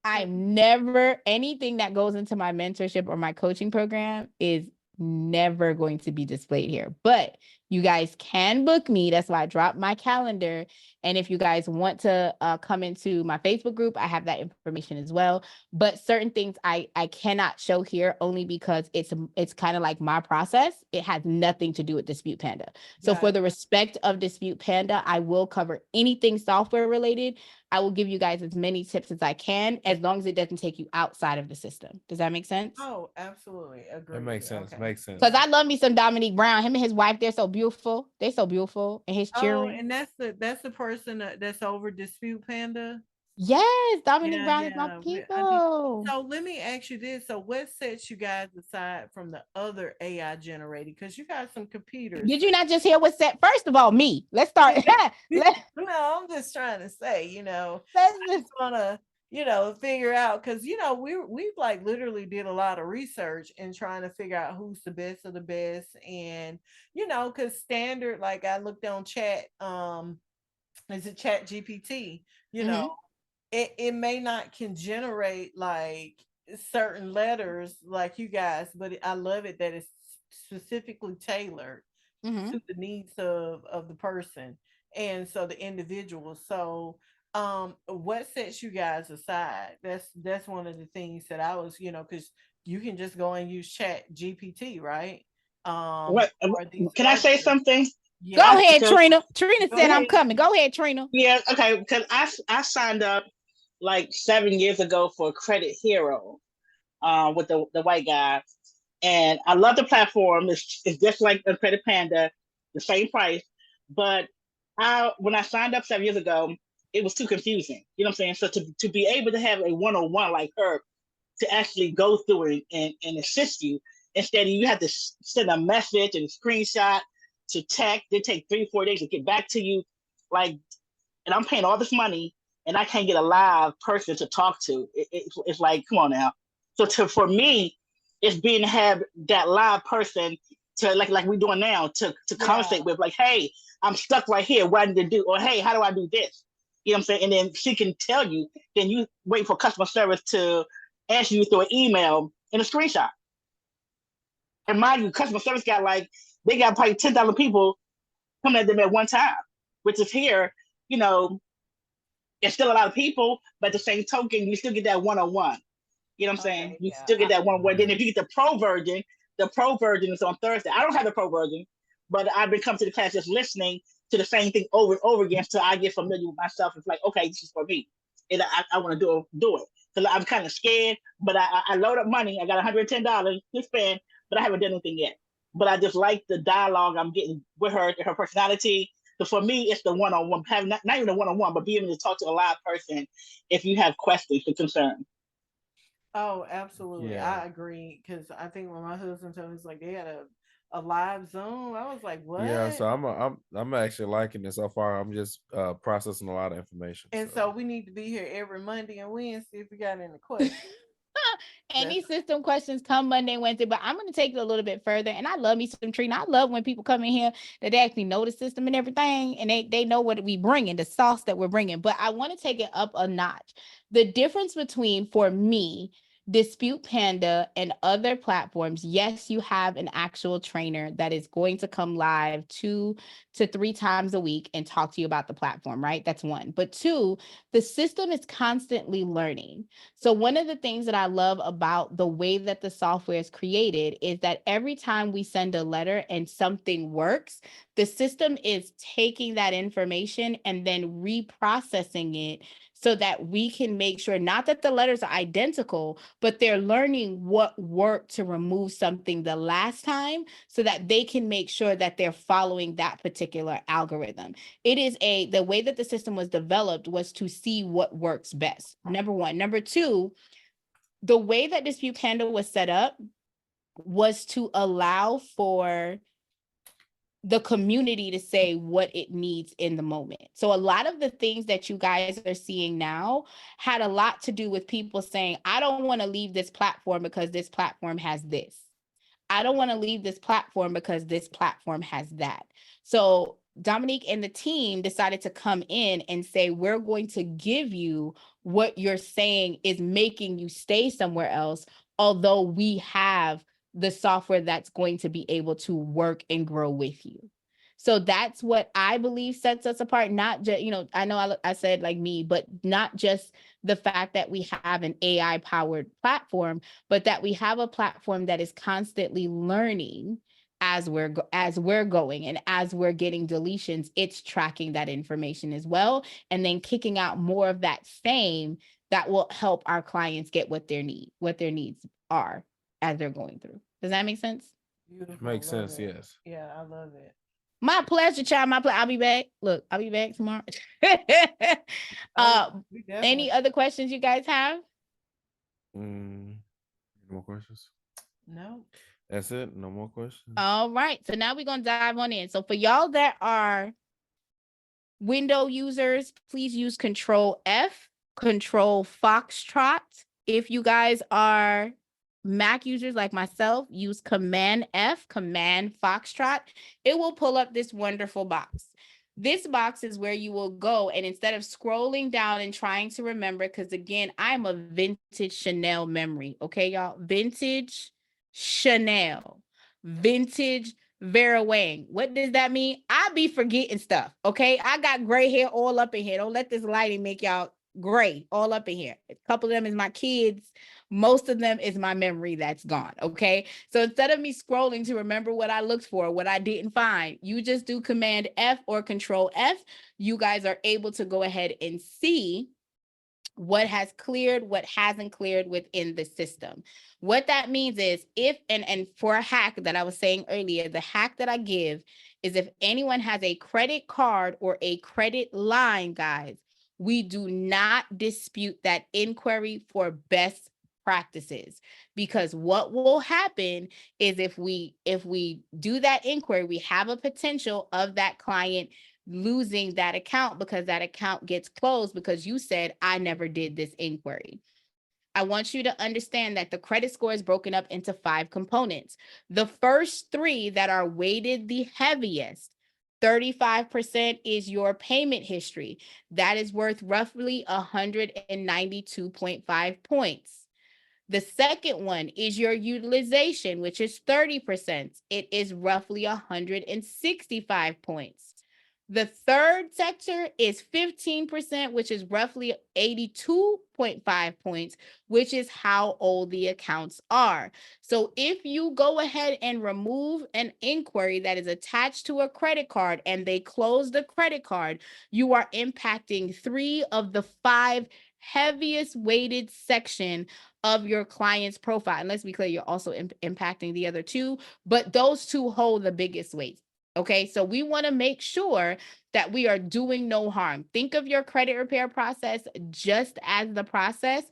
I'm never, anything that goes into my mentorship or my coaching program is never going to be displayed here, but you guys can book me. That's why I dropped my calendar. And if you guys want to come into my Facebook group, I have that information as well. But certain things I cannot show here only because it's kind of like my process. It has nothing to do with Dispute Panda. So for the respect of Dispute Panda, I will cover anything software related. I will give you guys as many tips as I can, as long as it doesn't take you outside of the system. Does that make sense? Oh, absolutely. Agree. It makes sense. Okay. Makes sense. Because I love me some Dominique Brown. Him and his wife, they're so beautiful. They're so beautiful. And his cheering. Oh, and that's the person that's over Dispute Panda. Yes, Dominique Brown is my people. So let me ask you this. So what sets you guys aside from the other AI generated? Because you got some computers. Did you not just hear what set? First of all, me. Let's start. No, I'm just trying to say, I just want to, figure out, because we've like literally did a lot of research and trying to figure out who's the best of the best. And because standard, like I looked on chat, is it Chat GPT, it may not can generate like certain letters like you guys, but I love it that it's specifically tailored to the needs of the person, and so the individual. So what sets you guys aside? That's one of the things that I was, because you can just go and use Chat GPT, right? Can I say something? Yeah. Go ahead, Trina. Trina said I'm coming. Go ahead, Trina. Yeah, okay, because I signed up like 7 years ago for Credit Hero with the white guy. And I love the platform. It's just like a Credit Panda, the same price. But when I signed up 7 years ago, it was too confusing. You know what I'm saying? So to be able to have a one-on-one like her to actually go through and assist you, instead of you have to send a message and a screenshot to tech, they take 3-4 days to get back to you. Like, and I'm paying all this money and I can't get a live person to talk to. It's like, come on now. So for me, it's being to have that live person to like we're doing now to conversate with, like, hey, I'm stuck right here. What I need to do? Or hey, how do I do this? You know what I'm saying? And then she can tell you, then you wait for customer service to answer you through an email and a screenshot. And mind you, customer service they got probably 10,000 people coming at them at one time, which is here, it's still a lot of people, but at the same token, you still get that one-on-one. You know what I'm saying? You still get that one-on-one. Then if you get the pro version is on Thursday. I don't have the pro version, but I've been coming to the class just listening to the same thing over and over again until I get familiar with myself. It's like, okay, this is for me. And I want to do it. So I'm kind of scared, but I load up money. I got $110 to spend, but I haven't done anything yet. But I just like the dialogue I'm getting with her personality. So for me, it's the one-on-one, having not even a one-on-one, but being able to talk to a live person if you have questions or concerns. Oh, absolutely. Yeah. I agree. Because I think when my husband told me, it's like they had a live Zoom, I was like, what? Yeah, so I'm actually liking this so far. I'm just processing a lot of information. And so we need to be here every Monday and Wednesday if you got any questions. Any system questions come Monday and Wednesday, but I'm going to take it a little bit further. And I love me some Trina. I love when people come in here that they actually know the system and everything, and they know what we bring in, the sauce that we're bringing. But I want to take it up a notch. The difference between, for me, Dispute Panda and other platforms, yes, you have an actual trainer that is going to come live 2 to 3 times a week and talk to you about the platform, right? That's one. But 2, the system is constantly learning. So one of the things that I love about the way that the software is created is that every time we send a letter and something works, the system is taking that information and then reprocessing it so that we can make sure, not that the letters are identical, but they're learning what worked to remove something the last time so that they can make sure that they're following that particular algorithm. It is the way that the system was developed was to see what works best. Number one. Number 2, the way that Dispute Panda was set up was to allow for the community to say what it needs in the moment. So a lot of the things that you guys are seeing now had a lot to do with people saying, I don't want to leave this platform because this platform has this. I don't want to leave this platform because this platform has that. So Dominique and the team decided to come in and say, we're going to give you what you're saying is making you stay somewhere else, although we have the software that's going to be able to work and grow with you. So that's what I believe sets us apart. Not just, I know I said like me, but not just the fact that we have an AI powered platform, but that we have a platform that is constantly learning as we're going, and as we're getting deletions, it's tracking that information as well, and then kicking out more of that same that will help our clients get what their needs are as they're going through. Does that make sense? Beautiful. Makes Love sense, it. yes. Yeah, I love it. My pleasure, child. My pleasure. I'll be back. Look, I'll be back tomorrow. Any other questions you guys have? Any more questions? No. That's it. No more questions. All right. So now we're gonna dive on in. So for y'all that are window users, please use Control F, Control Foxtrot. If you guys are Mac users like myself, use Command F, Command Foxtrot. It will pull up this wonderful box. This box is where you will go, and instead of scrolling down and trying to remember, because again, I'm a vintage Chanel memory, okay, y'all? Vintage Chanel, vintage Vera Wang. What does that mean? I be forgetting stuff, okay? I got gray hair all up in here. Don't let this lighting make y'all gray all up in here. A couple of them is my kids. Most of them is my memory that's gone, okay? So instead of me scrolling to remember what I looked for, what I didn't find, you just do Command F or Control F. You guys are able to go ahead and see what has cleared, what hasn't cleared within the system. What that means is if, and for a hack that I was saying earlier, the hack that I give is if anyone has a credit card or a credit line, guys, we do not dispute that inquiry for best practices, because what will happen is if we do that inquiry, we have a potential of that client losing that account because that account gets closed because you said, I never did this inquiry. I want you to understand that the credit score is broken up into 5 components. The first 3 that are weighted the heaviest, 35% is your payment history. That is worth roughly 192.5 points. The second one is your utilization, which is 30%. It is roughly 165 points. The third sector is 15%, which is roughly 82.5 points, which is how old the accounts are. So if you go ahead and remove an inquiry that is attached to a credit card and they close the credit card, you are impacting 3 of the 5 heaviest weighted section of your client's profile. And let's be clear, you're also impacting the other 2, but those 2 hold the biggest weight. Okay, so we want to make sure that we are doing no harm. Think of your credit repair process just as the process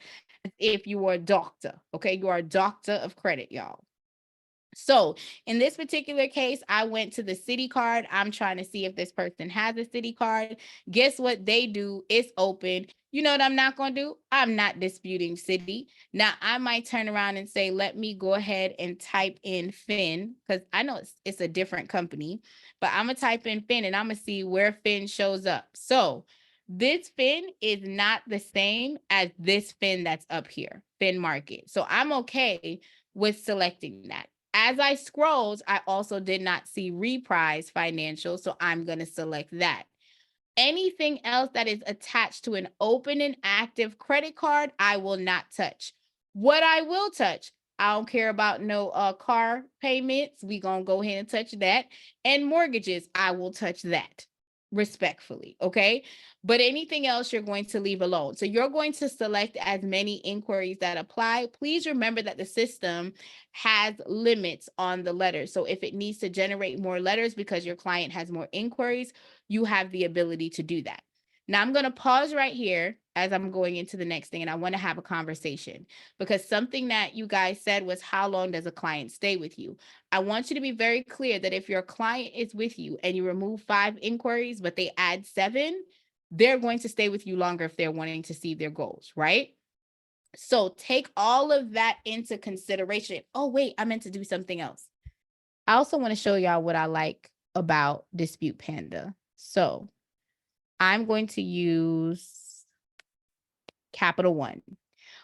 if you were a doctor. Okay, you are a doctor of credit, y'all. So in this particular case, I went to the Citi card. I'm trying to see if this person has a Citi card. Guess what they do? It's open. You know what I'm not going to do? I'm not disputing Citi. Now, I might turn around and say, let me go ahead and type in Fin, because I know it's a different company, but I'm going to type in Fin and I'm going to see where Fin shows up. So this Fin is not the same as this Fin that's up here, Fin Market. So I'm okay with selecting that. As I scrolled, I also did not see Reprise Financial, so I'm going to select that. Anything else that is attached to an open and active credit card, I will not touch. What I will touch, I don't care about no car payments. We're going to go ahead and touch that. And mortgages, I will touch that respectfully, okay? But anything else you're going to leave alone. So you're going to select as many inquiries that apply. Please remember that the system has limits on the letters. So if it needs to generate more letters because your client has more inquiries, you have the ability to do that. Now I'm going to pause right here as I'm going into the next thing, and I want to have a conversation because something that you guys said was, how long does a client stay with you? I want you to be very clear that if your client is with you and you remove 5 inquiries, but they add 7, they're going to stay with you longer if they're wanting to see their goals, right? So take all of that into consideration. Oh, wait, I meant to do something else. I also want to show y'all what I like about Dispute Panda. So I'm going to use Capital One.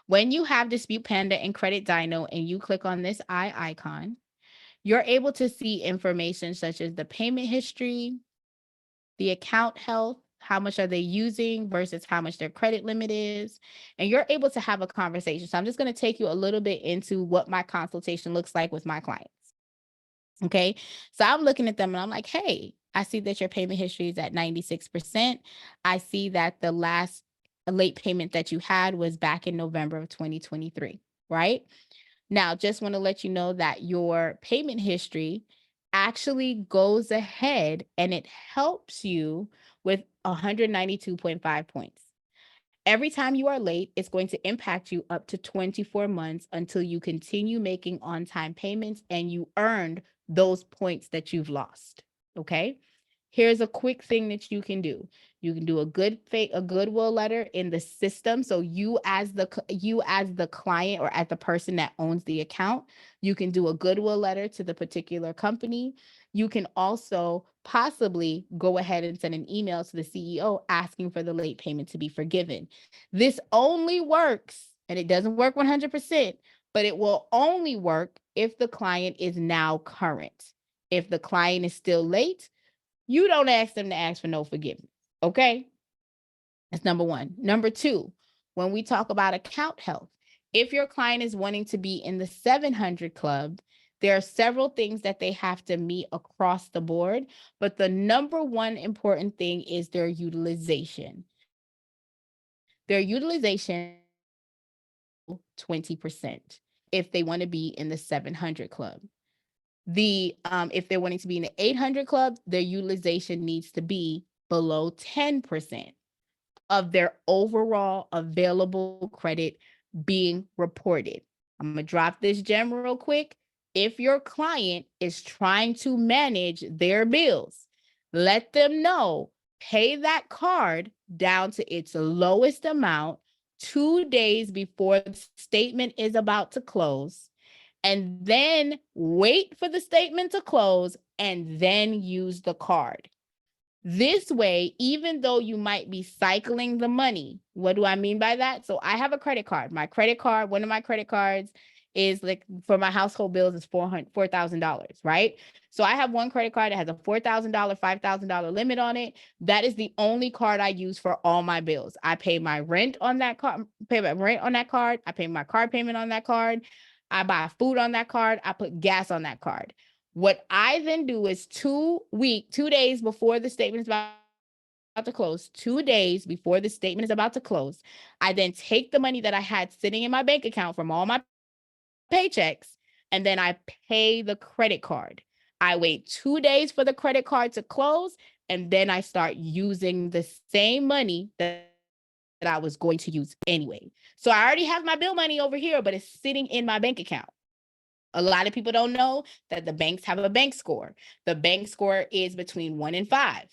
When you have Dispute Panda and Credit Dino and you click on this eye icon, you're able to see information such as the payment history, the account health, how much are they using versus how much their credit limit is, and you're able to have a conversation. So I'm just going to take you a little bit into what my consultation looks like with my clients. Okay, so I'm looking at them and I'm like, hey, I see that your payment history is at 96%. I see that the last late payment that you had was back in November of 2023, right? Now, just want to let you know that your payment history actually goes ahead and it helps you with 192.5 points. Every time you are late, it's going to impact you up to 24 months until you continue making on-time payments and you earned those points that you've lost. Okay. Here's a quick thing that you can do. You can do a goodwill letter in the system. So you as the client or as the person that owns the account, you can do a goodwill letter to the particular company. You can also possibly go ahead and send an email to the CEO asking for the late payment to be forgiven. This only works, and it doesn't work 100%, but it will only work if the client is now current. If the client is still late, you don't ask them to ask for no forgiveness. Okay. That's number one. Number two, when we talk about account health, if your client is wanting to be in the 700 club, there are several things that they have to meet across the board, but the number one important thing is their utilization. Their utilization 20% if they want to be in the 700 club. If they're wanting to be in the 800 club, their utilization needs to be below 10% of their overall available credit being reported. I'm going to drop this gem real quick. If your client is trying to manage their bills, let them know, pay that card down to its lowest amount 2 days before the statement is about to close, and then wait for the statement to close and then use the card. This way, even though you might be cycling the money, what do I mean by that? So I have a credit card. My credit card, one of my credit cards is like for my household bills is $4,000, right? So I have one credit card that has a $4,000, $5,000 limit on it. That is the only card I use for all my bills. I pay my rent on that card, I pay my car payment on that card. I buy food on that card. I put gas on that card. What I then do is 2 days before the statement is about to close, 2 days before the statement is about to close, I then take the money that I had sitting in my bank account from all my paychecks, and then I pay the credit card. I wait 2 days for the credit card to close, and then I start using the same money that I was going to use anyway. So I already have my bill money over here, but it's sitting in my bank account. A lot of people don't know that the banks have a bank score. The bank score is between 1 and 5.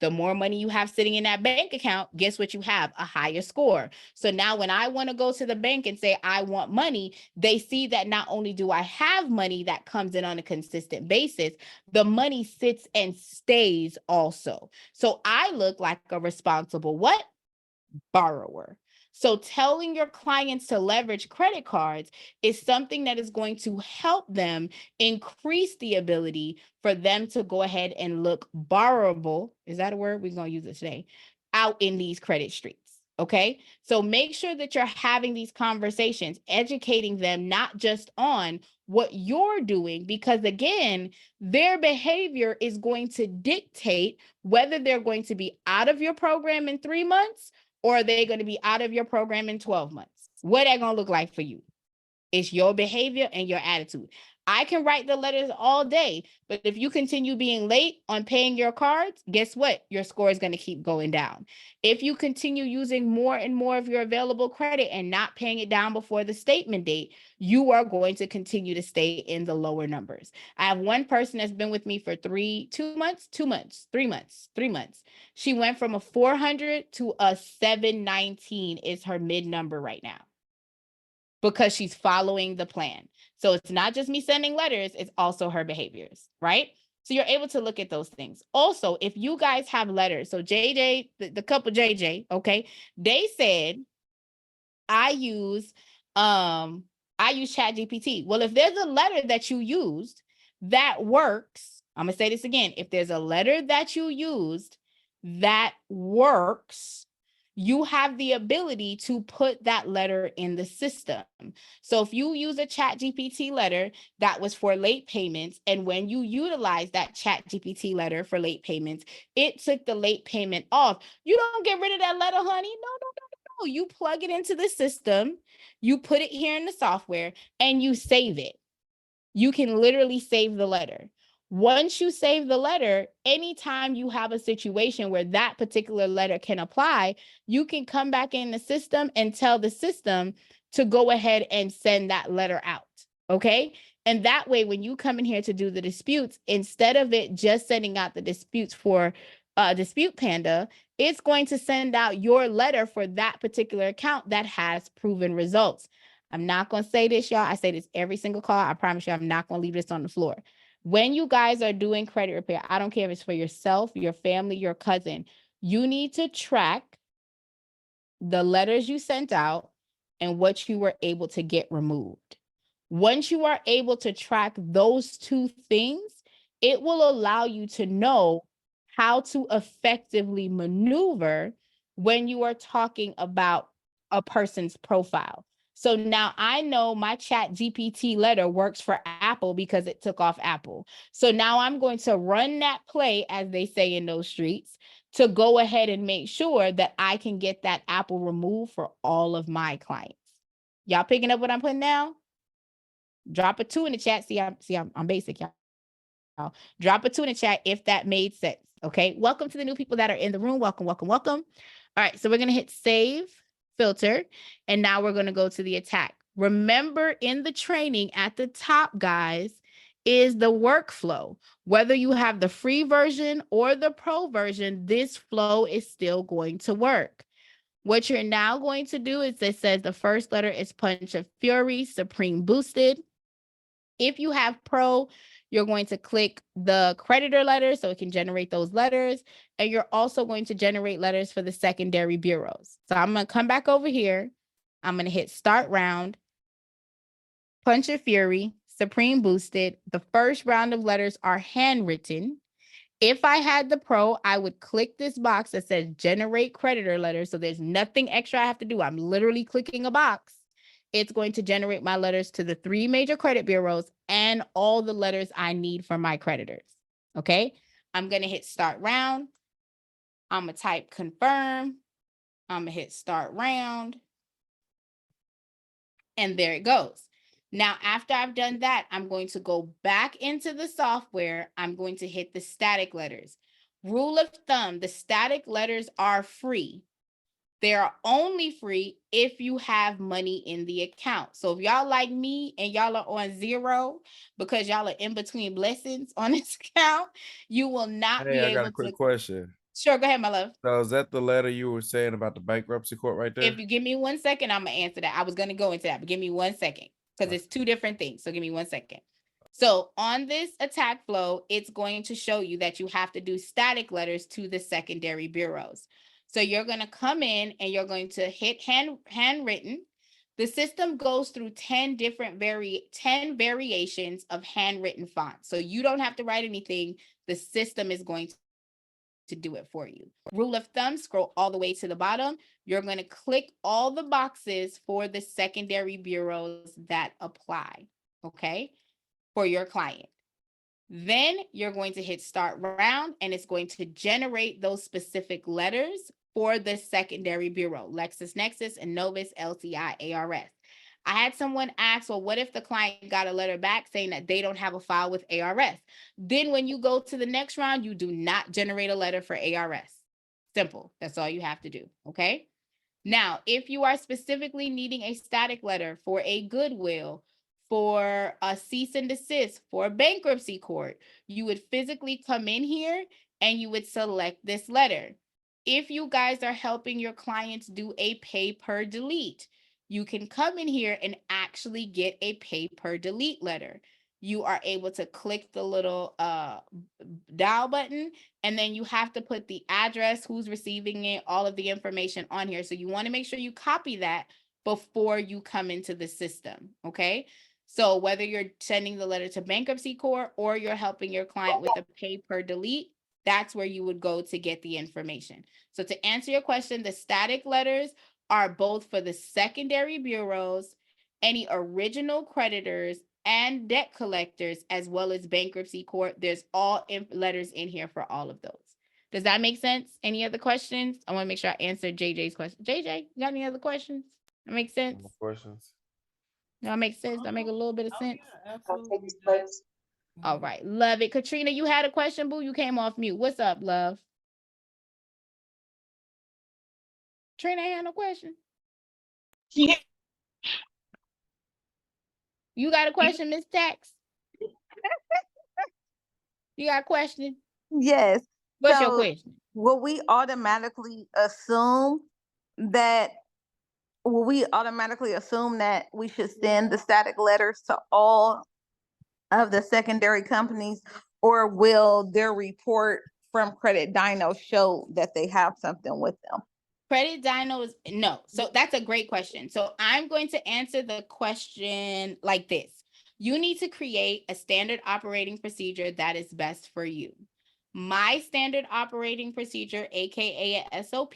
The more money you have sitting in that bank account, guess what you have? A higher score. So now when I want to go to the bank and say, I want money, they see that not only do I have money that comes in on a consistent basis, the money sits and stays also. So I look like a responsible what? Borrower. So telling your clients to leverage credit cards is something that is going to help them increase the ability for them to go ahead and look borrowable. Is that a word? We're going to use it today. Out in these credit streets. Okay. So make sure that you're having these conversations, educating them not just on what you're doing, because again, their behavior is going to dictate whether they're going to be out of your program in 3 months or are they going to be out of your program in 12 months? What that going to look like for you? It's your behavior and your attitude. I can write the letters all day, but if you continue being late on paying your cards, guess what? Your score is going to keep going down. If you continue using more and more of your available credit and not paying it down before the statement date, you are going to continue to stay in the lower numbers. I have one person that's been with me for 3 months. She went from a 400 to a 719 is her mid number right now, because she's following the plan. So it's not just me sending letters, it's also her behaviors, right? So you're able to look at those things. Also, if you guys have letters, so JJ, the couple JJ, okay, they said, I use I use ChatGPT. Well, if there's a letter that you used that works, I'm gonna say this again. If there's a letter that you used that works, you have the ability to put that letter in the system. So if you use a ChatGPT letter that was for late payments, and when you utilize that ChatGPT letter for late payments, it took the late payment off. You don't get rid of that letter, honey. No. You plug it into the system, you put it here in the software, and you save it. You can literally save the letter. Once you save the letter, anytime you have a situation where that particular letter can apply, you can come back in the system and tell the system to go ahead and send that letter out. Okay. And that way, when you come in here to do the disputes, instead of it just sending out the disputes for Dispute Panda, it's going to send out your letter for that particular account that has proven results. I'm not going to say this, y'all. I say this every single call. I promise you, I'm not going to leave this on the floor. When you guys are doing credit repair, I don't care if it's for yourself, your family, your cousin, you need to track the letters you sent out and what you were able to get removed. Once you are able to track those two things, it will allow you to know how to effectively maneuver when you are talking about a person's profile. So now I know my ChatGPT letter works for Apple because it took off Apple. So now I'm going to run that play, as they say in those streets, to go ahead and make sure that I can get that Apple removed for all of my clients. Y'all picking up what I'm putting down? Drop a 2 in the chat. See, I'm basic, y'all. Drop a 2 in the chat if that made sense. Okay. Welcome to the new people that are in the room. Welcome. All right. So we're going to hit save filter. And now we're going to go to the attack. Remember, in the training at the top, guys, is the workflow. Whether you have the free version or the pro version, this flow is still going to work. What you're now going to do is, it says the first letter is Punch of Fury, Supreme Boosted. If you have pro, you're going to click the creditor letter so it can generate those letters. And you're also going to generate letters for the secondary bureaus. So I'm going to come back over here. I'm going to hit start round, Punch of Fury, Supreme Boosted. The first round of letters are handwritten. If I had the pro, I would click this box that says generate creditor letters. So there's nothing extra I have to do. I'm literally clicking a box. It's going to generate my letters to the 3 major credit bureaus and all the letters I need for my creditors. Okay. I'm going to hit start round. I'm going to type confirm. I'm going to hit start round. And there it goes. Now, after I've done that, I'm going to go back into the software. I'm going to hit the static letters. Rule of thumb, the static letters are free. They are only free if you have money in the account. So if y'all like me and y'all are on zero because y'all are in between blessings on this account, you will not be able to. I got a quick question. Sure, go ahead, my love. So is that the letter you were saying about the bankruptcy court right there? If you give me 1 second, I'm going to answer that. I was going to go into that, but give me 1 second because it's 2 different things. So give me 1 second. So on this attack flow, it's going to show you that you have to do static letters to the secondary bureaus. So you're going to come in and you're going to hit handwritten. The system goes through 10 variations of handwritten fonts. So you don't have to write anything. The system is going to do it for you. Rule of thumb, scroll all the way to the bottom. You're going to click all the boxes for the secondary bureaus that apply, okay, for your client. Then you're going to hit start round and it's going to generate those specific letters for the secondary bureau, LexisNexis, Innovis, LTI, ARS. I had someone ask, well, what if the client got a letter back saying that they don't have a file with ARS? Then when you go to the next round, you do not generate a letter for ARS. Simple. That's all you have to do. Okay. Now, if you are specifically needing a static letter for a goodwill, for a cease and desist, for a bankruptcy court, you would physically come in here and you would select this letter. If you guys are helping your clients do a pay per delete, you can come in here and actually get a pay per delete letter. You are able to click the little dial button, and then you have to put the address, who's receiving it, all of the information on here. So you want to make sure you copy that before you come into the system, okay? So whether you're sending the letter to bankruptcy court or you're helping your client with a pay per delete, that's where you would go to get the information. So to answer your question, the static letters are both for the secondary bureaus, any original creditors, and debt collectors, as well as bankruptcy court. There's all letters in here for all of those. Does that make sense? Any other questions? I want to make sure I answered JJ's question. JJ, you got any other questions? That makes sense? More questions? That makes sense? That make a little bit of sense? Yeah, absolutely. All right. Love it. Katrina, you had a question, boo? You came off mute. What's up, love? Trina ain't had no question. Yeah. You got a question, Miss Tax? You got a question? Yes. What's your So, question? will we automatically assume that we should send the static letters to all of the secondary companies, or will their report from Credit Dino show that they have something with them? Credit Dino is no. So that's a great question. So I'm going to answer the question like this. You need to create a standard operating procedure that is best for you. My standard operating procedure, aka a SOP,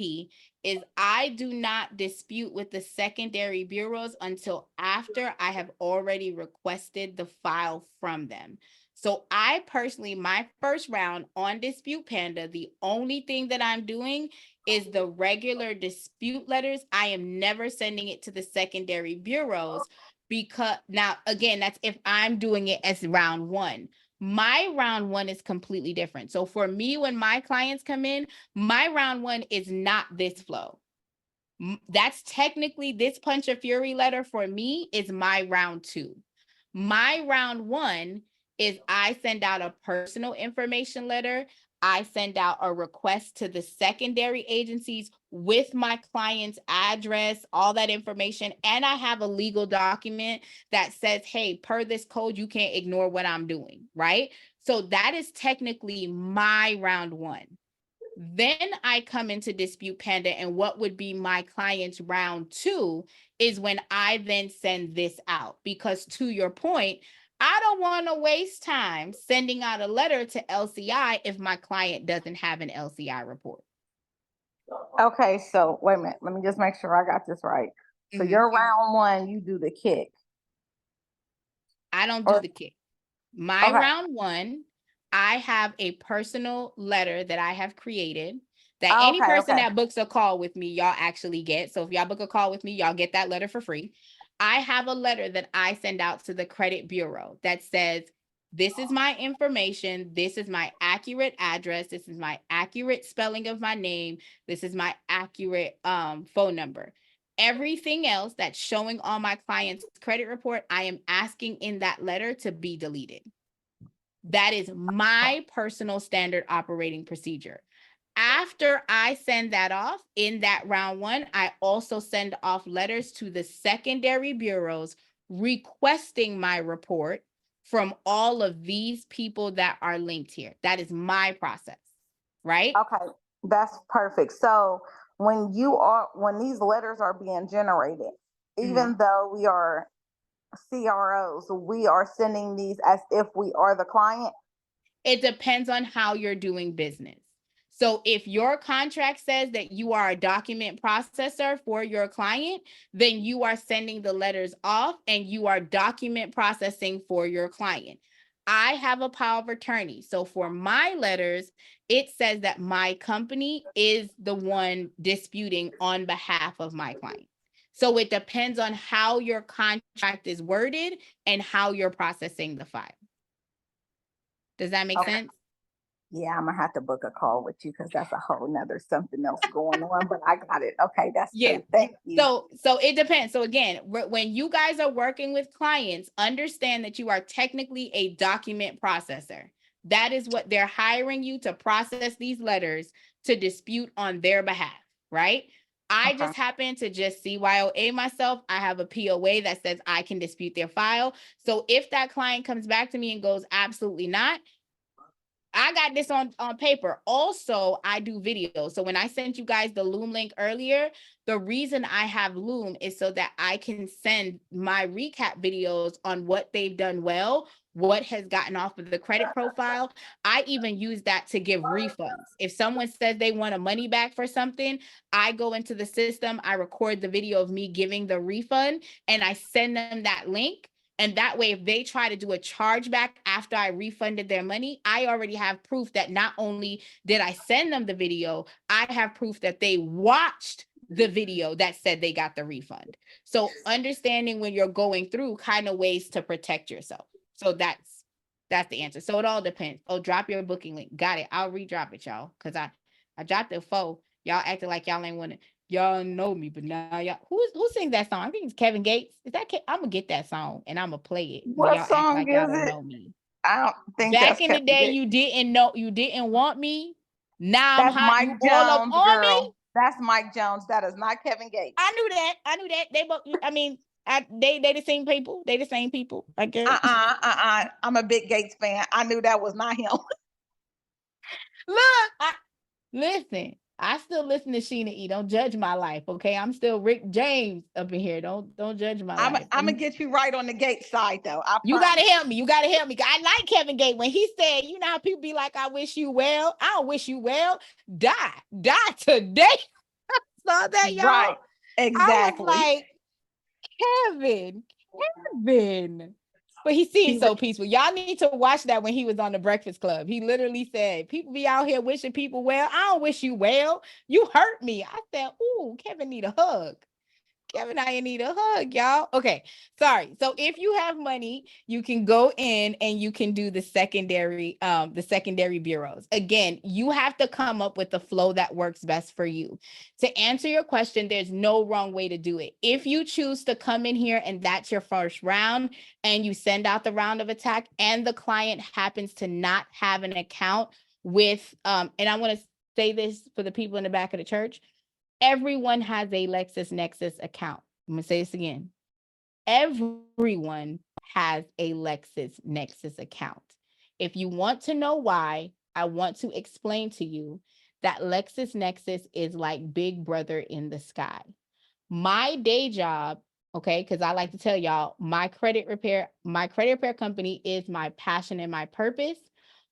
is I do not dispute with the secondary bureaus until after I have already requested the file from them. So I personally, my first round on Dispute Panda, the only thing that I'm doing is the regular dispute letters. I am never sending it to the secondary bureaus because now, again, that's if I'm doing it as round one. My round one is completely different. So for me, when my clients come in, my round one is not this flow. That's technically this Punch of Fury letter for me is my round two. My round one is I send out a personal information letter. I send out a request to the secondary agencies with my client's address, all that information. And I have a legal document that says, hey, per this code, you can't ignore what I'm doing, right? So that is technically my round one. Then I come into Dispute Panda, and what would be my client's round two is when I then send this out. Because to your point, I don't want to waste time sending out a letter to LCI if my client doesn't have an LCI report. Okay, so wait a minute. Let me just make sure I got this right. So your round one, you do the kick. I don't do the kick. My Okay. round one, I have a personal letter that I have created that any person that books a call with me, y'all actually get. So if y'all book a call with me, y'all get that letter for free. I have a letter that I send out to the credit bureau that says, this is my information. This is my accurate address. This is my accurate spelling of my name. This is my accurate phone number. Everything else that's showing on my client's credit report, I am asking in that letter to be deleted. That is my personal standard operating procedure. After I send that off in that round one, I also send off letters to the secondary bureaus requesting my report from all of these people that are linked here. That is my process, right? Okay, that's perfect. So when these letters are being generated, even though we are CROs, we are sending these as if we are the client? It depends on how you're doing business. So if your contract says that you are a document processor for your client, then you are sending the letters off and you are document processing for your client. I have a power of attorney. So for my letters, it says that my company is the one disputing on behalf of my client. So it depends on how your contract is worded and how you're processing the file. Does that make sense? Yeah, I'm gonna have to book a call with you because that's a whole nother something else going on, but I got it. Okay, that's true. Thank you. So it depends. So again, when you guys are working with clients, understand that you are technically a document processor. That is what they're hiring you to process these letters to dispute on their behalf, right? I just happen to just CYOA myself. I have a POA that says I can dispute their file. So if that client comes back to me and goes, absolutely not, I got this on paper. Also, I do videos. So when I sent you guys the Loom link earlier, the reason I have Loom is so that I can send my recap videos on what they've done well, what has gotten off of the credit profile. I even use that to give refunds. If someone says they want a money back for something, I go into the system, I record the video of me giving the refund, and I send them that link. And that way, if they try to do a chargeback after I refunded their money, I already have proof that not only did I send them the video, I have proof that they watched the video that said they got the refund. So understanding when you're going through kind of ways to protect yourself. So that's the answer. So it all depends. Oh, drop your booking link. Got it. I'll redrop it, y'all. Because I dropped it before. Y'all acting like y'all ain't want to. Y'all know me, but now y'all who sings that song? I think it's Kevin Gates. Is that I'm gonna get that song and I'm gonna play it when What y'all act song like y'all is don't it? know me. I don't think Back that's in the Kevin day, Gates. you didn't want me. Now I'm That's hot. Mike You all up Jones, on me. girl. That's Mike Jones. That is not Kevin Gates. I knew that. They both. I mean, they the same people. They the same people. I guess. I'm a big Gates fan. I knew that was not him. Look, listen. I still listen to Sheena E. Don't judge my life, okay? I'm still Rick James up in here. Don't judge my life. I'm gonna get you right on the Gates side, though. You gotta help me. You gotta help me. I like Kevin Gates when he said, "You know how people be like, I wish you well. I don't wish you well. Die today." Saw that, y'all. Right. Exactly. I was like, Kevin. But he seemed so peaceful. Y'all need to watch that when he was on the Breakfast Club. He literally said, people be out here wishing people well. I don't wish you well. You hurt me. I said, ooh, Kevin need a hug. Kevin, I need a hug, y'all. Okay, sorry. So if you have money, you can go in and you can do the secondary bureaus. Again, you have to come up with the flow that works best for you. To answer your question, there's no wrong way to do it. If you choose to come in here and that's your first round and you send out the round of attack and the client happens to not have an account with, and I want to say this for the people in the back of the church, everyone has a LexisNexis account. I'm going to say this again. Everyone has a LexisNexis account. If you want to know why, I want to explain to you that LexisNexis is like Big Brother in the sky. My day job, okay, because I like to tell y'all, my credit repair company is my passion and my purpose,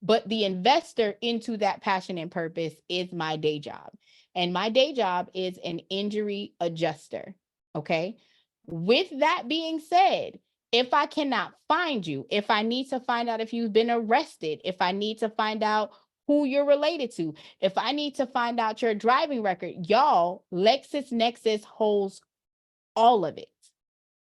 but the investor into that passion and purpose is my day job. And my day job is an injury adjuster, okay? With that being said, if I cannot find you, if I need to find out if you've been arrested, if I need to find out who you're related to, if I need to find out your driving record, y'all, LexisNexis holds all of it.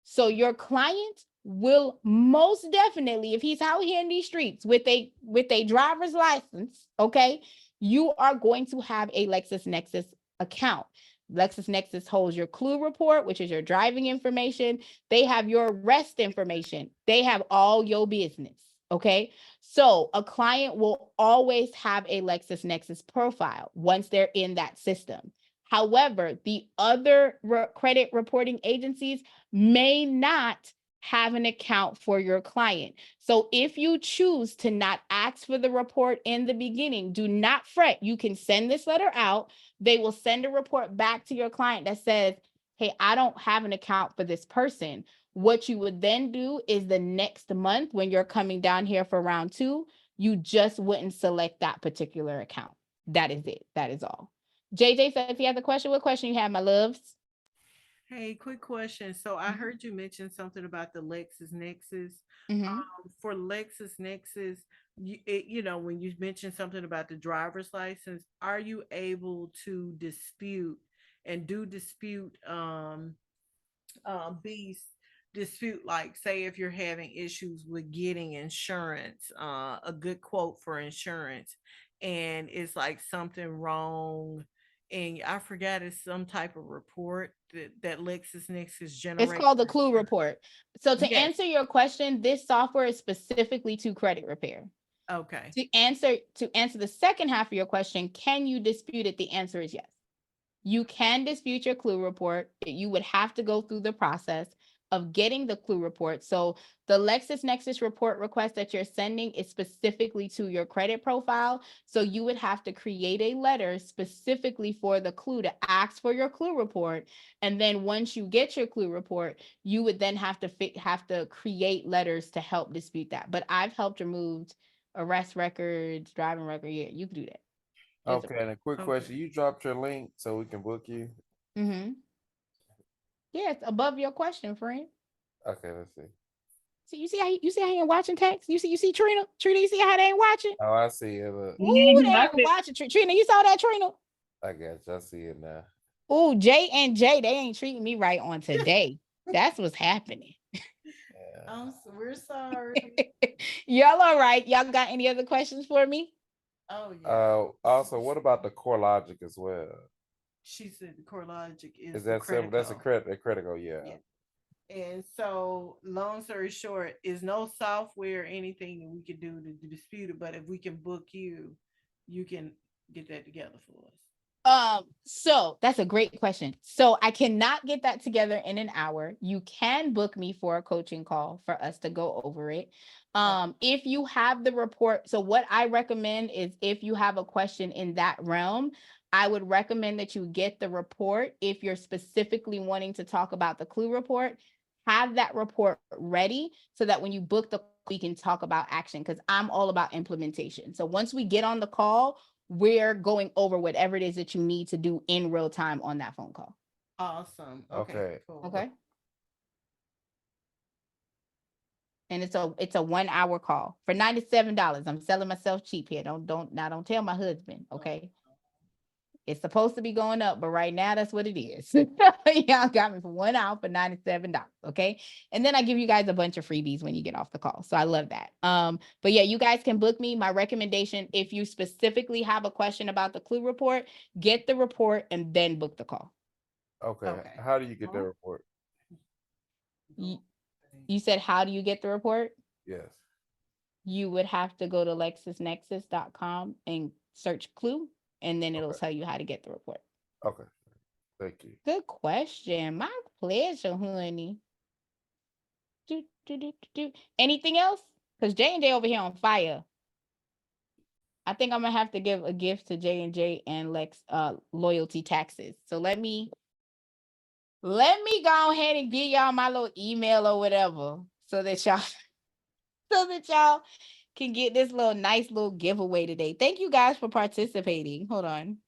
So your client will most definitely, if he's out here in these streets with a driver's license, okay, you are going to have a LexisNexis account. LexisNexis holds your clue report, which is your driving information. They have your arrest information. They have all your business. Okay. So a client will always have a LexisNexis profile once they're in that system. However, the other credit reporting agencies may not have an account for your client. So if you choose to not ask for the report in the beginning, do not fret. You can send this letter out. They will send a report back to your client that says, hey, I don't have an account for this person. What you would then do is the next month when you're coming down here for round 2, you just wouldn't select that particular account. That is it. That is all. JJ said, if you have a question, what question you have, my loves? Hey, quick question. So I heard you mention something about the LexisNexis. For LexisNexis, when you mentioned something about the driver's license, are you able to dispute and do dispute dispute, like say if you're having issues with getting insurance, a good quote for insurance, and it's like something wrong, and I forgot, it's some type of report that LexisNexis generates. It's called the clue report. So to answer your question, this software is specifically to credit repair. Okay. To answer the second half of your question, can you dispute it? The answer is yes. You can dispute your clue report. You would have to go through the process of getting the clue report. So the LexisNexis report request that you're sending is specifically to your credit profile. So you would have to create a letter specifically for the clue to ask for your clue report. And then once you get your clue report, you would then have to create letters to help dispute that. But I've helped remove arrest records, driving record. Yeah, you can do that. Okay, and a quick question. You dropped your link so we can book you? Mm-hmm. Yeah, it's above your question, friend. Okay, let's see. So you see how you ain't watching text? You see Trina? Trina, you see how they ain't watching? Oh, I see it. Look. Ooh, they ain't watching. Trina, you saw that, Trina? I guess I see it now. Ooh, J and J, they ain't treating me right on today. That's what's happening. We're sorry. Y'all all right? Y'all got any other questions for me? Oh yeah. Also, what about the core logic as well? She said the core logic Is that simple? That's a critical, yeah. And so, long story short, is no software or anything that we can do to dispute it. But if we can book you, you can get that together for us. So that's a great question. So I cannot get that together in an hour. You can book me for a coaching call for us to go over it. If you have the report, so what I recommend is if you have a question in that realm, I would recommend that you get the report. If you're specifically wanting to talk about the clue report, have that report ready so that when you book we can talk about action, because I'm all about implementation. So once we get on the call, we're going over whatever it is that you need to do in real time on that phone call. Awesome. Okay. Cool. Okay. And it's a 1 hour call for $97. I'm selling myself cheap here. Don't tell my husband. Okay. It's supposed to be going up, but right now that's what it is. Y'all got me for 1 hour for $97. Okay. And then I give you guys a bunch of freebies when you get off the call. So I love that. But yeah, you guys can book me. My recommendation, if you specifically have a question about the clue report, get the report and then book the call. Okay. How do you get the report? You said, how do you get the report? Yes. You would have to go to LexisNexis.com and search clue, and then it'll tell you how to get the report. Okay. Thank you. Good question. My pleasure, honey. Anything else? Because J&J over here on fire. I think I'm gonna have to give a gift to J&J and Lex loyalty taxes. So let me go ahead and give y'all my little email or whatever so that y'all can get this nice little giveaway today. Thank you guys for participating. Hold on.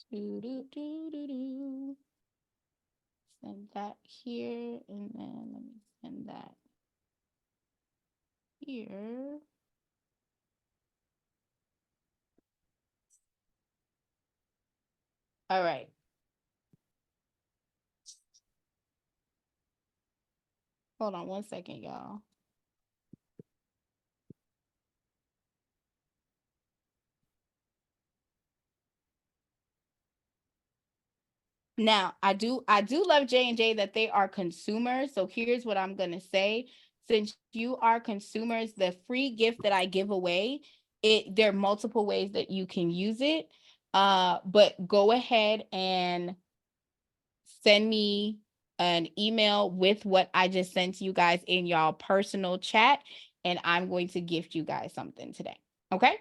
Send that here, and then let me send that here. All right. Hold on 1 second, y'all. Now, I do love J&J that they are consumers. So here's what I'm going to say. Since you are consumers, the free gift that I give away, there are multiple ways that you can use it. But go ahead and send me an email with what I just sent you guys in y'all personal chat, and I'm going to gift you guys something today. Okay?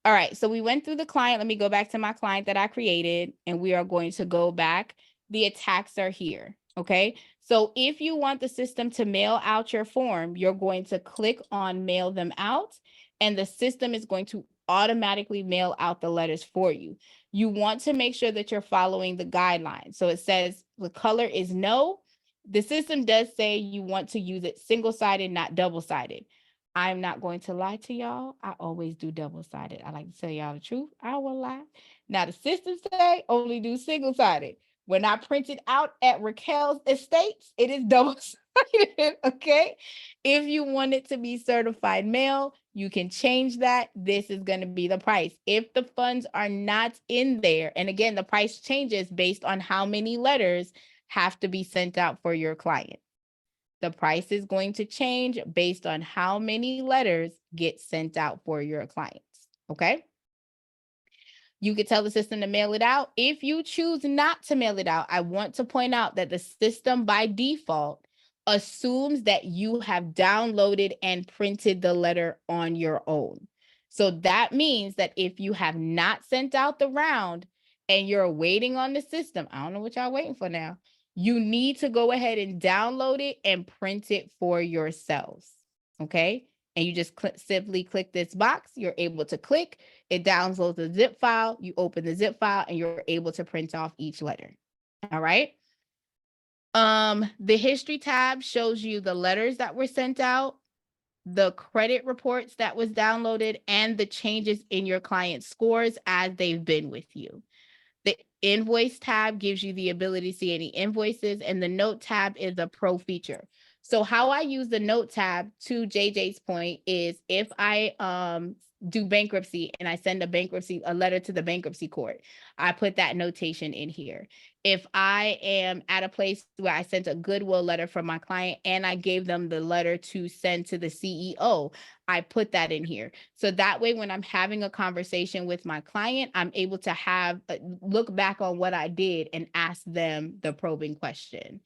All right, so we went through the client. Let me go back to my client that I created, and we are going to go back. The attacks are here, okay? So if you want the system to mail out your form, you're going to click on mail them out, and the system is going to automatically mail out the letters for you. You want to make sure that you're following the guidelines. So it says the color is no. The system does say you want to use it single-sided, not double-sided. I'm not going to lie to y'all. I always do double-sided. I like to tell y'all the truth. I will lie. Now the system say only do single-sided. When I print it out at Raquel's Estates, it is double-sided, okay? If you want it to be certified mail, you can change that. This is going to be the price. If the funds are not in there, and again, the price changes based on how many letters have to be sent out for your client. The price is going to change based on how many letters get sent out for your clients, okay? You could tell the system to mail it out. If you choose not to mail it out, I want to point out that the system by default assumes that you have downloaded and printed the letter on your own. So that means that if you have not sent out the round and you're waiting on the system, I don't know what y'all waiting for now, you need to go ahead and download it and print it for yourselves, okay? And you just simply click this box. You're able to click, it downloads the zip file, you open the zip file, and you're able to print off each letter, all right? The history tab shows you the letters that were sent out, the credit reports that was downloaded, and the changes in your client scores as they've been with you. The invoice tab gives you the ability to see any invoices, and the note tab is a pro feature. So how I use the note tab, to JJ's point, is if I do bankruptcy and I send a letter to the bankruptcy court, I put that notation in here. If I am at a place where I sent a goodwill letter from my client and I gave them the letter to send to the CEO, I put that in here. So that way, when I'm having a conversation with my client, I'm able to have look back on what I did and ask them the probing question.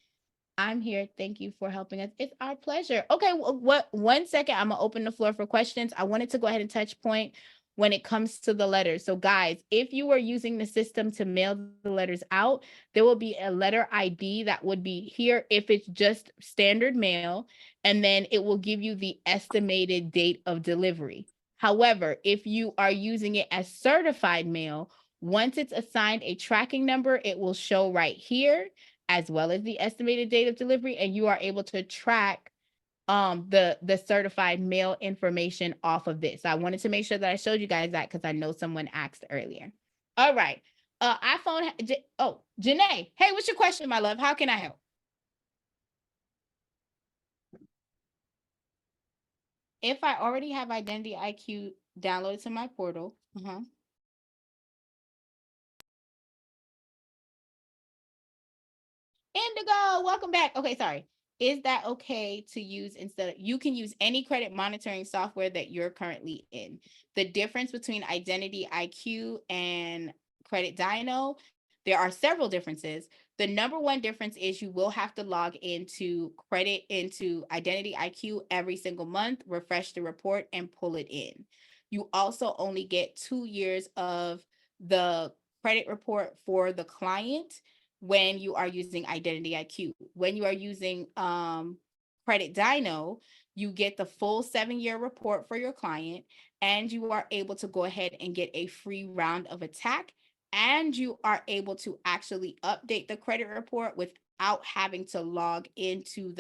I'm here. Thank you for helping us. It's our pleasure. Okay, what 1 second, I'm gonna open the floor for questions. I wanted to go ahead and touch point when it comes to the letters. So guys, if you are using the system to mail the letters out, there will be a letter ID that would be here if it's just standard mail, and then it will give you the estimated date of delivery. However, if you are using it as certified mail, once it's assigned a tracking number, it will show right here, as well as the estimated date of delivery, and you are able to track the certified mail information off of this. So I wanted to make sure that I showed you guys that because I know someone asked earlier. All right. iPhone, Janae, hey, what's your question, my love? How can I help? If I already have Identity IQ downloaded to my portal, Indigo, welcome back. Okay, sorry. Is that okay to use you can use any credit monitoring software that you're currently in. The difference between Identity IQ and Credit Dyno, there are several differences. The number one difference is you will have to log into Identity IQ every single month, refresh the report, and pull it in. You also only get 2 years of the credit report for the client when you are using Identity IQ. When you are using Credit Dyno, you get the full 7-year report for your client, and you are able to go ahead and get a free round of attack, and you are able to actually update the credit report without having to log into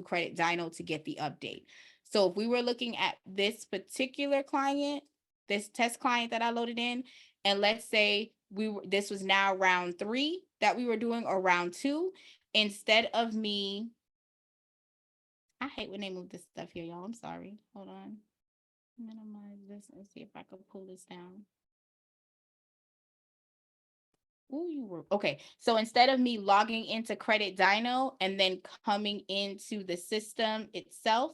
Credit Dyno to get the update. So if we were looking at this particular client, this test client that I loaded in, and let's say this was now round 3 that we were doing, or round 2, instead of me, I hate when they move this stuff here, y'all. I'm sorry. Hold on. Minimize this and see if I can pull this down. Okay. So instead of me logging into Credit Dyno and then coming into the system itself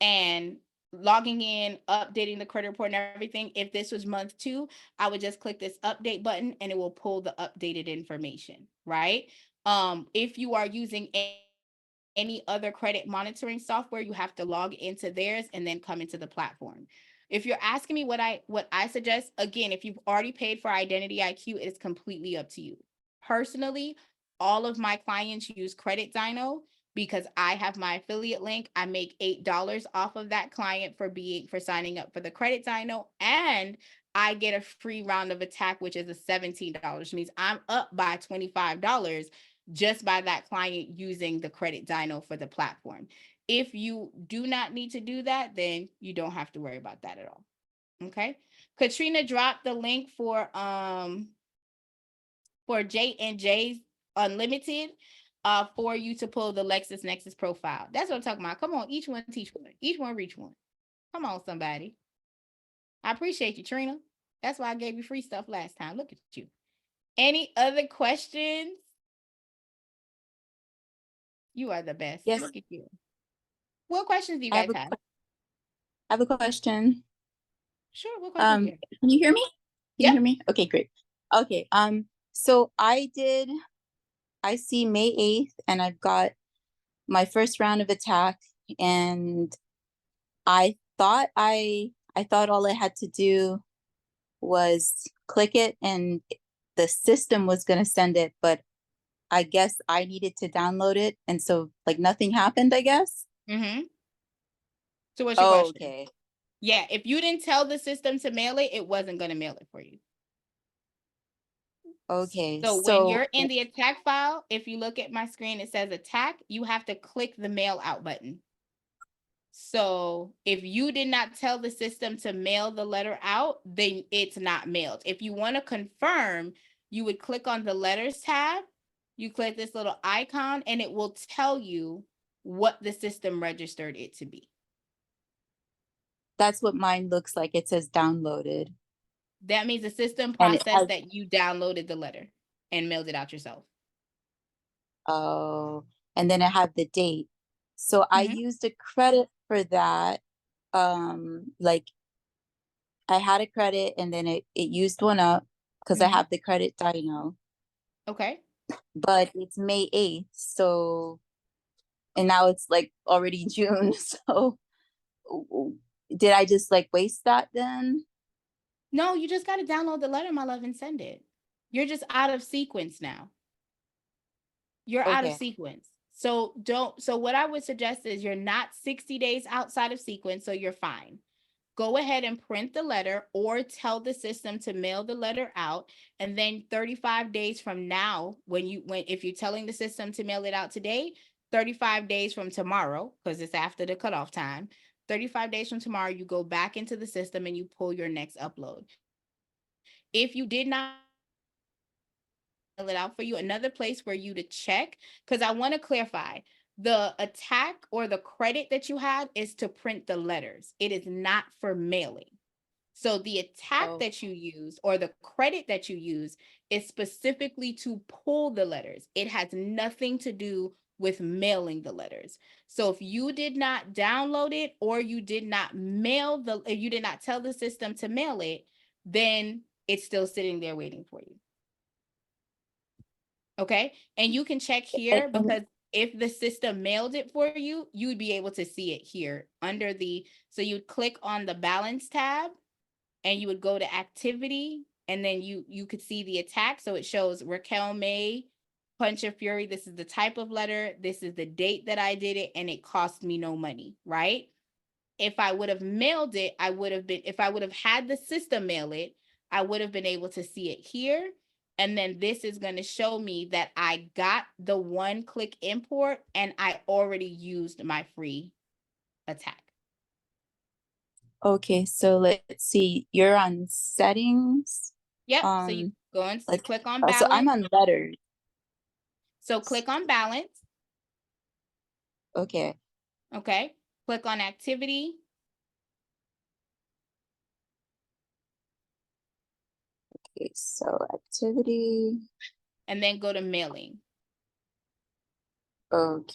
and logging in, updating the credit report and everything, if this was month 2, I would just click this update button and it will pull the updated information, right? If you are using any other credit monitoring software, you have to log into theirs and then come into the platform. If you're asking me what I suggest, again, if you've already paid for Identity IQ, it's completely up to you. Personally, all of my clients use Credit Dyno because I have my affiliate link. I make $8 off of that client for signing up for the Credit Dyno, and I get a free round of attack, which is a $17, which means I'm up by $25 just by that client using the Credit Dyno for the platform. If you do not need to do that, then you don't have to worry about that at all. Okay. Katrina dropped the link for J&J's Unlimited for you to pull the LexisNexis profile. That's what I'm talking about. Come on, each one teach one. Each one reach one. Come on, somebody. I appreciate you, Trina. That's why I gave you free stuff last time. Look at you. Any other questions? You are the best. Yes. Look at you. What questions do you guys have? I have a question. Sure. What questions do you have? Can you hear me? Can you hear me? Okay, great. Okay, so I see May 8th, and I've got my first round of attack, and I thought all I had to do was click it and the system was going to send it, but I guess I needed to download it, and so like nothing happened, I guess. Mm-hmm. So what's your question? Okay. Yeah, if you didn't tell the system to mail it, it wasn't going to mail it for you. Okay. So when you're in the attack file, if you look at my screen, it says attack, you have to click the mail out button. So if you did not tell the system to mail the letter out, then it's not mailed. If you want to confirm, you would click on the letters tab, you click this little icon, and it will tell you what the system registered it to be. That's what mine looks like. It says downloaded. That means the system processed that you downloaded the letter and mailed it out yourself. Oh, and then I have the date. So I used a credit for that. Like I had a credit and then it used one up because I have the credit dyno. Okay. But it's May 8th. So, and now it's like already June. So did I just like waste that then? No, you just got to download the letter, my love, and send it. You're just out of sequence now. You're out of sequence. So what I would suggest is you're not 60 days outside of sequence, so you're fine. Go ahead and print the letter or tell the system to mail the letter out. And then 35 days from now, if you're telling the system to mail it out today, 35 days from tomorrow, because it's after the cutoff time, 35 days from tomorrow, you go back into the system and you pull your next upload. If you did not mail it out for you, another place for you to check, because I want to clarify, the attack or the credit that you had is to print the letters. It is not for mailing. So the attack that you use or the credit that you use is specifically to pull the letters. It has nothing to do with mailing the letters. So if you did not download it or you did not you did not tell the system to mail it, then it's still sitting there waiting for you. Okay. And you can check here because if the system mailed it for you, you'd be able to see it here under so you'd click on the balance tab and you would go to activity and then you could see the attack. So it shows Raquel May, Punch of Fury. This is the type of letter. This is the date that I did it and it cost me no money, right? If I would have mailed it, if I would have had the system mail it, I would have been able to see it here. And then this is going to show me that I got the one-click import and I already used my free attack. Okay, so let's see. You're on settings. Yep. So you go and click on balance. So I'm on letters. So click on balance. Okay. Okay. Click on activity. Okay, so activity. And then go to mailing. Okay.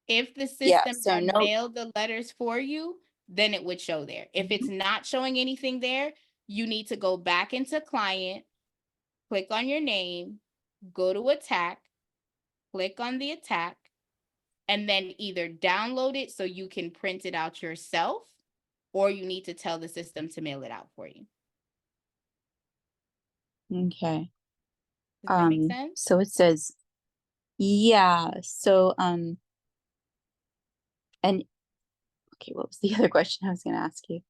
If the system had mailed the letters for you, then it would show there. If it's not showing anything there, you need to go back into client, click on your name, go to attack, click on the attack, and then either download it so you can print it out yourself, or you need to tell the system to mail it out for you. Okay. Does that make sense? So it says, yeah. So, and okay, what was the other question I was going to ask you?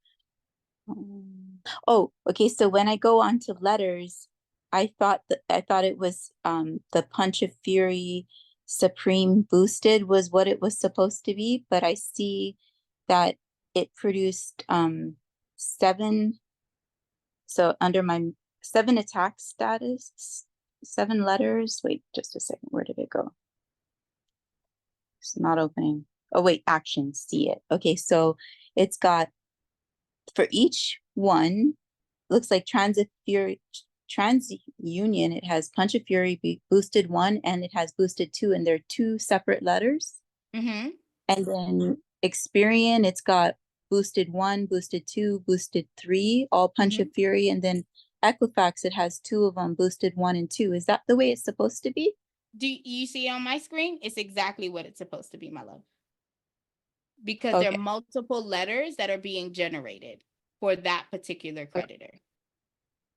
Oh, okay. So when I go on to letters, I thought it was the Punch of Fury Supreme Boosted was what it was supposed to be, but I see that it produced 7. So under my 7 attack status, 7 letters. Wait, just a second. Where did it go? It's not opening. Oh wait, actions. See it. Okay, so it's got for each one. Looks like TransUnion. It has Punch of Fury boosted 1 and it has boosted 2, and they're 2 separate letters. And then Experian, it's got boosted 1, boosted 2, boosted 3, all Punch of Fury, and then Equifax, it has 2 of them, boosted 1 and 2. Is that the way it's supposed to be? Do you see on my screen? It's exactly what it's supposed to be, my love. Because there Okay. are multiple letters that are being generated for that particular creditor,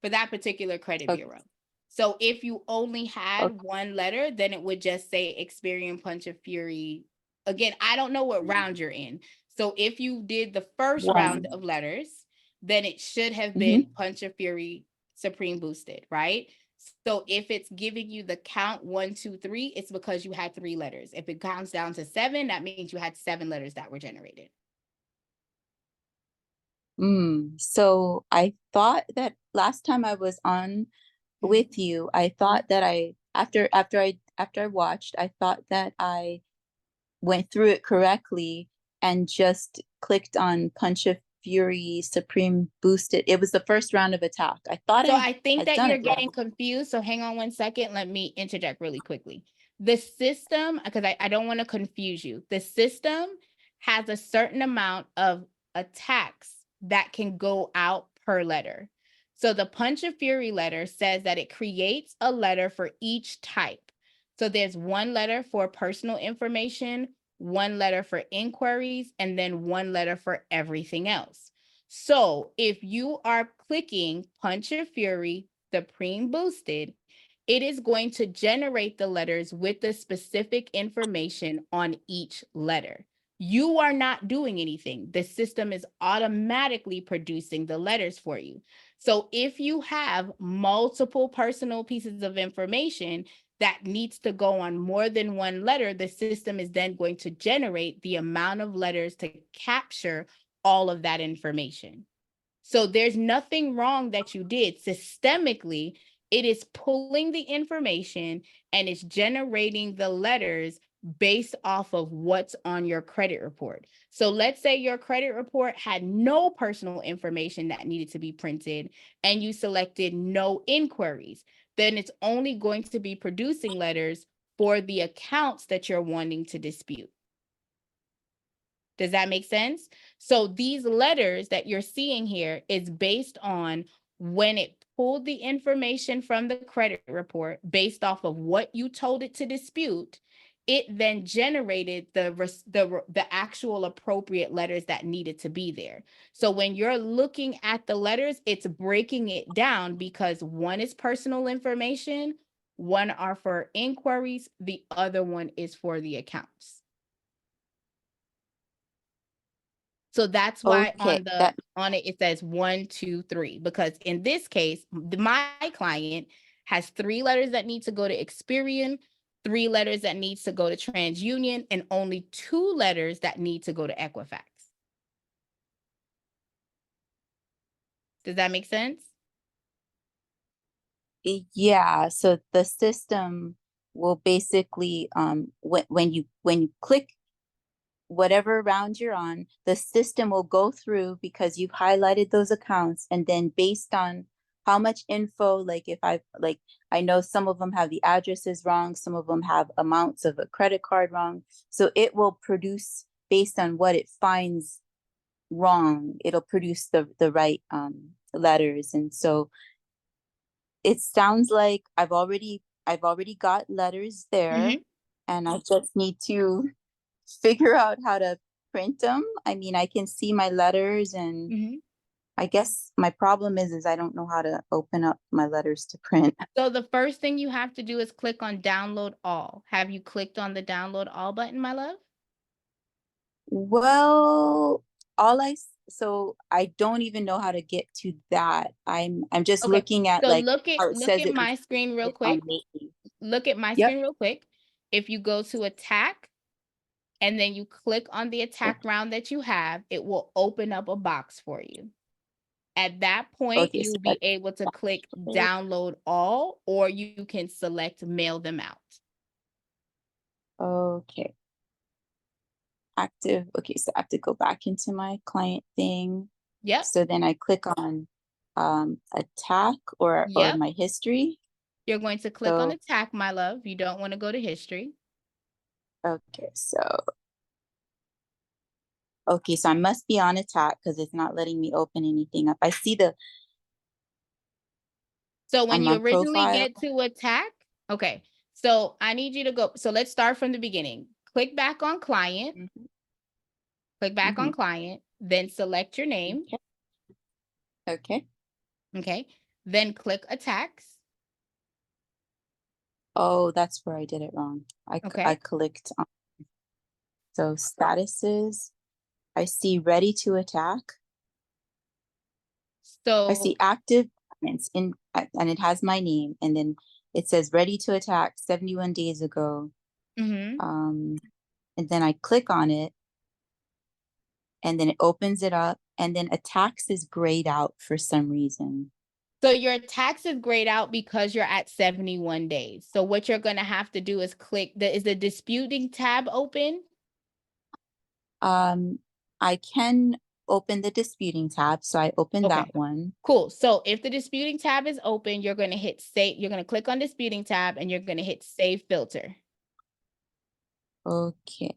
for that particular credit bureau. So if you only had one letter, then it would just say Experian Punch of Fury. Again, I don't know what round you're in. So if you did the first round of letters, then it should have been Punch of Fury Supreme Boosted, right? So if it's giving you the count 1, 2, 3, it's because you had 3 letters. If it counts down to 7, that means you had 7 letters that were generated. So I thought that last time I was on with you, I thought that after I watched, I thought that I went through it correctly and just clicked on Punch of Fury Supreme Boosted. It was the first round of attack. I thought I think that you're getting wrong. confused. So hang on one second. Let me interject really quickly. The system, because I don't want to confuse you. The system has a certain amount of attacks that can go out per letter. So the Punch of Fury letter says that it creates a letter for each type. So there's 1 letter for personal information, 1 letter for inquiries, and then 1 letter for everything else. So if you are clicking Punch of Fury Supreme Boosted, it is going to generate the letters with the specific information on each letter. You are not doing anything. The system is automatically producing the letters for you. So if you have multiple personal pieces of information that needs to go on more than 1 letter, the system is then going to generate the amount of letters to capture all of that information. So there's nothing wrong that you did. Systemically, it is pulling the information and it's generating the letters based off of what's on your credit report. So let's say your credit report had no personal information that needed to be printed and you selected no inquiries. Then it's only going to be producing letters for the accounts that you're wanting to dispute. Does that make sense? So these letters that you're seeing here is based on when it pulled the information from the credit report based off of what you told it to dispute. It then generated the actual appropriate letters that needed to be there. So when you're looking at the letters, it's breaking it down because 1 is personal information, 1 are for inquiries, the other 1 is for the accounts. So that's why on it says 1, 2, 3, because in this case, my client has 3 letters that need to go to Experian, 3 letters that needs to go to TransUnion, and only 2 letters that need to go to Equifax. Does that make sense? Yeah, so the system will basically when you click whatever round you're on, the system will go through because you've highlighted those accounts, and then based on how much info, like if I know some of them have the addresses wrong, some of them have amounts of a credit card wrong. So it will produce based on what it finds wrong, it'll produce the right letters. And so it sounds like I've already got letters there, and I just need to figure out how to print them. I mean, I can see my letters, and I guess my problem is I don't know how to open up my letters to print. So the first thing you have to do is click on download all. Have you clicked on the download all button, my love? Well, so I don't even know how to get to that. I'm just looking at so like look at my screen real quick. Look at my screen real quick. If you go to attack and then you click on the attack round that you have, it will open up a box for you. At that point, you'll be able to click download all, or you can select mail them out. Okay. Active. Okay, so I have to go back into my client thing. Yep. So then I click on attack or my history. You're going to click on attack, my love. You don't want to go to history. Okay, so Okay, so I must be on attack because it's not letting me open anything up. I see the So when on you my originally profile. get to attack, okay. So I need you to go. So let's start from the beginning. Click back on client, Mhm, click back on mhm. client, then select your name. Okay. Okay. Okay. Then click attacks. Oh, that's where I did it wrong. I Okay. clicked on. So statuses, I see ready to attack. I see So active comments in, and it has my name, and then it says ready to attack 71 days ago. mhm. And then I click on it, and then it opens it up, and then attacks is grayed out for some reason. So your tax is grayed out because you're at 71 days. So what you're going to have to do is click is the disputing tab open? I can open the disputing tab, so I opened Okay. that one. Cool. So if the disputing tab is open, you're going to hit save. You're going to click on disputing tab and you're going to hit save filter. Okay.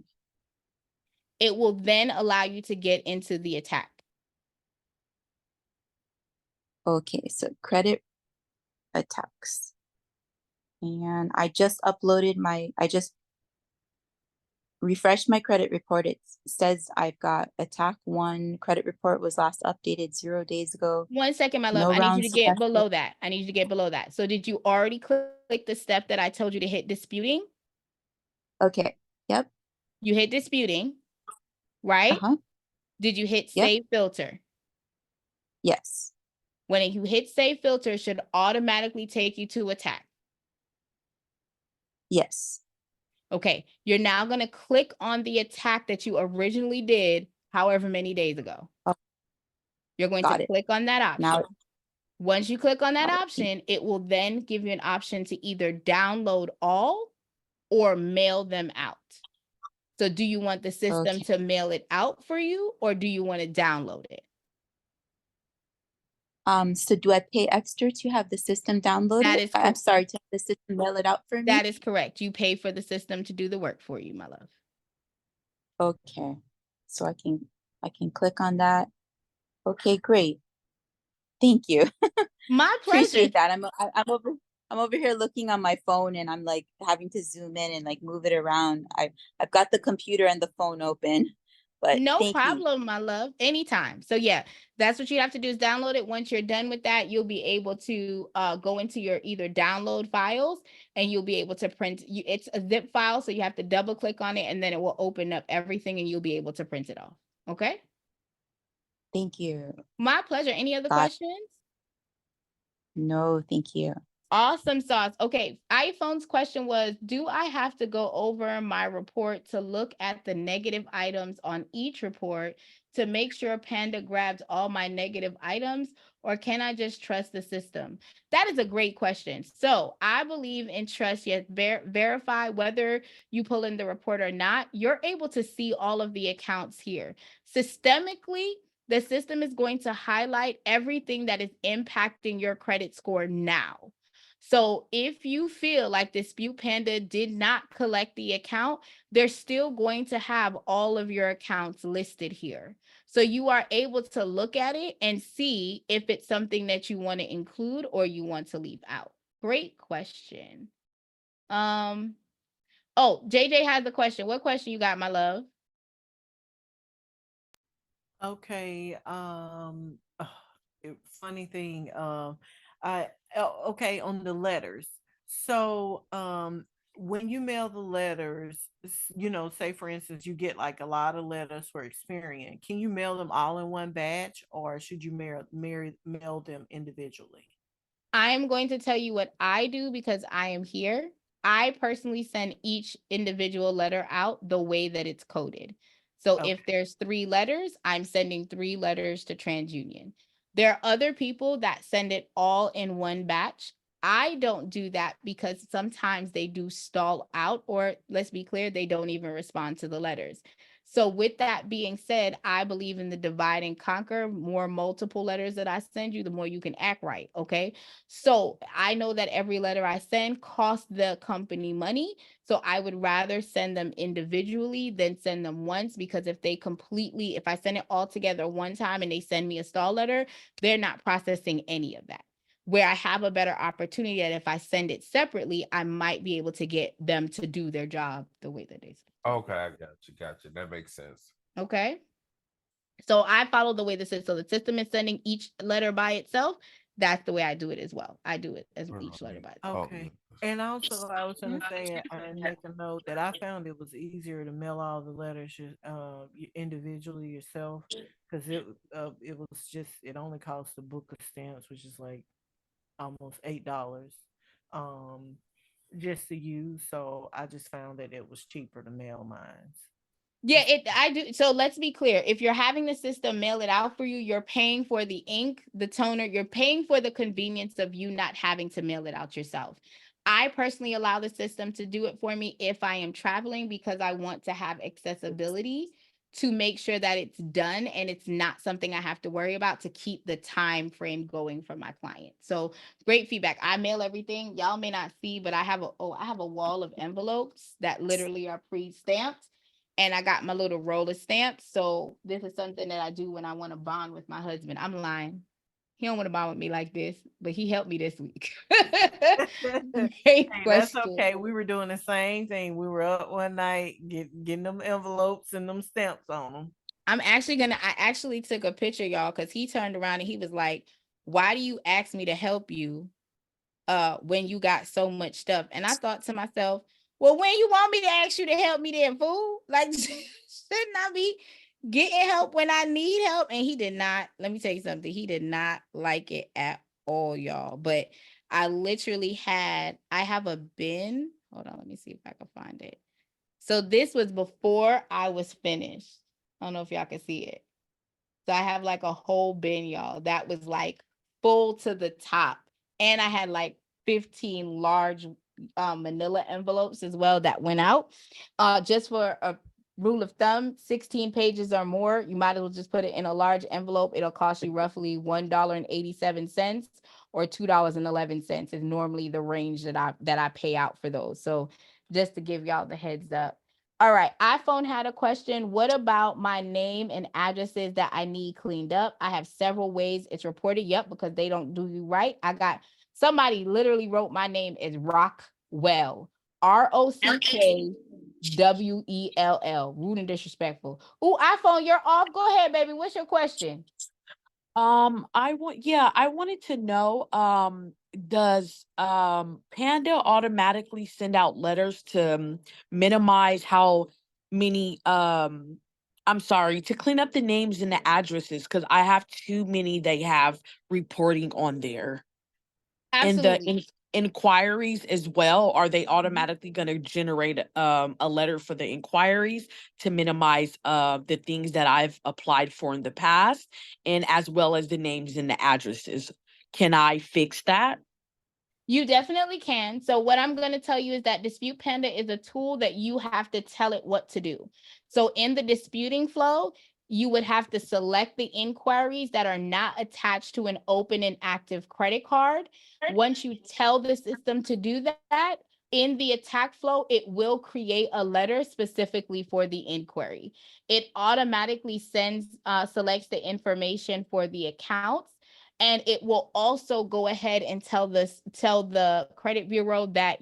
It will then allow you to get into the attack. Okay, so credit attacks. And I just uploaded I just refreshed my credit report. It says I've got attack 1. Credit report was last updated 0 days ago. 1 second, my love. No I need you to rounds get selected. below that. I need you to get below that. So did you already click the step that I told you to hit disputing? Okay. Yep. You hit disputing, right? Uh-huh. Did you hit Yep. save filter? Yes. When you hit save filter, it should automatically take you to attack. Yes. Okay, you're now going to click on the attack that you originally did however many days ago. Oh, you're going got to it. click on that option. Now, Once you click on that got it. option, it will then give you an option to either download all or mail them out. So do you want the system Okay. to mail it out for you or do you want to download it? So do I pay extra to have the system download That it? is I'm correct. sorry, to have the system mail it out for me? That is correct. You pay for the system to do the work for you, my love. Okay. So I can click on that. Okay, great. Thank you. My pleasure. Appreciate that. I'm over here looking on my phone and I'm like having to zoom in and like move it around. I've got the computer and the phone open, but No thank you. problem, my love. Anytime. So yeah, that's what you have to do is download it. Once you're done with that, you'll be able to go into your either download files and you'll be able to print. It's a zip file, so you have to double click on it and then it will open up everything and you'll be able to print it off. Okay. Thank you. My pleasure. Any other questions? No, thank you. Awesome sauce. Okay, iPhone's question was, do I have to go over my report to look at the negative items on each report to make sure Panda grabs all my negative items, or can I just trust the system? That is a great question. So I believe in trust, yet verify whether you pull in the report or not. You're able to see all of the accounts here. Systemically, the system is going to highlight everything that is impacting your credit score now. So if you feel like Dispute Panda did not collect the account, they're still going to have all of your accounts listed here. So you are able to look at it and see if it's something that you want to include or you want to leave out. Great question. Oh, JJ has a question. What question you got, my love? Okay. Funny thing. Okay, on the letters. So, when you mail the letters, say for instance, you get like a lot of letters for Experian. Can you mail them all in one batch, or should you mail them individually? I am going to tell you what I do because I am here. I personally send each individual letter out the way that it's coded. So Okay. if there's 3 letters, I'm sending 3 letters to TransUnion. There are other people that send it all in one batch. I don't do that because sometimes they do stall out, or let's be clear, they don't even respond to the letters. So with that being said, I believe in the divide and conquer. More multiple letters that I send you, the more you can act right. Okay. So I know that every letter I send costs the company money. So I would rather send them individually than send them once, because if I send it all together one time and they send me a stall letter, they're not processing any of that. Where I have a better opportunity that if I send it separately, I might be able to get them to do their job the way that they say. Okay, I got you. That makes sense. Okay. So I follow the way this is. So the system is sending each letter by itself. That's the way I do it as well. I do it as each letter by itself. Okay. And also, I was going to say, and make a note that I found it was easier to mail all the letters individually yourself, because it was just, it only cost a book of stamps, which is like almost $8, just to use. So I just found that it was cheaper to mail mine. Yeah, I do. So let's be clear. If you're having the system mail it out for you, you're paying for the ink, the toner, you're paying for the convenience of you not having to mail it out yourself. I personally allow the system to do it for me if I am traveling, because I want to have accessibility to make sure that it's done and it's not something I have to worry about, to keep the time frame going for my client. So great feedback. I mail everything. Y'all may not see, but I have a wall of envelopes that literally are pre-stamped. And I got my little roller stamps. So this is something that I do when I want to bond with my husband. I'm lying. He don't want to bond with me like this, but he helped me this week. Great question. That's okay. We were doing the same thing. We were up one night getting them envelopes and them stamps on them. I actually took a picture, y'all, because he turned around and he was like, "Why do you ask me to help you when you got so much stuff?" And I thought to myself, well, when you want me to ask you to help me then, fool? Like, shouldn't I be getting help when I need help? And he did not. Let me tell you something. He did not like it at all, y'all. But I have a bin. Hold on, let me see if I can find it. So this was before I was finished. I don't know if y'all can see it. So I have like a whole bin, y'all, that was like full to the top. And I had like 15 large manila envelopes as well that went out. Just for a rule of thumb, 16 pages or more, you might as well just put it in a large envelope. It'll cost you roughly $1.87 or $2.11 is normally the range that I pay out for those. So just to give y'all the heads up. All right, iPhone had a question. What about my name and addresses that I need cleaned up? I have several ways it's reported. Yep, because they don't do you right. I got somebody literally wrote my name is Rockwell, ROCKWELL. Rude and disrespectful. Ooh, iPhone, you're off. Go ahead, baby. What's your question? I wanted to know, does Panda automatically send out letters to minimize how many I'm sorry, to clean up the names and the addresses, because I have too many they have reporting on there. Absolutely. And the inquiries as well, are they automatically going to generate a letter for the inquiries to minimize the things that I've applied for in the past, and as well as the names and the addresses? Can I fix that? You definitely can. So what I'm going to tell you is that Dispute Panda is a tool that you have to tell it what to do. So in the disputing flow, you would have to select the inquiries that are not attached to an open and active credit card. Once you tell the system to do that, in the attack flow, it will create a letter specifically for the inquiry. It automatically selects the information for the accounts. And it will also go ahead and tell the credit bureau that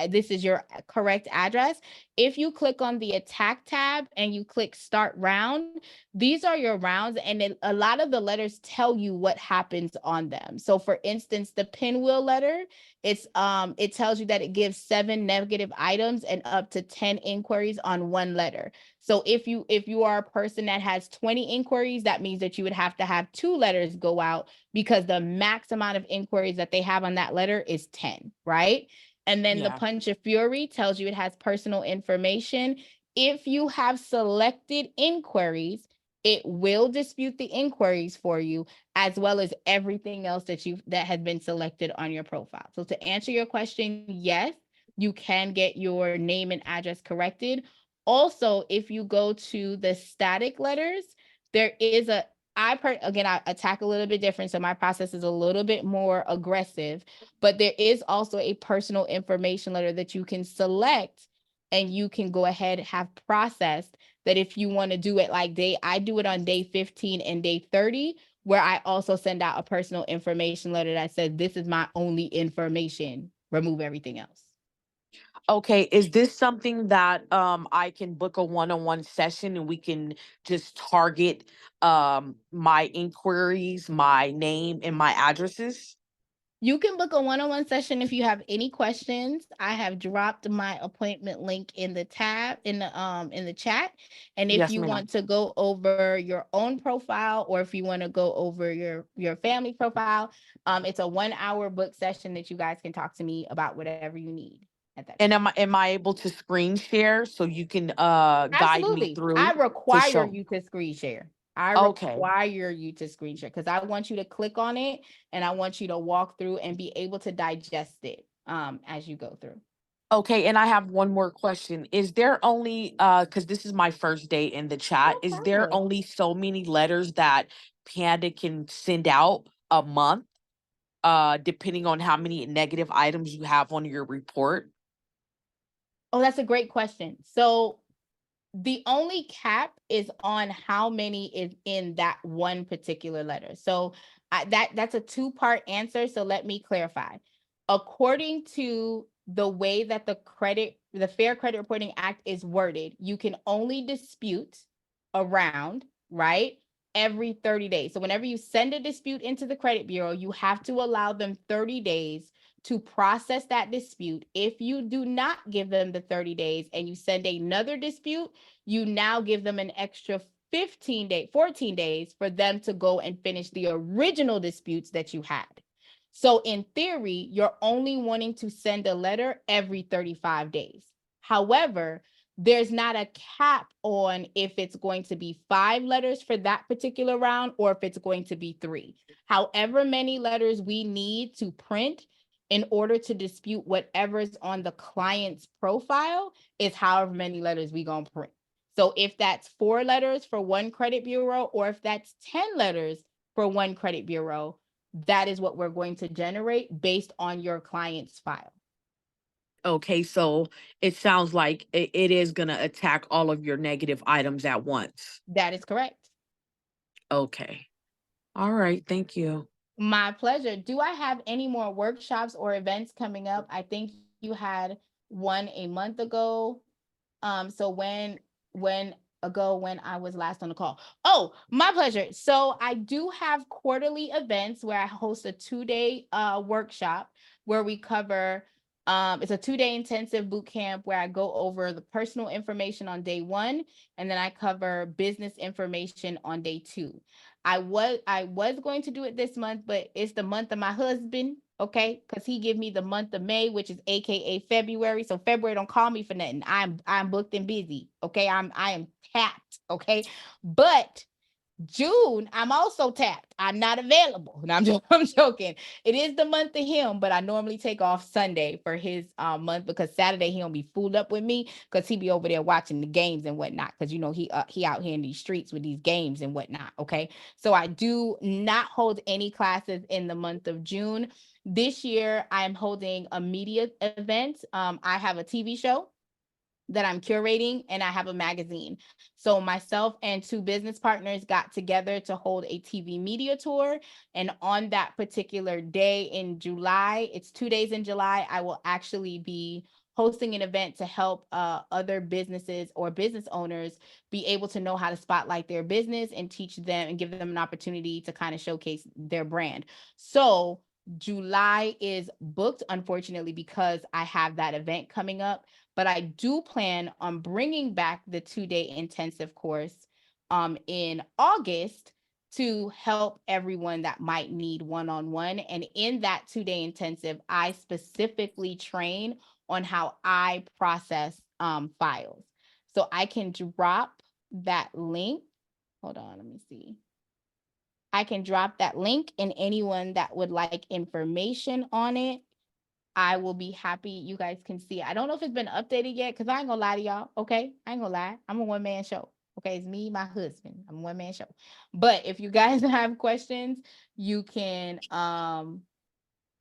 this is your correct address. If you click on the attack tab and you click start round, these are your rounds, and a lot of the letters tell you what happens on them. So for instance, the pinwheel letter, it tells you that it gives 7 negative items and up to 10 inquiries on one letter. So if you are a person that has 20 inquiries, that means that you would have to have 2 letters go out, because the max amount of inquiries that they have on that letter is 10, right? And then the Punch of Fury tells you it has personal information. If you have selected inquiries, it will dispute the inquiries for you, as well as everything else that has been selected on your profile. So to answer your question, yes, you can get your name and address corrected. Also, if you go to the static letters, there is again, I attack a little bit different. So my process is a little bit more aggressive, but there is also a personal information letter that you can select and you can go ahead and have processed that if you want to do it like I do it on day 15 and day 30, where I also send out a personal information letter that says, this is my only information, remove everything else. Okay, is this something that I can book a one-on-one session and we can just target my inquiries, my name, and my addresses? You can book a one-on-one session if you have any questions. I have dropped my appointment link in the tab in the chat. And if Yes, you ma'am. want to go over your own profile, or if you want to go over your family profile, it's a 1-hour book session that you guys can talk to me about whatever you need at that And time. am I able to screen share so you can guide me Absolutely. through I to require show? you to screen share. I Okay. require you to screen share because I want you to click on it and I want you to walk through and be able to digest it as you go through. Okay, and I have one more question. Is there only because this is my first day in the chat, No is there problem. only so many letters that Panda can send out a month, depending on how many negative items you have on your report? Oh, that's a great question. So the only cap is on how many is in that one particular letter. So that's a 2-part answer. So let me clarify. According to the way that the Fair Credit Reporting Act is worded, you can only dispute around, right, every 30 days. So whenever you send a dispute into the credit bureau, you have to allow them 30 days to process that dispute. If you do not give them the 30 days and you send another dispute, you now give them an extra 14 days for them to go and finish the original disputes that you had. So in theory, you're only wanting to send a letter every 35 days. However, there's not a cap on if it's going to be 5 letters for that particular round or if it's going to be 3. However many letters we need to print in order to dispute whatever's on the client's profile is however many letters we gonna print. So if that's 4 letters for one credit bureau, or if that's 10 letters for one credit bureau, that is what we're going to generate based on your client's file. Okay, so it sounds like it is going to attack all of your negative items at once. That is correct. Okay. All right. Thank you. My pleasure. Do I have any more workshops or events coming up? I think you had one a month ago. So when I was last on the call. Oh, my pleasure. So I do have quarterly events where I host a 2-day workshop where we cover it's a 2-day intensive boot camp where I go over the personal information on day 1 and then I cover business information on day 2. I was going to do it this month, but it's the month of my husband, okay? Because he give me the month of May, which is AKA February. So February don't call me for nothing. I'm booked and busy, okay? I am tapped, okay? But June, I'm also tapped. I'm not available. And I'm joking. It is the month of him, but I normally take off Sunday for his month because Saturday he don't be fooled up with me because he be over there watching the games and whatnot. Because you know he out here in these streets with these games and whatnot. Okay, so I do not hold any classes in the month of June. This year I'm holding a media event. I have a TV show that I'm curating and I have a magazine. So myself and 2 business partners got together to hold a TV media tour. And on that particular day in July, it's 2 days in July, I will actually be hosting an event to help other businesses or business owners be able to know how to spotlight their business and teach them and give them an opportunity to kind of showcase their brand. So July is booked, unfortunately, because I have that event coming up. But I do plan on bringing back the 2-day intensive course in August to help everyone that might need one-on-one. And in that 2-day intensive, I specifically train on how I process files. So I can drop that link. Hold on, let me see. I can drop that link, and anyone that would like information on it I will be happy. You guys can see. I don't know if it's been updated yet because I ain't gonna lie to y'all. Okay. I ain't gonna lie. I'm a one-man show. Okay. It's me, my husband. I'm a one-man show. But if you guys have questions, you can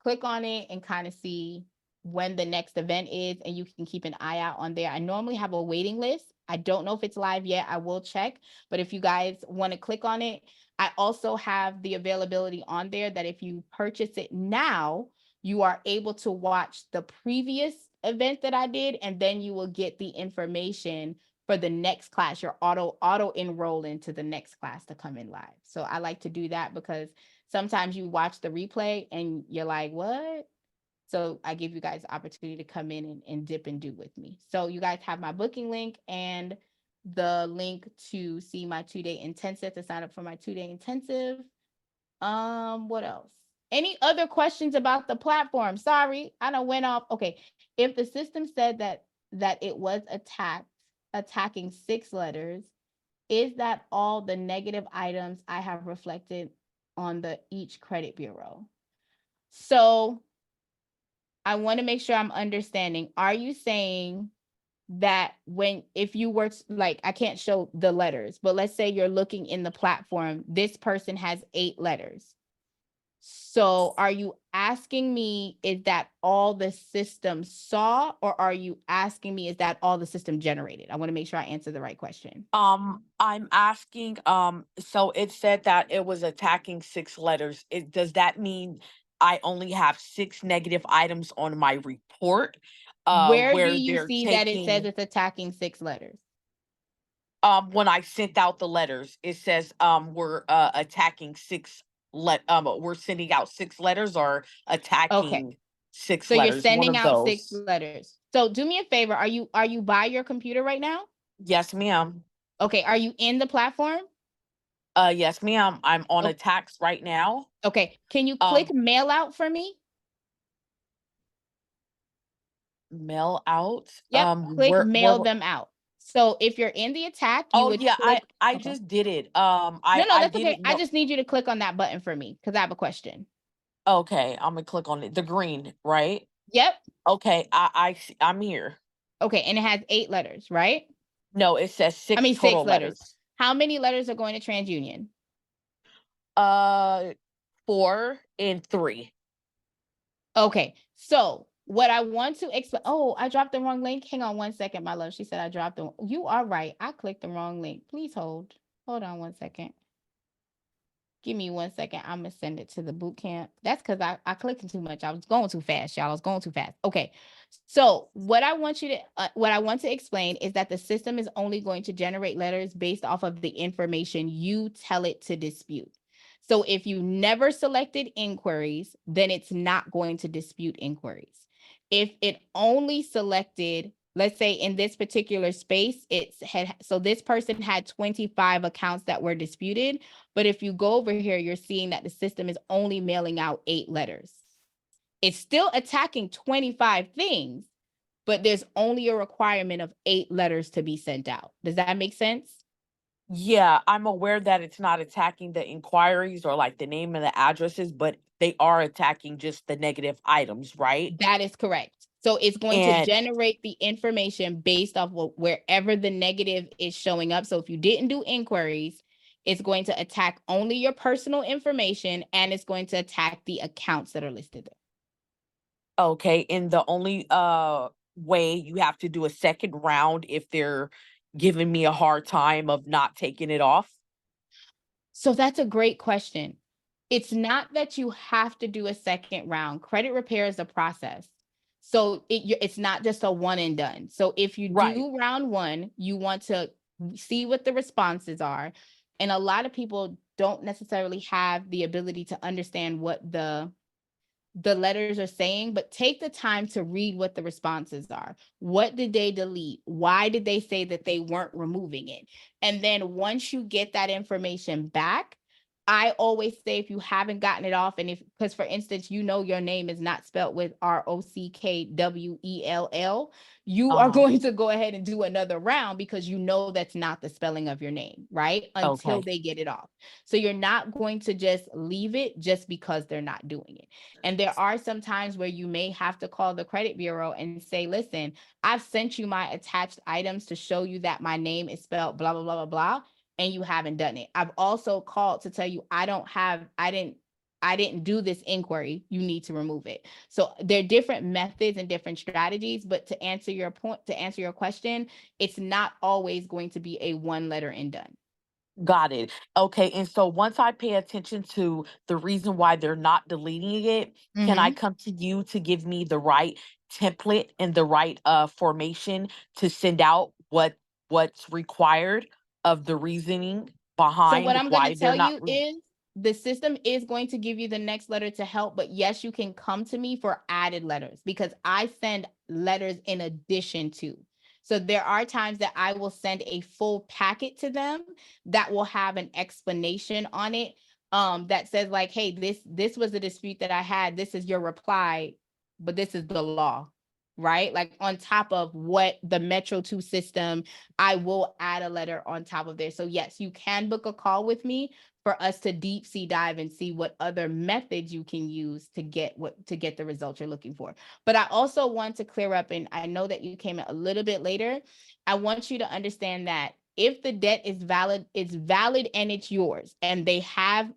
click on it and kind of see when the next event is, and you can keep an eye out on there. I normally have a waiting list. I don't know if it's live yet. I will check. But if you guys want to click on it, I also have the availability on there that if you purchase it now, you are able to watch the previous event that I did, and then you will get the information for the next class. You're auto enroll into the next class to come in live. So I like to do that because sometimes you watch the replay and you're like, what? So I give you guys the opportunity to come in and dip and do with me. So you guys have my booking link and the link to see my 2-day intensive, to sign up for my 2-day intensive. What else? Any other questions about the platform? Sorry, I done went off. Okay. If the system said that it was attacking 6 letters, is that all the negative items I have reflected on the each credit bureau? So I want to make sure I'm understanding. Are you saying that if you were like, I can't show the letters, but let's say you're looking in the platform, this person has 8 letters. So are you asking me, is that all the system saw, or are you asking me, is that all the system generated? I want to make sure I answer the right question. I'm asking, so it said that it was attacking 6 letters. Does that mean I only have 6 negative items on my report? Where do Where you they're see that it says taking, it's attacking 6 letters? when I sent out the letters, it says, we're attacking 6 we're sending out 6 letters or Okay. attacking 6 So you're letters, one sending of out 6 those. letters. So do me a favor. Are you by your computer right now? Yes, ma'am. Okay. Are you in the platform? Yes, ma'am. I'm on Oh, attacks right now. okay. Can you click mail out for me? Mail out. Yep. Click Where mail them out. So if you're in the attack, you Oh would yeah, click. I Okay. just did it. No, I that's okay. didn't I know. just need you to click on that button for me because I have a question. Okay, I'm gonna click on it. The green, right? Yep. Okay, I'm here. Okay. And it has 8 letters, right? No, it says I 6 mean, 6 total letters. letters. How many letters are going to TransUnion? 4 and 3. Okay. So what I want to explain. Oh, I dropped the wrong link. Hang on one second, my love. She said I dropped the. You are right. I clicked the wrong link. Please hold. Hold on one second. Give me 1 second. I'm gonna send it to the boot camp. That's because I clicked too much. I was going too fast, y'all. I was going too fast. Okay. So what I want to explain is that the system is only going to generate letters based off of the information you tell it to dispute. So if you never selected inquiries, then it's not going to dispute inquiries. If it only selected, let's say in this particular space, so this person had 25 accounts that were disputed. But if you go over here, you're seeing that the system is only mailing out 8 letters. It's still attacking 25 things, but there's only a requirement of 8 letters to be sent out. Does that make sense? Yeah, I'm aware that it's not attacking the inquiries or like the name and the addresses, but they are attacking just the negative items, right? That is correct. So it's going to And generate the information based off of wherever the negative is showing up. So if you didn't do inquiries, it's going to attack only your personal information, and it's going to attack the accounts that are listed there. okay, and the only way you have to do a second round if they're giving me a hard time of not taking it off. So that's a great question. It's not that you have to do a second round. Credit repair is a process. So it's not just a one and done. So if you Right. do round 1, you want to see what the responses are. And a lot of people don't necessarily have the ability to understand what the letters are saying, but take the time to read what the responses are. What did they delete? Why did they say that they weren't removing it? And then once you get that information back, I always say, if you haven't gotten it off, and because for instance, you know, your name is not spelled with Rockwell, you are going to go ahead and do another round because you know that's not the spelling of your name, right? Until they get it off. So you're not going to just leave it just because they're not doing it. And there are some times where you may have to call the credit bureau and say, listen, I've sent you my attached items to show you that my name is spelled blah, blah, blah, blah, blah, and you haven't done it. I've also called to tell you I didn't do this inquiry. You need to remove it. So there are different methods and different strategies, but to answer your question, it's not always going to be a one letter and done. Got it. Okay. And so once I pay attention to the reason why they're not deleting it, can I come to you to give me the right template and the right formation to send out what's required of the reasoning So what behind I'm going why to they're tell not you is the system is going to give you the next letter to help, but yes, you can come to me for added letters because I send letters in addition to. So there are times that I will send a full packet to them that will have an explanation on it, that says like, hey, this was a dispute that I had. This is your reply, but this is the law, right? Like on top of what the Metro 2 system, I will add a letter on top of there. So yes, you can book a call with me for us to deep sea dive and see what other methods you can use to get the results you're looking for. But I also want to clear up, and I know that you came in a little bit later. I want you to understand that if the debt is valid, it's valid and it's yours, and they have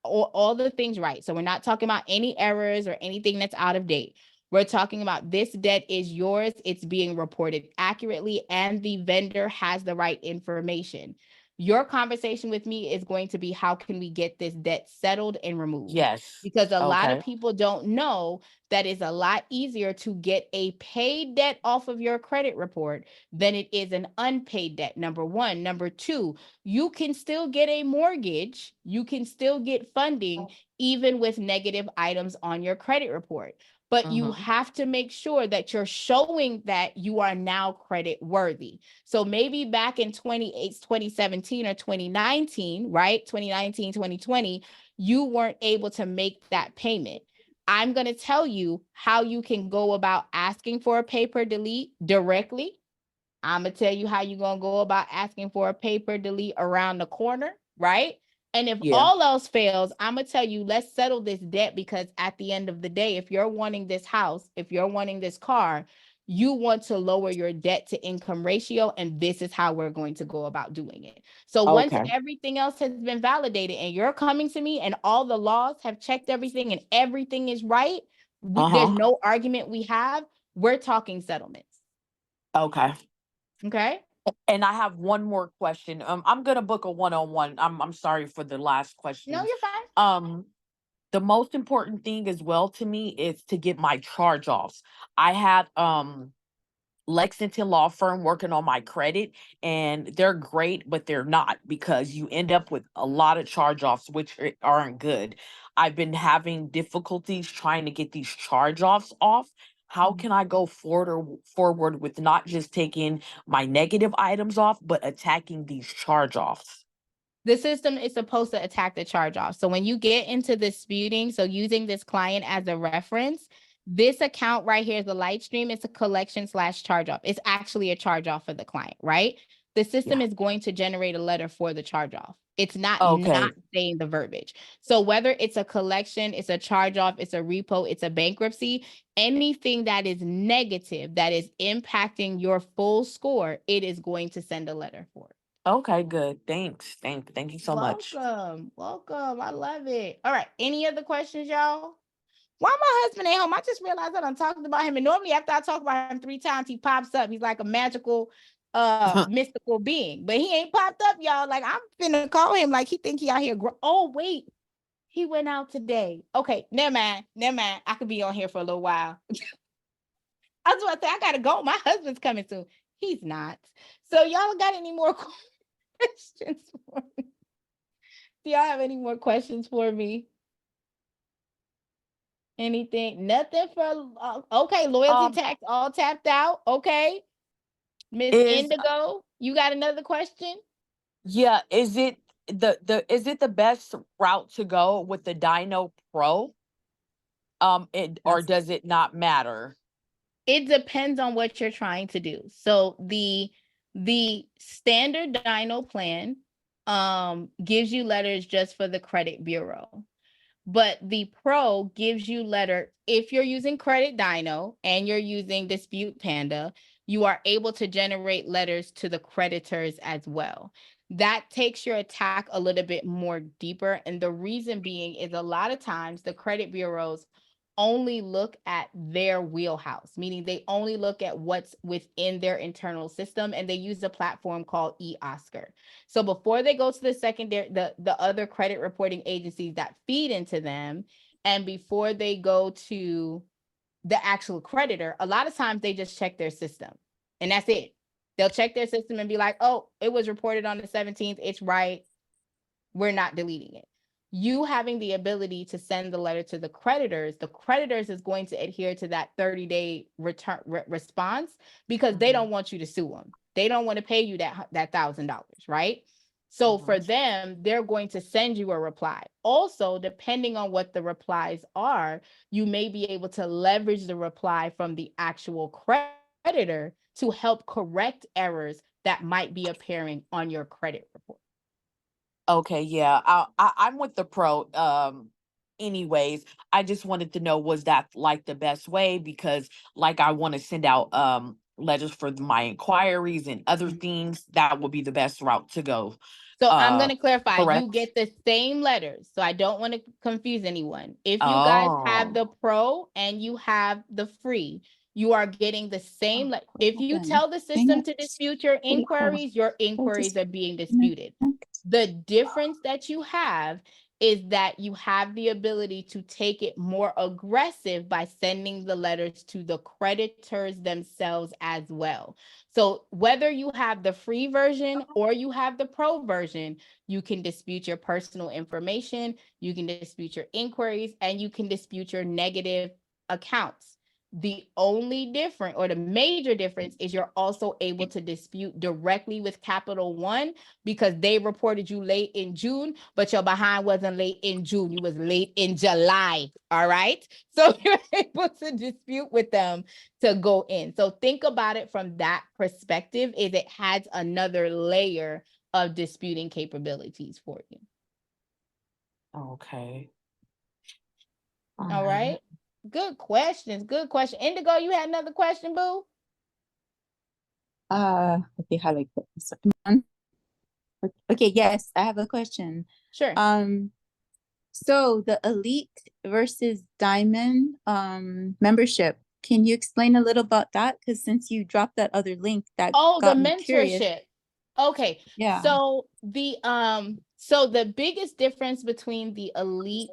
all the things right. So we're not talking about any errors or anything that's out of date. We're talking about this debt is yours. It's being reported accurately and the vendor has the right information. Your conversation with me is going to be, how can we get this debt settled and removed? Yes. Because a lot of Okay. people don't know that it's a lot easier to get a paid debt off of your credit report than it is an unpaid debt. Number one. Number two, you can still get a mortgage. You can still get funding even with negative items on your credit report. But you have to make sure that you're showing that you are now credit worthy. So maybe back in 2017 or 2019, right? 2019, 2020, you weren't able to make that payment. I'm going to tell you how you can go about asking for a paper delete directly. I'm going to tell you how you're going to go about asking for a paper delete around the corner, right? And if all else fails, I'm going to tell you, let's settle this debt, because at the end of the day, if you're wanting this house, if you're wanting this car, you want to lower your debt to income ratio. And this is how we're going to go about doing it. So once everything else has been validated and you're coming to me and all the laws have checked everything and everything is right, there's no argument we have, we're talking settlements. Okay. Okay. And I have one more question. I'm gonna book a one-on-one. I'm sorry for the last question. No, you're fine. The most important thing as well to me is to get my charge-offs. I had Lexington law firm working on my credit, and they're great, but they're not, because you end up with a lot of charge-offs, which aren't good. I've been having difficulties trying to get these charge-offs off. How can I go forward with not just taking my negative items off, but attacking these charge-offs? The system is supposed to attack the charge off. So when you get into disputing, so using this client as a reference, this account right here is the light stream. It's a collection / charge off. It's actually a charge off for the client, right? The system is going to generate a letter for the charge off. It's not saying the verbiage. So whether it's a collection, it's a charge off, it's a repo, it's a bankruptcy, anything that is negative, that is impacting your full score, it is going to send a letter for it. Okay, good. Thanks. Thank you so much. Welcome. I love it. All right. Any other questions, y'all? Why my husband ain't home? I just realized that I'm talking about him. And normally after I talk about him 3 times, he pops up. He's like a magical, mystical being. But he ain't popped up, y'all. Like, I'm finna call him like he think he out here. Oh, wait. He went out today. Okay, never mind. I could be on here for a little while. I was about to say, I gotta go. My husband's coming soon. He's not. So y'all got any more questions for me? Do y'all have any more questions for me? Anything? Nothing for okay, loyalty tax all tapped out. Okay. Miss Indigo, you got another question? Yeah, is it is it the best route to go with the Dino Pro? Or does it not matter? It depends on what you're trying to do. So the standard Dino plan gives you letters just for the credit bureau. But the Pro gives you letter, if you're using Credit Dino and you're using Dispute Panda, you are able to generate letters to the creditors as well. That takes your attack a little bit more deeper. And the reason being is a lot of times the credit bureaus only look at their wheelhouse, meaning they only look at what's within their internal system, and they use a platform called eOscar. So before they go to the secondary, the other credit reporting agencies that feed into them, and before they go to the actual creditor, a lot of times they just check their system, and that's it. They'll check their system and be like, oh, it was reported on the 17th. It's right. We're not deleting it. You having the ability to send the letter to the creditors is going to adhere to that 30-day return response, because they don't want you to sue them. They don't want to pay you that $1,000, right? So for them, they're going to send you a reply. Also, depending on what the replies are, you may be able to leverage the reply from the actual creditor to help correct errors that might be appearing on your credit report. Okay, yeah, I'm with the Pro. Anyways, I just wanted to know, was that like the best way? Because like I want to send out letters for my inquiries and other things. That would be the best route to go. So I'm going to clarify, correct? you get the same letters. So I don't want to confuse anyone. If you guys have the Pro and you have the free, you are getting the same. If you tell the system to dispute your inquiries are being disputed. The difference that you have is that you have the ability to take it more aggressive by sending the letters to the creditors themselves as well. So whether you have the free version or you have the Pro version, you can dispute your personal information, you can dispute your inquiries, and you can dispute your negative accounts. The only difference, or the major difference, is you're also able to dispute directly with Capital One, because they reported you late in June, but your behind wasn't late in June. You was late in July. All right. So you're able to dispute with them to go in. So think about it from that perspective, is it has another layer of disputing capabilities for you. Okay. All right. Good questions. Good question. Indigo, you had another question, boo? Okay, how do I put this? Okay, yes, I have a question. Sure. So the elite versus diamond membership, can you explain a little about that? Because since you dropped that other link, that the got me mentorship. curious. Okay. Yeah. So the biggest difference between the elite,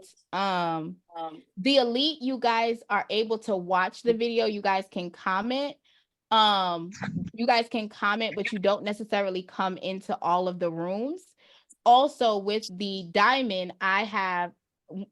you guys are able to watch the video. You guys can comment. But you don't necessarily come into all of the rooms. Also, with the diamond,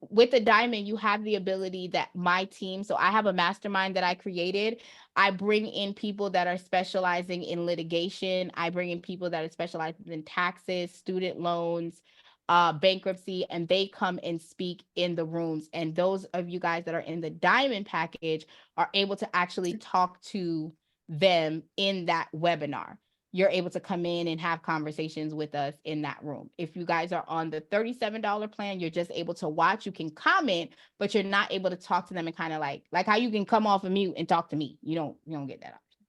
with the diamond, you have the ability that my team, so I have a mastermind that I created. I bring in people that are specializing in litigation. I bring in people that are specializing in taxes, student loans, bankruptcy, and they come and speak in the rooms. And those of you guys that are in the diamond package are able to actually talk to them in that webinar. You're able to come in and have conversations with us in that room. If you guys are on the $37 plan, you're just able to watch. You can comment, but you're not able to talk to them, and kind of like how you can come off of mute and talk to me. You don't get that option.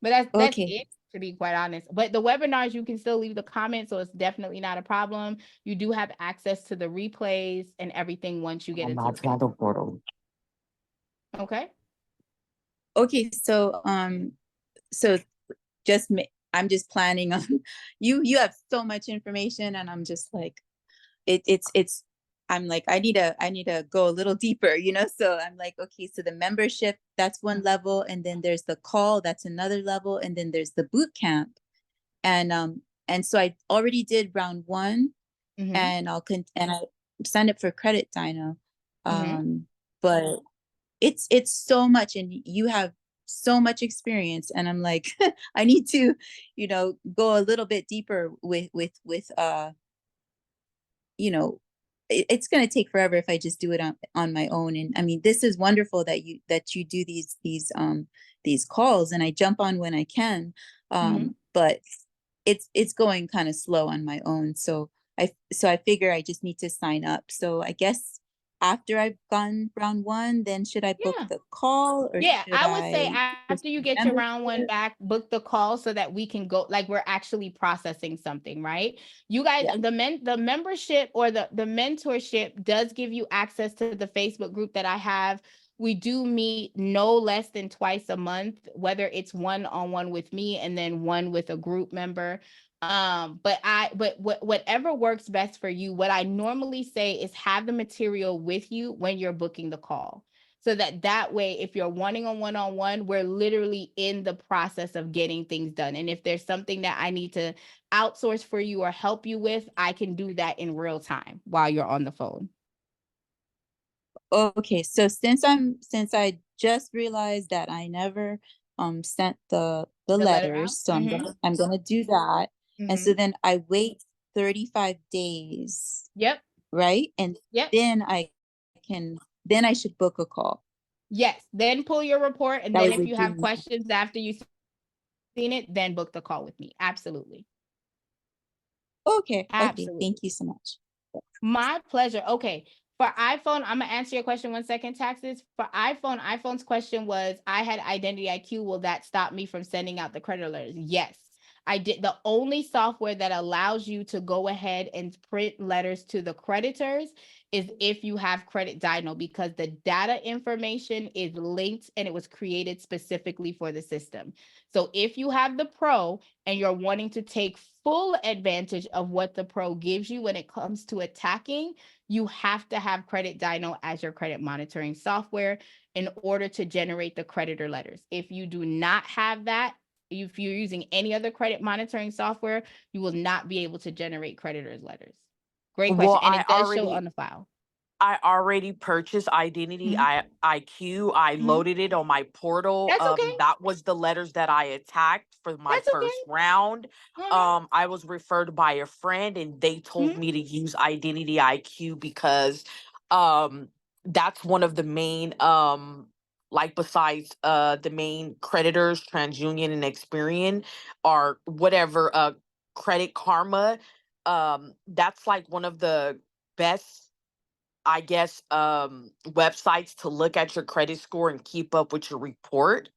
But that's it, to be quite honest. But the webinars, you can still leave the comments, so it's definitely not a problem. You do have access to the replays and everything once you get into the portal. Okay. Okay, so I'm just planning on you have so much information, and I'm just like it's I'm like I need to go a little deeper, so I'm like, okay, so the membership, that's one level, and then there's the call, that's another level, and then there's the boot camp. And so I already did round 1, and I signed up for Credit Dino. But it's so much, and you have so much experience, and I'm like, I need to, you know, go a little bit deeper with you know, it's going to take forever if I just do it on my own. And I mean, this is wonderful that you do these calls, and I jump on when I can. But it's going kind of slow on my own. So I figure I just need to sign up. So I guess after I've gone round one, then should I book Yeah. the call, or Yeah, should I would say just after you get your round one back, book the call so that we can go, like we're actually processing something, right? You guys, Yeah. the membership or the mentorship does give you access to the Facebook group that I have. We do meet no less than twice a month, whether it's one-on-one with me and then one with a group member. But whatever works best for you, what I normally say is have the material with you when you're booking the call. So that way, if you're wanting a one-on-one, we're literally in the process of getting things done. And if there's something that I need to outsource for you or help you with, I can do that in real time while you're on the phone. Okay, so since I just realized that I never sent the letter out? letters, so I'm gonna do that. And so then I wait 35 days, Yep. right? And Yep. then I should book a call. Yes. Then pull your report, and That then way if we you have do- questions after you've seen it, then book the call with me. Absolutely. Okay, Absolutely. thank you so much. My pleasure. Okay. For iPhone, I'm gonna answer your question 1 second, Taxes. For iPhone's question was, I had Identity IQ. Will that stop me from sending out the credit letters? Yes. I did. The only software that allows you to go ahead and print letters to the creditors is if you have Credit Dyno, because the data information is linked and it was created specifically for the system. So if you have the Pro and you're wanting to take full advantage of what the Pro gives you when it comes to attacking, you have to have Credit Dyno as your credit monitoring software in order to generate the creditor letters. If you do not have that, if you're using any other credit monitoring software, you will not be able to generate creditors letters. Great question. Well, And it does show on the file. I already purchased Identity IQ. I loaded it on my portal. That's okay. That was the letters that I attacked for my That's okay. first round. I was referred by a friend, and they told me to use Identity IQ because that's one of the main like besides the main creditors, TransUnion and Experian, or whatever Credit Karma. That's like one of the best, I guess, websites to look at your credit score and keep up with your report,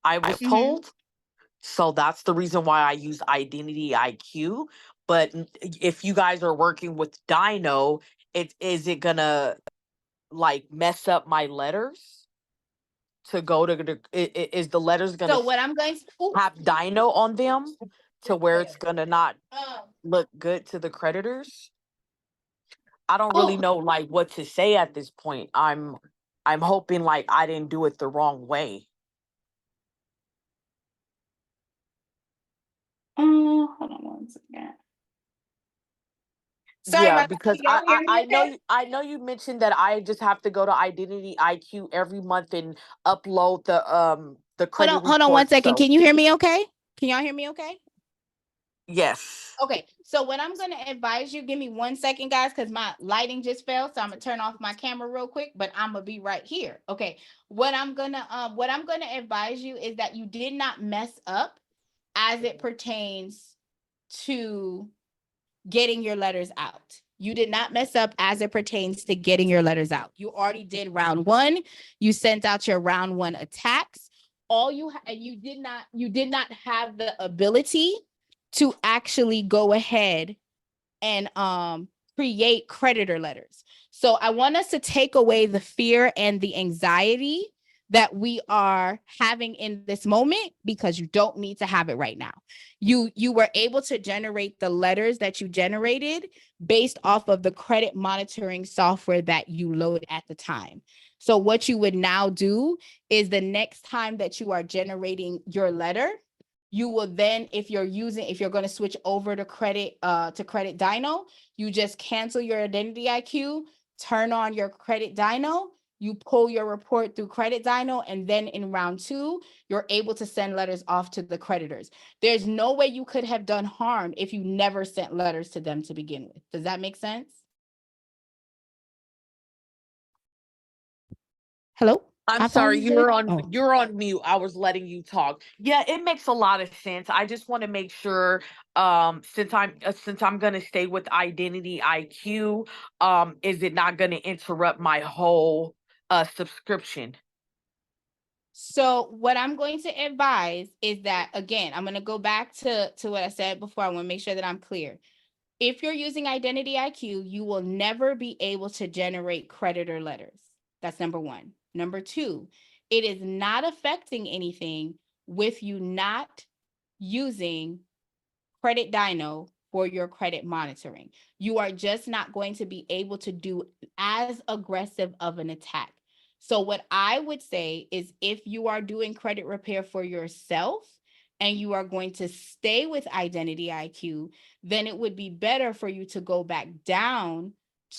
I was told. So that's the reason why I use Identity IQ. But if you guys are working with Dyno, is it gonna like mess up my letters to go to the? Is the letters gonna So what I'm going to have Dyno on them to where it's gonna not look good to the creditors? I don't really know like what to say at this point. I'm hoping like I didn't do it the wrong way. hold on 1 second. Sorry Yeah, about that. because Can y'all hear me okay? I know you mentioned that I just have to go to Identity IQ every month and upload the credit Hold on 1 report. second. So Can you hear me okay? Can y'all hear me okay? yes. Okay, so what I'm going to advise you, give me 1 second, guys, because my lighting just fell. So I'm gonna turn off my camera real quick, but I'm gonna be right here. Okay, what I'm gonna advise you is that you did not mess up as it pertains to getting your letters out. You did not mess up as it pertains to getting your letters out. You already did round one. You sent out your round one attacks. You did not have the ability to actually go ahead and create creditor letters. So I want us to take away the fear and the anxiety that we are having in this moment, because you don't need to have it right now. You were able to generate the letters that you generated based off of the credit monitoring software that you load at the time. So what you would now do is the next time that you are generating your letter, you will then, if you're going to switch over to Credit Dyno, you just cancel your Identity IQ, turn on your Credit Dyno, you pull your report through Credit Dyno, and then in round 2, you're able to send letters off to the creditors. There's no way you could have done harm if you never sent letters to them to begin with. Does that make sense? Hello? I'm sorry, you're on mute. I was letting you talk. Yeah, it makes a lot of sense. I just want to make sure, since I'm gonna stay with Identity IQ, is it not gonna interrupt my whole subscription? So what I'm going to advise is that, again, I'm going to go back to what I said before. I want to make sure that I'm clear. If you're using Identity IQ, you will never be able to generate creditor letters. That's number 1. Number 2, it is not affecting anything with you not using Credit Dyno for your credit monitoring. You are just not going to be able to do as aggressive of an attack. So what I would say is, if you are doing credit repair for yourself and you are going to stay with Identity IQ, then it would be better for you to go back down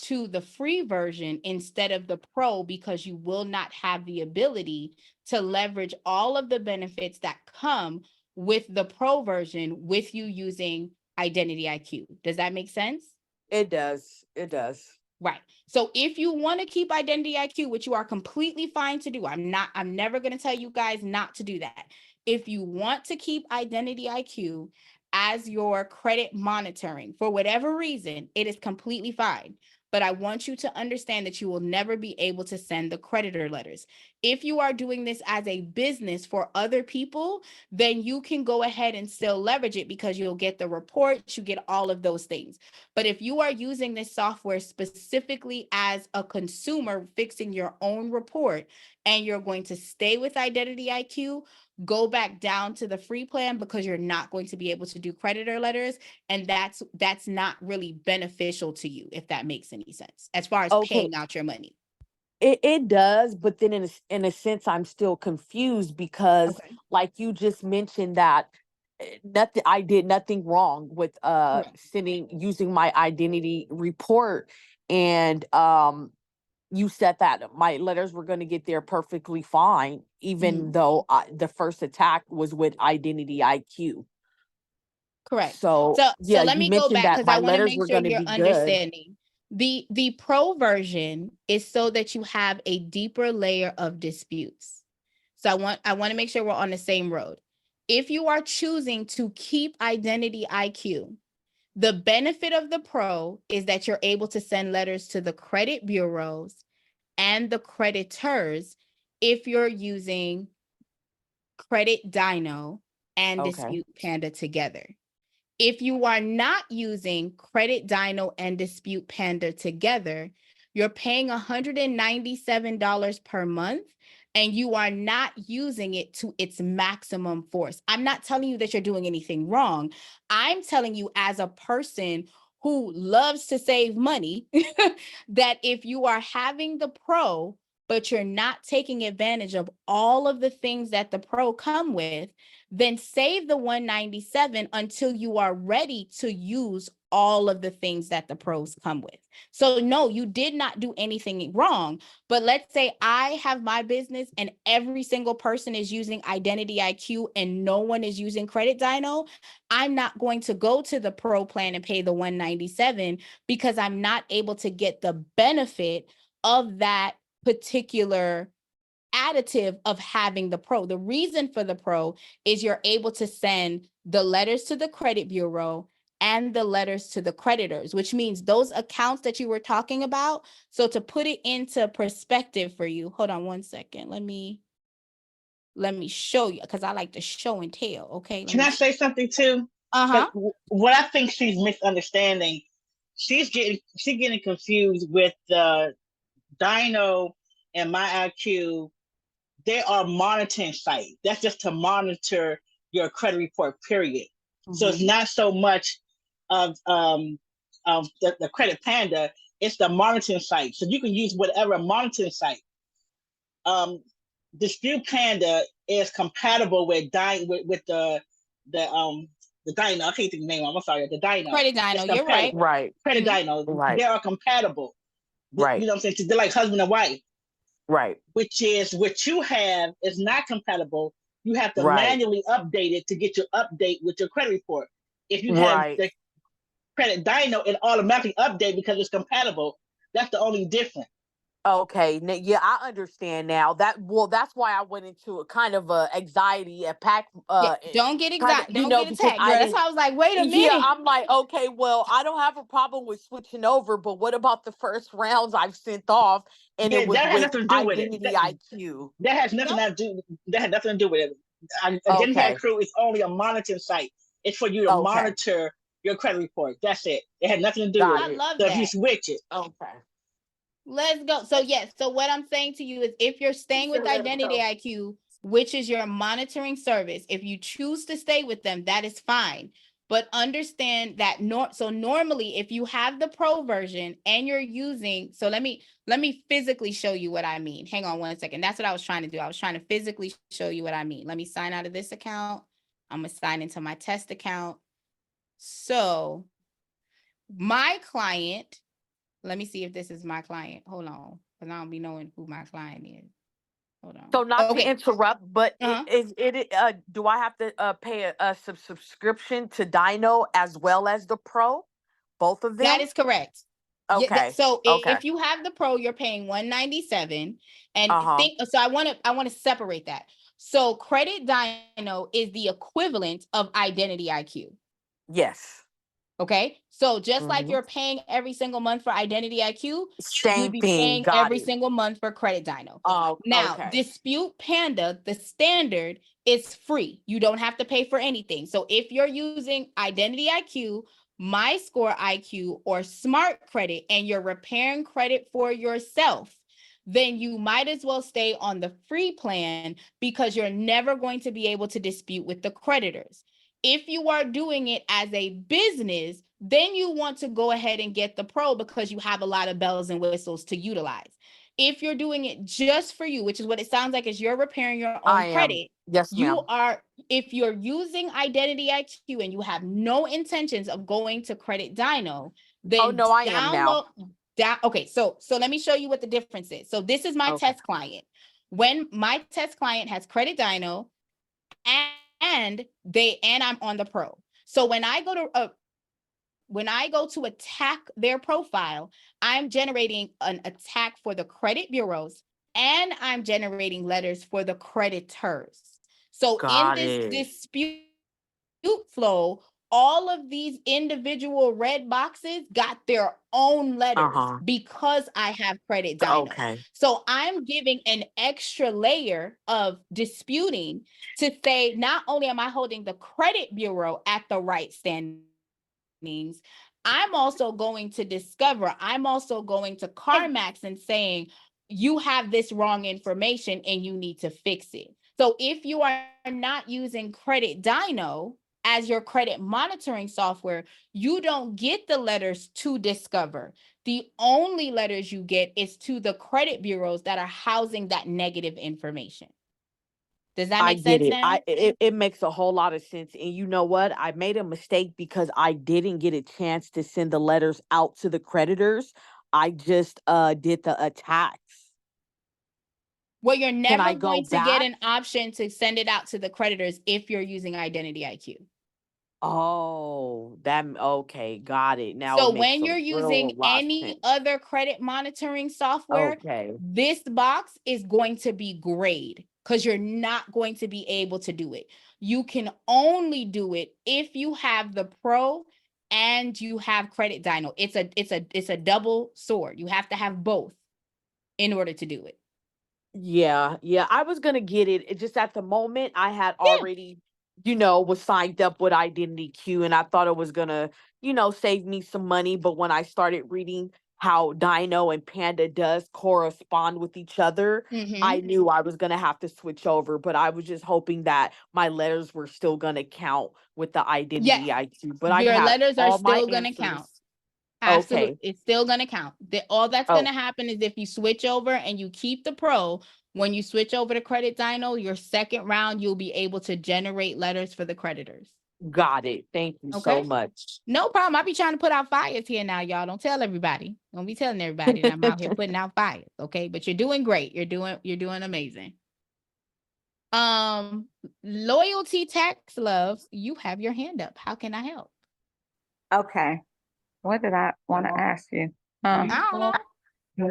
to the free version instead of the pro, because you will not have the ability to leverage all of the benefits that come with the pro version with you using Identity IQ. Does that make sense? It does. It does. Right. So if you want to keep Identity IQ, which you are completely fine to do, I'm never going to tell you guys not to do that. If you want to keep Identity IQ as your credit monitoring for whatever reason, it is completely fine. But I want you to understand that you will never be able to send the creditor letters. If you are doing this as a business for other people, then you can go ahead and still leverage it, because you'll get the reports, you get all of those things. But if you are using this software specifically as a consumer fixing your own report, and you're going to stay with Identity IQ, go back down to the free plan, because you're not going to be able to do creditor letters. And that's not really beneficial to you, if that makes any sense, as far as paying out your money. It does, but then in a sense, I'm still confused, because like you just mentioned that I did nothing wrong with using my identity report, and you said that my letters were going to get there perfectly fine, even though the first attack was with Identity IQ. Correct. So yeah, let me go back, because I want to make sure you're understanding. The pro version is so that you have a deeper layer of disputes. So I want to make sure we're on the same road. If you are choosing to keep Identity IQ, the benefit of the pro is that you're able to send letters to the credit bureaus and the creditors if you're using Credit Dyno and Dispute Panda together. If you are not using Credit Dyno and Dispute Panda together, you're paying $197 per month, and you are not using it to its maximum force. I'm not telling you that you're doing anything wrong. I'm telling you, as a person who loves to save money, that if you are having the pro, but you're not taking advantage of all of the things that the pro come with, then save the $197 until you are ready to use all of the things that the pros come with. So no, you did not do anything wrong. But let's say I have my business and every single person is using Identity IQ and no one is using Credit Dyno. I'm not going to go to the pro plan and pay the $197, because I'm not able to get the benefit of that particular additive of having the pro. The reason for the pro is you're able to send the letters to the credit bureau and the letters to the creditors, which means those accounts that you were talking about. So to put it into perspective for you, hold on one second. Let me show you, because I like to show and tell. Okay. Can I say something too? What I think she's misunderstanding, she's getting confused with the Dyno and My IQ. They are monitoring sites. That's just to monitor your credit report, period. So it's not so much of the Credit Panda, it's the monitoring site. So you can use whatever monitoring site. Dispute Panda is compatible with the Dyno. I can't think of the name. I'm sorry, the Dyno. Credit Dyno, you're right. Right. Credit Dyno. They are compatible. You know what I'm saying? They're like husband and wife. Right. which is what you have is not compatible. You have to Right. manually update it to get your update with your credit report. If you have Right. the credit dyno, it automatically update because it's compatible. That's the only difference. Okay, yeah, I understand now. That's why I went into a kind of a anxiety attack. Yeah, don't get Kind of, exact. Don't get because attacked, I girl. That's didn't. why I was like, wait a Yeah, minute. I'm like, okay, well, I don't have a problem with switching over, but what about the first rounds I've sent off, and Yeah, it was that has with nothing to do with it. Identity IQ? That has nothing Nope. to do. That has nothing to do with it. Identity Okay, IQ is only a monitoring site. It's for you to okay, monitor your credit report. That's it. It had nothing to do with got I it. it. love So if you that. switch it, Okay. Let's go. So yes, so what I'm saying to you is if you're staying with Identity IQ, which is your monitoring service, if you choose to stay with them, that is fine. But understand that normally if you have the pro version and you're using, so let me physically show you what I mean. Hang on one second. That's what I was trying to do. I was trying to physically show you what I mean. Let me sign out of this account. I'm gonna sign into my test account. So my client, let me see if this is my client. Hold on, because I don't be knowing who my client is. Hold on. So not to Okay. interrupt, but Uh-huh. do I have to pay a subscription to Dino as well as the Pro, both of That them? is correct. Yeah, Okay. so Okay. if you have the pro, you're paying $197. And Uh-huh. so I want to separate that. So Credit Dino is the equivalent of Identity IQ. Yes. Okay. So just like Mhm. you're paying every single month for Identity IQ, you would Same be thing. paying Got every it. single month for Credit Dino. Oh, Now, okay. Dispute Panda, the standard is free. You don't have to pay for anything. So if you're using Identity IQ, My Score IQ, or Smart Credit, and you're repairing credit for yourself, then you might as well stay on the free plan because you're never going to be able to dispute with the creditors. If you are doing it as a business, then you want to go ahead and get the pro because you have a lot of bells and whistles to utilize. If you're doing it just for you, which is what it sounds like, is you're repairing your own I am. credit, Yes, ma'am. if you're using Identity IQ and you have no intentions of going to Credit Dino, then Oh no, I am now. okay, so let me show you what the difference is. So this is my Okay. test client. When my test client has Credit Dino and I'm on the pro. So when I go to attack their profile, I'm generating an attack for the credit bureaus and I'm generating letters for the creditors. So in Got this it. dispute flow, all of these individual red boxes got their own letters Uh-huh. because I have Credit Dino. Okay. So I'm giving an extra layer of disputing to say, not only am I holding the credit bureau at the right standings, I'm also going to Discover, I'm also going to CarMax and saying, you have this wrong information and you need to fix it. So if you are not using Credit Dino as your credit monitoring software, you don't get the letters to Discover. The only letters you get is to the credit bureaus that are housing that negative information. Does that I make get sense it. now? It makes a whole lot of sense. And you know what? I made a mistake because I didn't get a chance to send the letters out to the creditors. I just did the attacks. Well, you're Can I never go going to get back? an option to send it out to the creditors if you're using Identity IQ. Oh, okay, got it. Now it So makes when a you're real using lot of any sense. other credit monitoring software, Okay. this box is going to be grayed because you're not going to be able to do it. You can only do it if you have the pro and you have Credit Dino. It's a double sword. You have to have both in order to do it. Yeah, yeah. I was gonna get it. It just at the moment I had Yeah. already, was signed up with Identity Q and I thought it was gonna, save me some money. But when I started reading how Dino and Panda does correspond with each other, I knew I was gonna have to switch over. But I was just hoping that my letters were still gonna count with the Identity Yeah. IQ. But I Your have letters are all my still going to count. answers. Absolutely. Okay. It's still going to count. All that's going Oh, to happen is if you switch over and you keep the pro, when you switch over to Credit Dino, your second round, you'll be able to generate letters for the creditors. Got it. Thank you so Okay. much. No problem. I be trying to put out fires here now, y'all. Don't tell everybody. Don't be telling everybody that I'm out here putting out fires. Okay. But you're doing great. You're doing amazing. Loyalty tax love, you have your hand up. How can I help? Okay. What did I want to ask you? I don't know.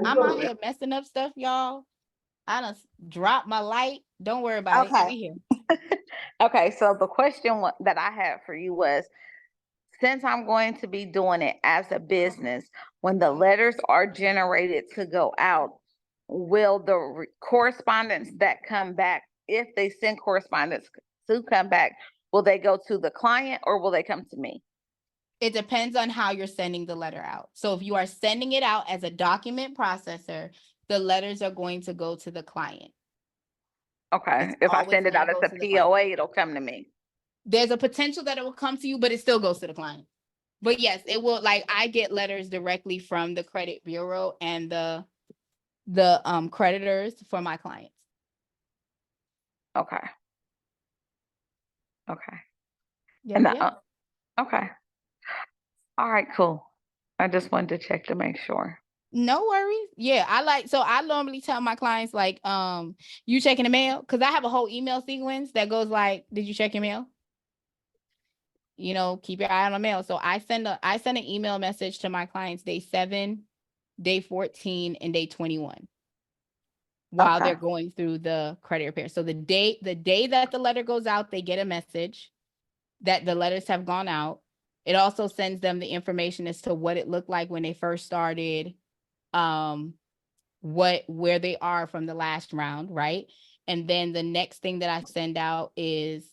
I'm out here messing up stuff, y'all. I done dropped my light. Don't worry about it. Okay. We here. Okay, so the question that I had for you was, since I'm going to be doing it as a business, when the letters are generated to go out, will the correspondence that come back, if they send correspondence to come back, will they go to the client or will they come to me? It depends on how you're sending the letter out. So if you are sending it out as a document processor, the letters are going to go to the client. Okay, It's if I always send it gonna out as go a to the client. POA, it'll come to me. There's a potential that it will come to you, but it still goes to the client. But yes, it will. Like, I get letters directly from the credit bureau and the creditors for my clients. Okay. Okay. Yeah, And yeah. okay. All right, cool. I just wanted to check to make sure. No worries. Yeah, I normally tell my clients, like, you checking the mail? Because I have a whole email sequence that goes like, did you check your mail? You know, keep your eye on the mail. So I send an email message to my clients day 7, day 14, and day 21 while they're going through the credit repair. So the day that the letter goes out, they get a message that the letters have gone out. It also sends them the information as to what it looked like when they first started, where they are from the last round, right? And then the next thing that I send out is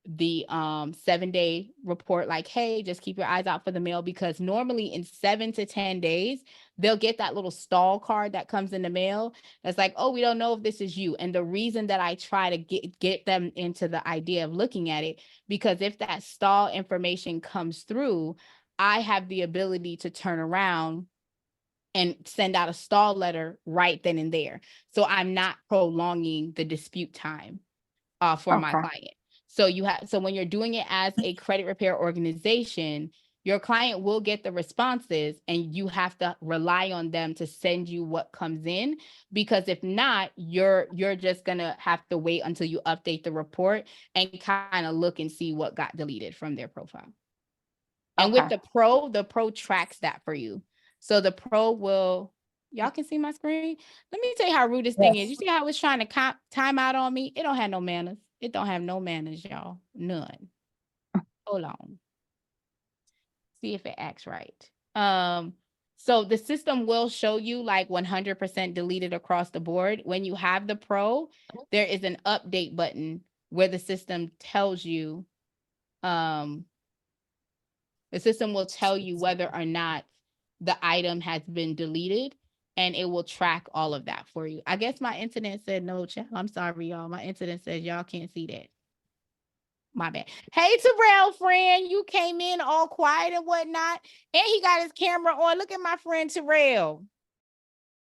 the 7-day report, like, hey, just keep your eyes out for the mail, because normally in 7 to 10 days they'll get that little stall card that comes in the mail that's like, oh, we don't know if this is you. And the reason that I try to get them into the idea of looking at it, because if that stall information comes through, I have the ability to turn around and send out a stall letter right then and there. So I'm not prolonging the dispute time for my client. So when you're doing it as a credit repair organization, your client will get the responses and you have to rely on them to send you what comes in, because if not, you're just gonna have to wait until you update the report and kind of look and see what got deleted from their profile. And with the pro tracks that for you. So the pro will, y'all can see my screen. Let me tell you how rude this thing is. You see how it's trying to time out on me? It don't have no manners. It don't have no manners, y'all. None. Hold on. See if it acts right. So the system will show you like 100% deleted across the board. When you have the pro, there is an update button where the system tells you, the system will tell you whether or not the item has been deleted, and it will track all of that for you. I guess my internet said no, chat. I'm sorry, y'all. My internet says y'all can't see that. My bad. Hey, Terrell, friend, you came in all quiet and whatnot, and he got his camera on. Look at my friend Terrell.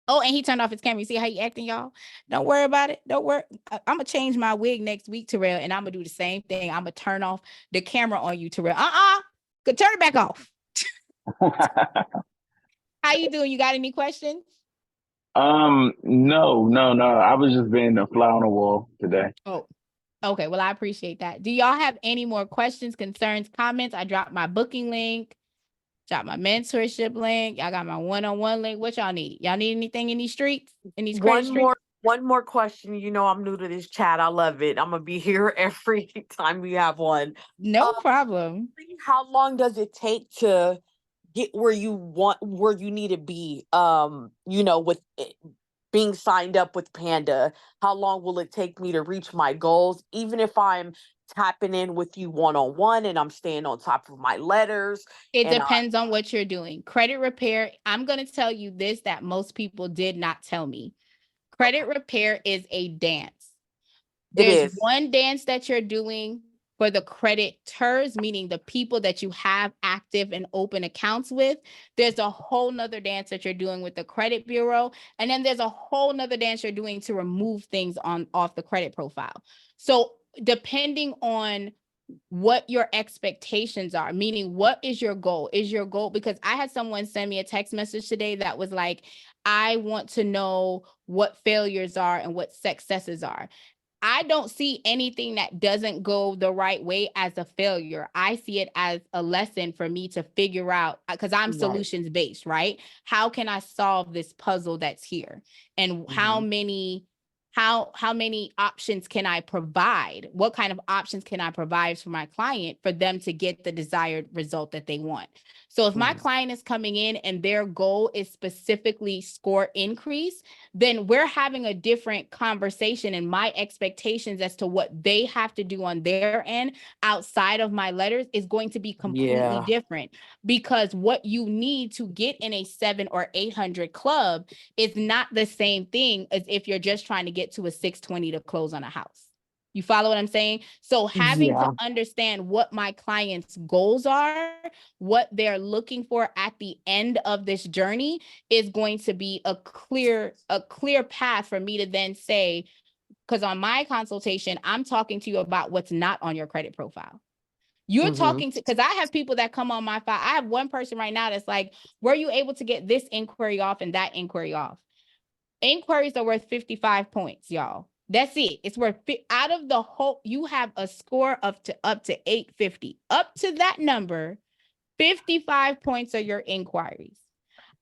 Oh, and he turned off his camera. You see how he acting, y'all? Don't worry about it. Don't worry. I'm going to change my wig next week, Terrell, and I'm going to do the same thing. I'm going to turn off the camera on you, Terrell. Turn it back off. How you doing? You got any questions? No. I was just being a fly on the wall today. Oh, okay. Well, I appreciate that. Do y'all have any more questions, concerns, comments? I dropped my booking link, dropped my mentorship link. Y'all got my one-on-one link. What y'all need? Y'all need anything in these streets? In these credit streets? One more question. You know, I'm new to this chat. I love it. I'm gonna be here every time we have one. No problem. How long does it take to get where you need to be? With it being signed up with Panda, how long will it take me to reach my goals? Even if I'm tapping in with you one-on-one and I'm staying on top of my letters. It depends on what you're doing. Credit repair, I'm going to tell you this that most people did not tell me. Credit repair is a dance. There's one dance that you're doing for the creditors, meaning the people that you have active and open accounts with. There's a whole nother dance that you're doing with the credit bureau. And then there's a whole nother dance you're doing to remove things off the credit profile. So depending on what your expectations are, meaning what is your goal? Is your goal, because I had someone send me a text message today that was like, I want to know what failures are and what successes are. I don't see anything that doesn't go the right way as a failure. I see it as a lesson for me to figure out, because I'm Right. solutions based, right? How can I solve this puzzle that's here? And how many options can I provide? What kind of options can I provide for my client for them to get the desired result that they want? So if my client is coming in and their goal is specifically score increase, then we're having a different conversation, and my expectations as to what they have to do on their end outside of my letters is going to be completely Yeah. different, because what you need to get in a 700 or 800 club is not the same thing as if you're just trying to get to a 620 to close on a house. You follow what I'm saying? So having Yeah. to understand what my clients' goals are, what they're looking for at the end of this journey, is going to be a clear path for me to then say, because on my consultation, I'm talking to you about what's not on your credit profile. You're talking to, because I have people that come on my file. I have one person right now that's like, were you able to get this inquiry off and that inquiry off? Inquiries are worth 55 points, y'all. That's it. It's worth, out of the whole, you have a score up to 850. Up to that number, 55 points are your inquiries.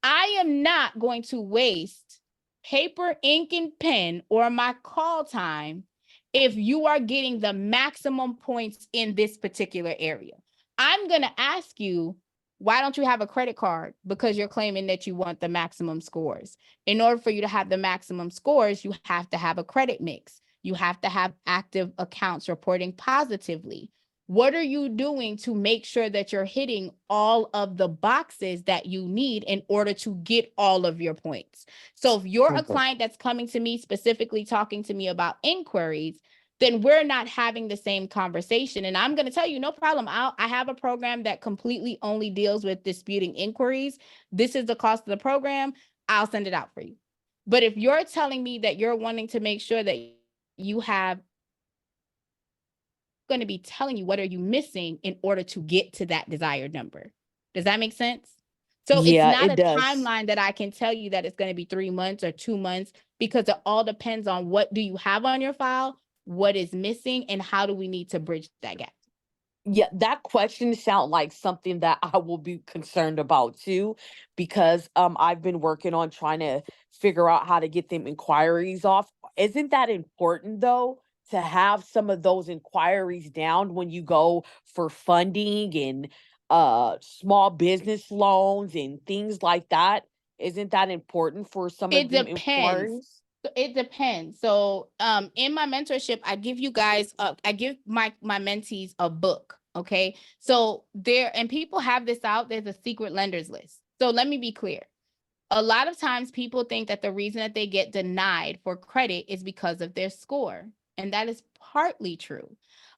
I am not going to waste paper, ink, and pen or my call time if you are getting the maximum points in this particular area. I'm going to ask you, why don't you have a credit card? Because you're claiming that you want the maximum scores. In order for you to have the maximum scores, you have to have a credit mix. You have to have active accounts reporting positively. What are you doing to make sure that you're hitting all of the boxes that you need in order to get all of your points? So if you're a client that's coming to me specifically talking to me about inquiries, then we're not having the same conversation. And I'm going to tell you, no problem. I have a program that completely only deals with disputing inquiries. This is the cost of the program. I'll send it out for you. But if you're telling me that you're wanting to make sure that you have, going to be telling you what are you missing in order to get to that desired number. Does that make sense? So it's Yeah, not it a does. timeline that I can tell you that it's going to be 3 months or 2 months, because it all depends on what do you have on your file, what is missing, and how do we need to bridge that gap. Yeah, that question sound like something that I will be concerned about too, because I've been working on trying to figure out how to get them inquiries off. Isn't that important though, to have some of those inquiries down when you go for funding and small business loans and things like that? Isn't that important for some It of them depends. inquiries? It depends. So in my mentorship, I give you guys I give my mentees a book. Okay. So there, and people have this out, there's a secret lenders list. So let me be clear. A lot of times people think that the reason that they get denied for credit is because of their score. And that is partly true.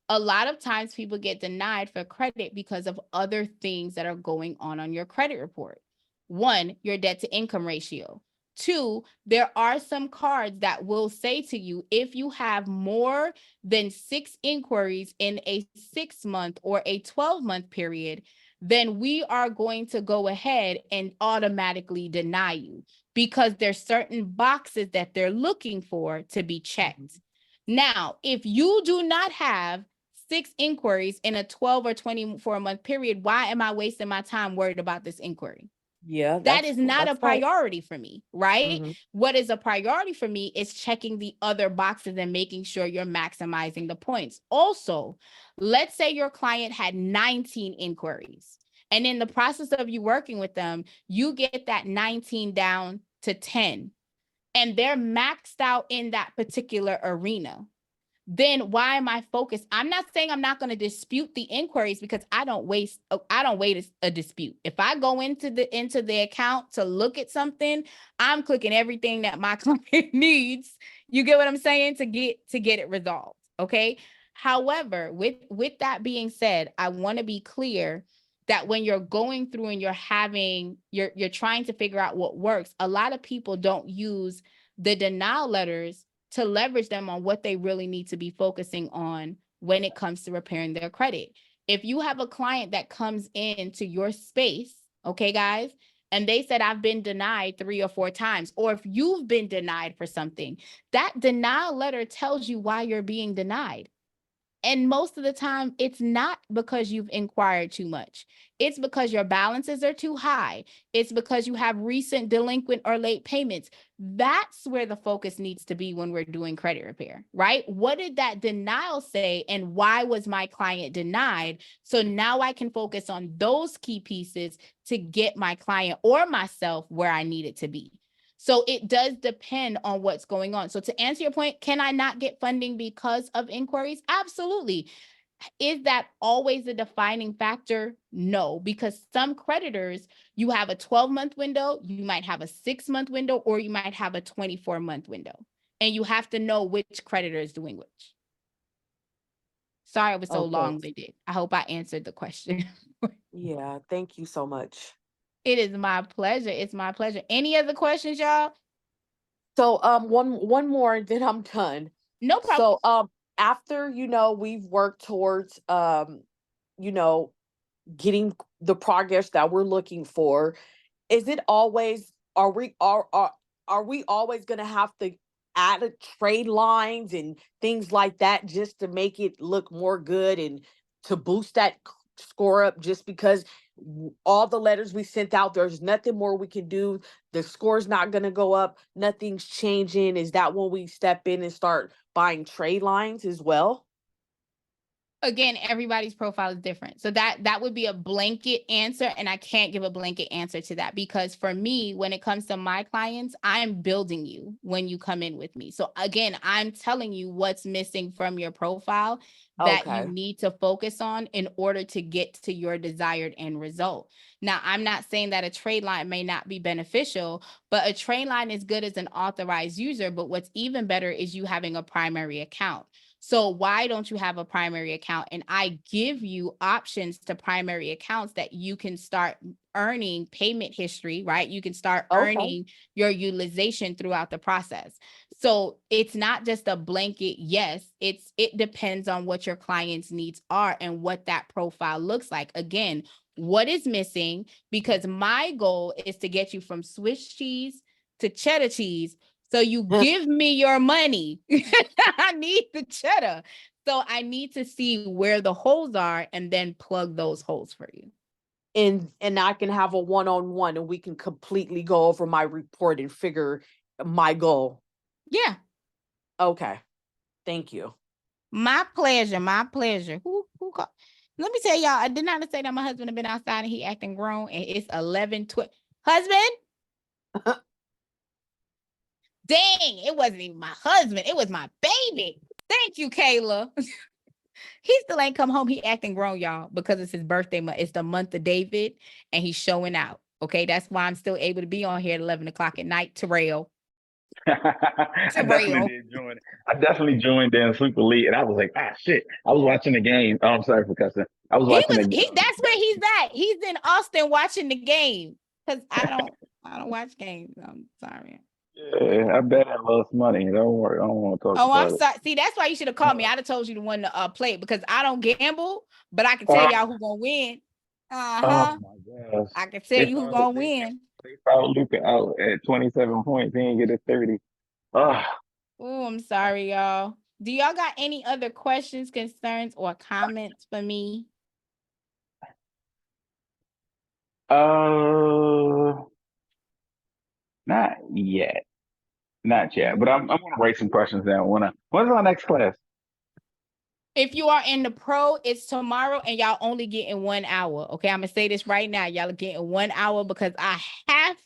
A lot of times people get denied for credit because of other things that are going on your credit report. One, your debt to income ratio. Two, there are some cards that will say to you, if you have more than 6 inquiries in a 6-month or a 12-month period, then we are going to go ahead and automatically deny you, because there's certain boxes that they're looking for to be checked. Now, if you do not have 6 inquiries in a 12 or 24-month period, why am I wasting my time worried about this inquiry? Yeah, That is not a that's right. priority for me, right? Mhm. What is a priority for me is checking the other boxes and making sure you're maximizing the points. Also, let's say your client had 19 inquiries, and in the process of you working with them, you get that 19 down to 10, and they're maxed out in that particular arena. Then why am I focused? I'm not saying I'm not going to dispute the inquiries, because I don't wait a dispute. If I go into the account to look at something, I'm clicking everything that my client needs. You get what I'm saying? To get it resolved. Okay. However, with that being said, I want to be clear that when you're going through and you're trying to figure out what works, a lot of people don't use the denial letters to leverage them on what they really need to be focusing on when it comes to repairing their credit. If you have a client that comes into your space, okay, guys, and they said, I've been denied 3 or 4 times, or if you've been denied for something, that denial letter tells you why you're being denied. And most of the time, it's not because you've inquired too much. It's because your balances are too high. It's because you have recent delinquent or late payments. That's where the focus needs to be when we're doing credit repair, right? What did that denial say and why was my client denied? So now I can focus on those key pieces to get my client or myself where I need it to be. So it does depend on what's going on. So to answer your point, can I not get funding because of inquiries? Absolutely. Is that always a defining factor? No, because some creditors, you have a 12-month window, you might have a 6-month window, or you might have a 24-month window. And you have to know which creditor is doing which. Sorry, I was so long-winded. I hope I answered the question. Yeah, thank you so much. It is my pleasure. It's my pleasure. Any other questions, y'all? So one more, then I'm done. No problem. So after we've worked towards getting the progress that we're looking for, is it always are we always gonna have to add trade lines and things like that just to make it look more good and to boost that score up, just because all the letters we sent out, there's nothing more we can do, the score's not going to go up, nothing's changing? Is that when we step in and start buying trade lines as well? Again, everybody's profile is different. So that would be a blanket answer. And I can't give a blanket answer to that, because for me, when it comes to my clients, I'm building you when you come in with me. So again, I'm telling you what's missing from your profile that you need to focus on in order to get to your desired end result. Now, I'm not saying that a trade line may not be beneficial, but a trade line is good as an authorized user. But what's even better is you having a primary account. So why don't you have a primary account? And I give you options to primary accounts that you can start earning payment history, right? You can start earning your utilization throughout the process. So it's not just a blanket yes, it depends on what your client's needs are and what that profile looks like. Again, what is missing? Because my goal is to get you from Swiss cheese to cheddar cheese. So you give me your money. I need the cheddar. So I need to see where the holes are and then plug those holes for you. And I can have a one-on-one and we can completely go over my report and figure my goal. Yeah. Okay. Thank you. My pleasure. My pleasure. Who called? Let me tell y'all, I did not say that my husband had been outside and he acting grown, and it's 11:12. Husband? Dang, it wasn't even my husband. It was my baby. Thank you, Kayla. He still ain't come home. He acting grown, y'all, because it's his birthday month. It's the month of David, and he's showing out. Okay, that's why I'm still able to be on here at 11 o'clock at night. Terrell. I definitely joined in super late, and I was like, shit. I was watching the game. Oh, I'm sorry for cussing. I was watching the game. That's where he's at. He's in Austin watching the game. Because I don't watch games. I'm sorry. Yeah, I bet I lost money. Don't worry. I don't want to talk about I'm sorry. See, that's why you should have called me. I'd have told you the one to play, because I don't gamble, but I can tell y'all who's gonna win. Oh my gosh. I can tell you who's gonna win. They found Luka out at 27 points. He didn't get a 30. Oh, I'm sorry, y'all. Do y'all got any other questions, concerns, or comments for me? Not yet. Not yet. But I'm gonna write some questions down. When's our next class? If you are in the pro, it's tomorrow, and y'all only getting 1 hour. Okay, I'm gonna say this right now. Y'all are getting 1 hour because I have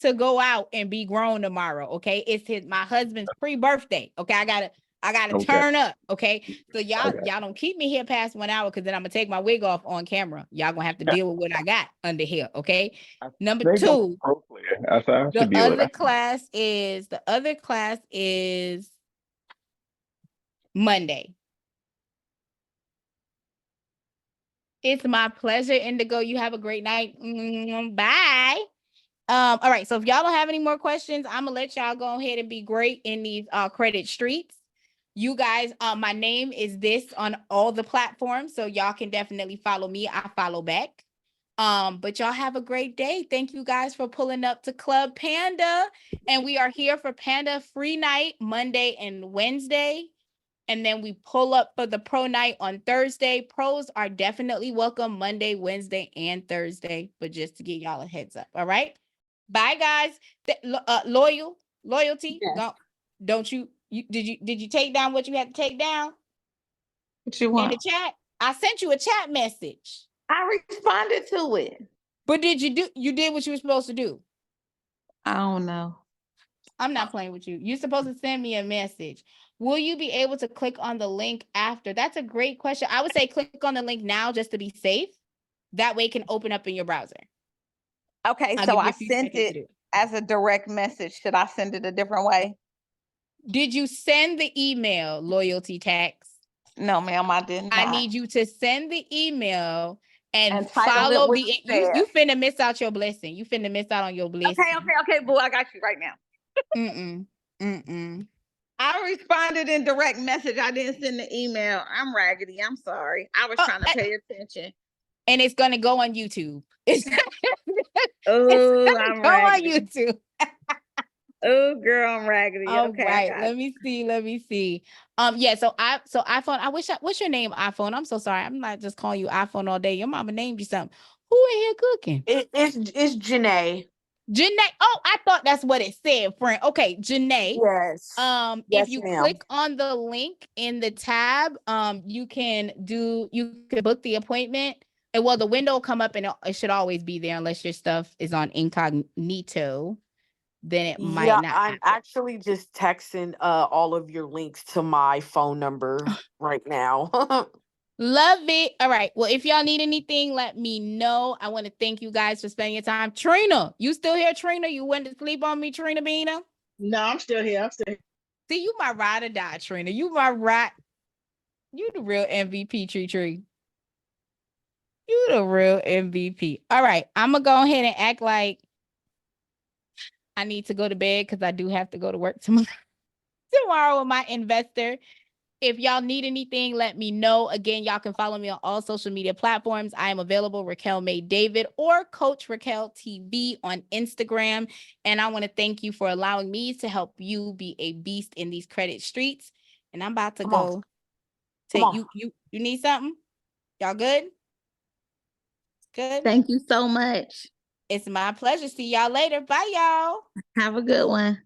to go out and be grown tomorrow. Okay, it's my husband's pre-birthday. Okay, I gotta turn up. Okay, so y'all don't keep me here past 1 hour, because then I'm gonna take my wig off on camera. Y'all gonna have to deal with what I got under here. Okay. Number 2, the other class is Monday. It's my pleasure, Indigo. You have a great night. Bye. All right. So if y'all don't have any more questions, I'm gonna let y'all go ahead and be great in these credit streets. You guys, my name is this on all the platforms, so y'all can definitely follow me. I follow back. But y'all have a great day. Thank you guys for pulling up to Club Panda. And we are here for Panda Free Night Monday and Wednesday. And then we pull up for the pro night on Thursday. Pros are definitely welcome Monday, Wednesday, and Thursday. But just to give y'all a heads up. All right. Bye, guys. Loyalty. Yes. Don't you did you take down what you had to take down What you in want? the chat? I sent you a chat message. I responded to it. But you did what you were supposed to do? I don't know. I'm not playing with you. You're supposed to send me a message. Will you be able to click on the link after? That's a great question. I would say click on the link now just to be safe. That way it can open up in your browser. Okay, so I sent it as a direct message. Should I send it a different way? Did you send the email, Loyalty Tax? No, ma'am, I did not. I need you to send the email and title follow it the with you finna miss out your blessing. You finna miss out on your blessing. Okay, boo, I got you right now. Mm-mm. I responded in direct message. I didn't send the email. I'm raggedy. I'm sorry. I was trying to pay attention. And it's gonna go on YouTube. Oh, I'm go raggedy. on YouTube. Oh, girl, I'm raggedy. All Okay, right. Let me see. Yeah. So iPhone. What's your name? iPhone. I'm so sorry. I'm not just calling you iPhone all day. Your mama named you something. Who in here cooking? It's Janae. Janae. Oh, I thought that's what it said, friend. Okay, Janae. Yes. If you click on the link in the tab, you can book the appointment. And well, the window will come up and it should always be there unless your stuff is on incognito. Then it might not. I'm actually just texting all of your links to my phone number right now. Love it. All right. Well, if y'all need anything, let me know. I want to thank you guys for spending your time. Trina, you still here, Trina? You went to sleep on me, Trina Bina? No, I'm still here. See, you my ride or die, Trina. You my ride. You the real MVP, Tree. You the real MVP. All right. I'm going to go ahead and act like I need to go to bed because I do have to go to work tomorrow with my investor. If y'all need anything, let me know. Again, y'all can follow me on all social media platforms. I am available, Raquel May David or Coach Raquel TV on Instagram. And I want to thank you for allowing me to help you be a beast in these credit streets. And I'm about to go. You need something? Y'all good? Good. Thank you so much. It's my pleasure. See y'all later. Bye, y'all. Have a good one.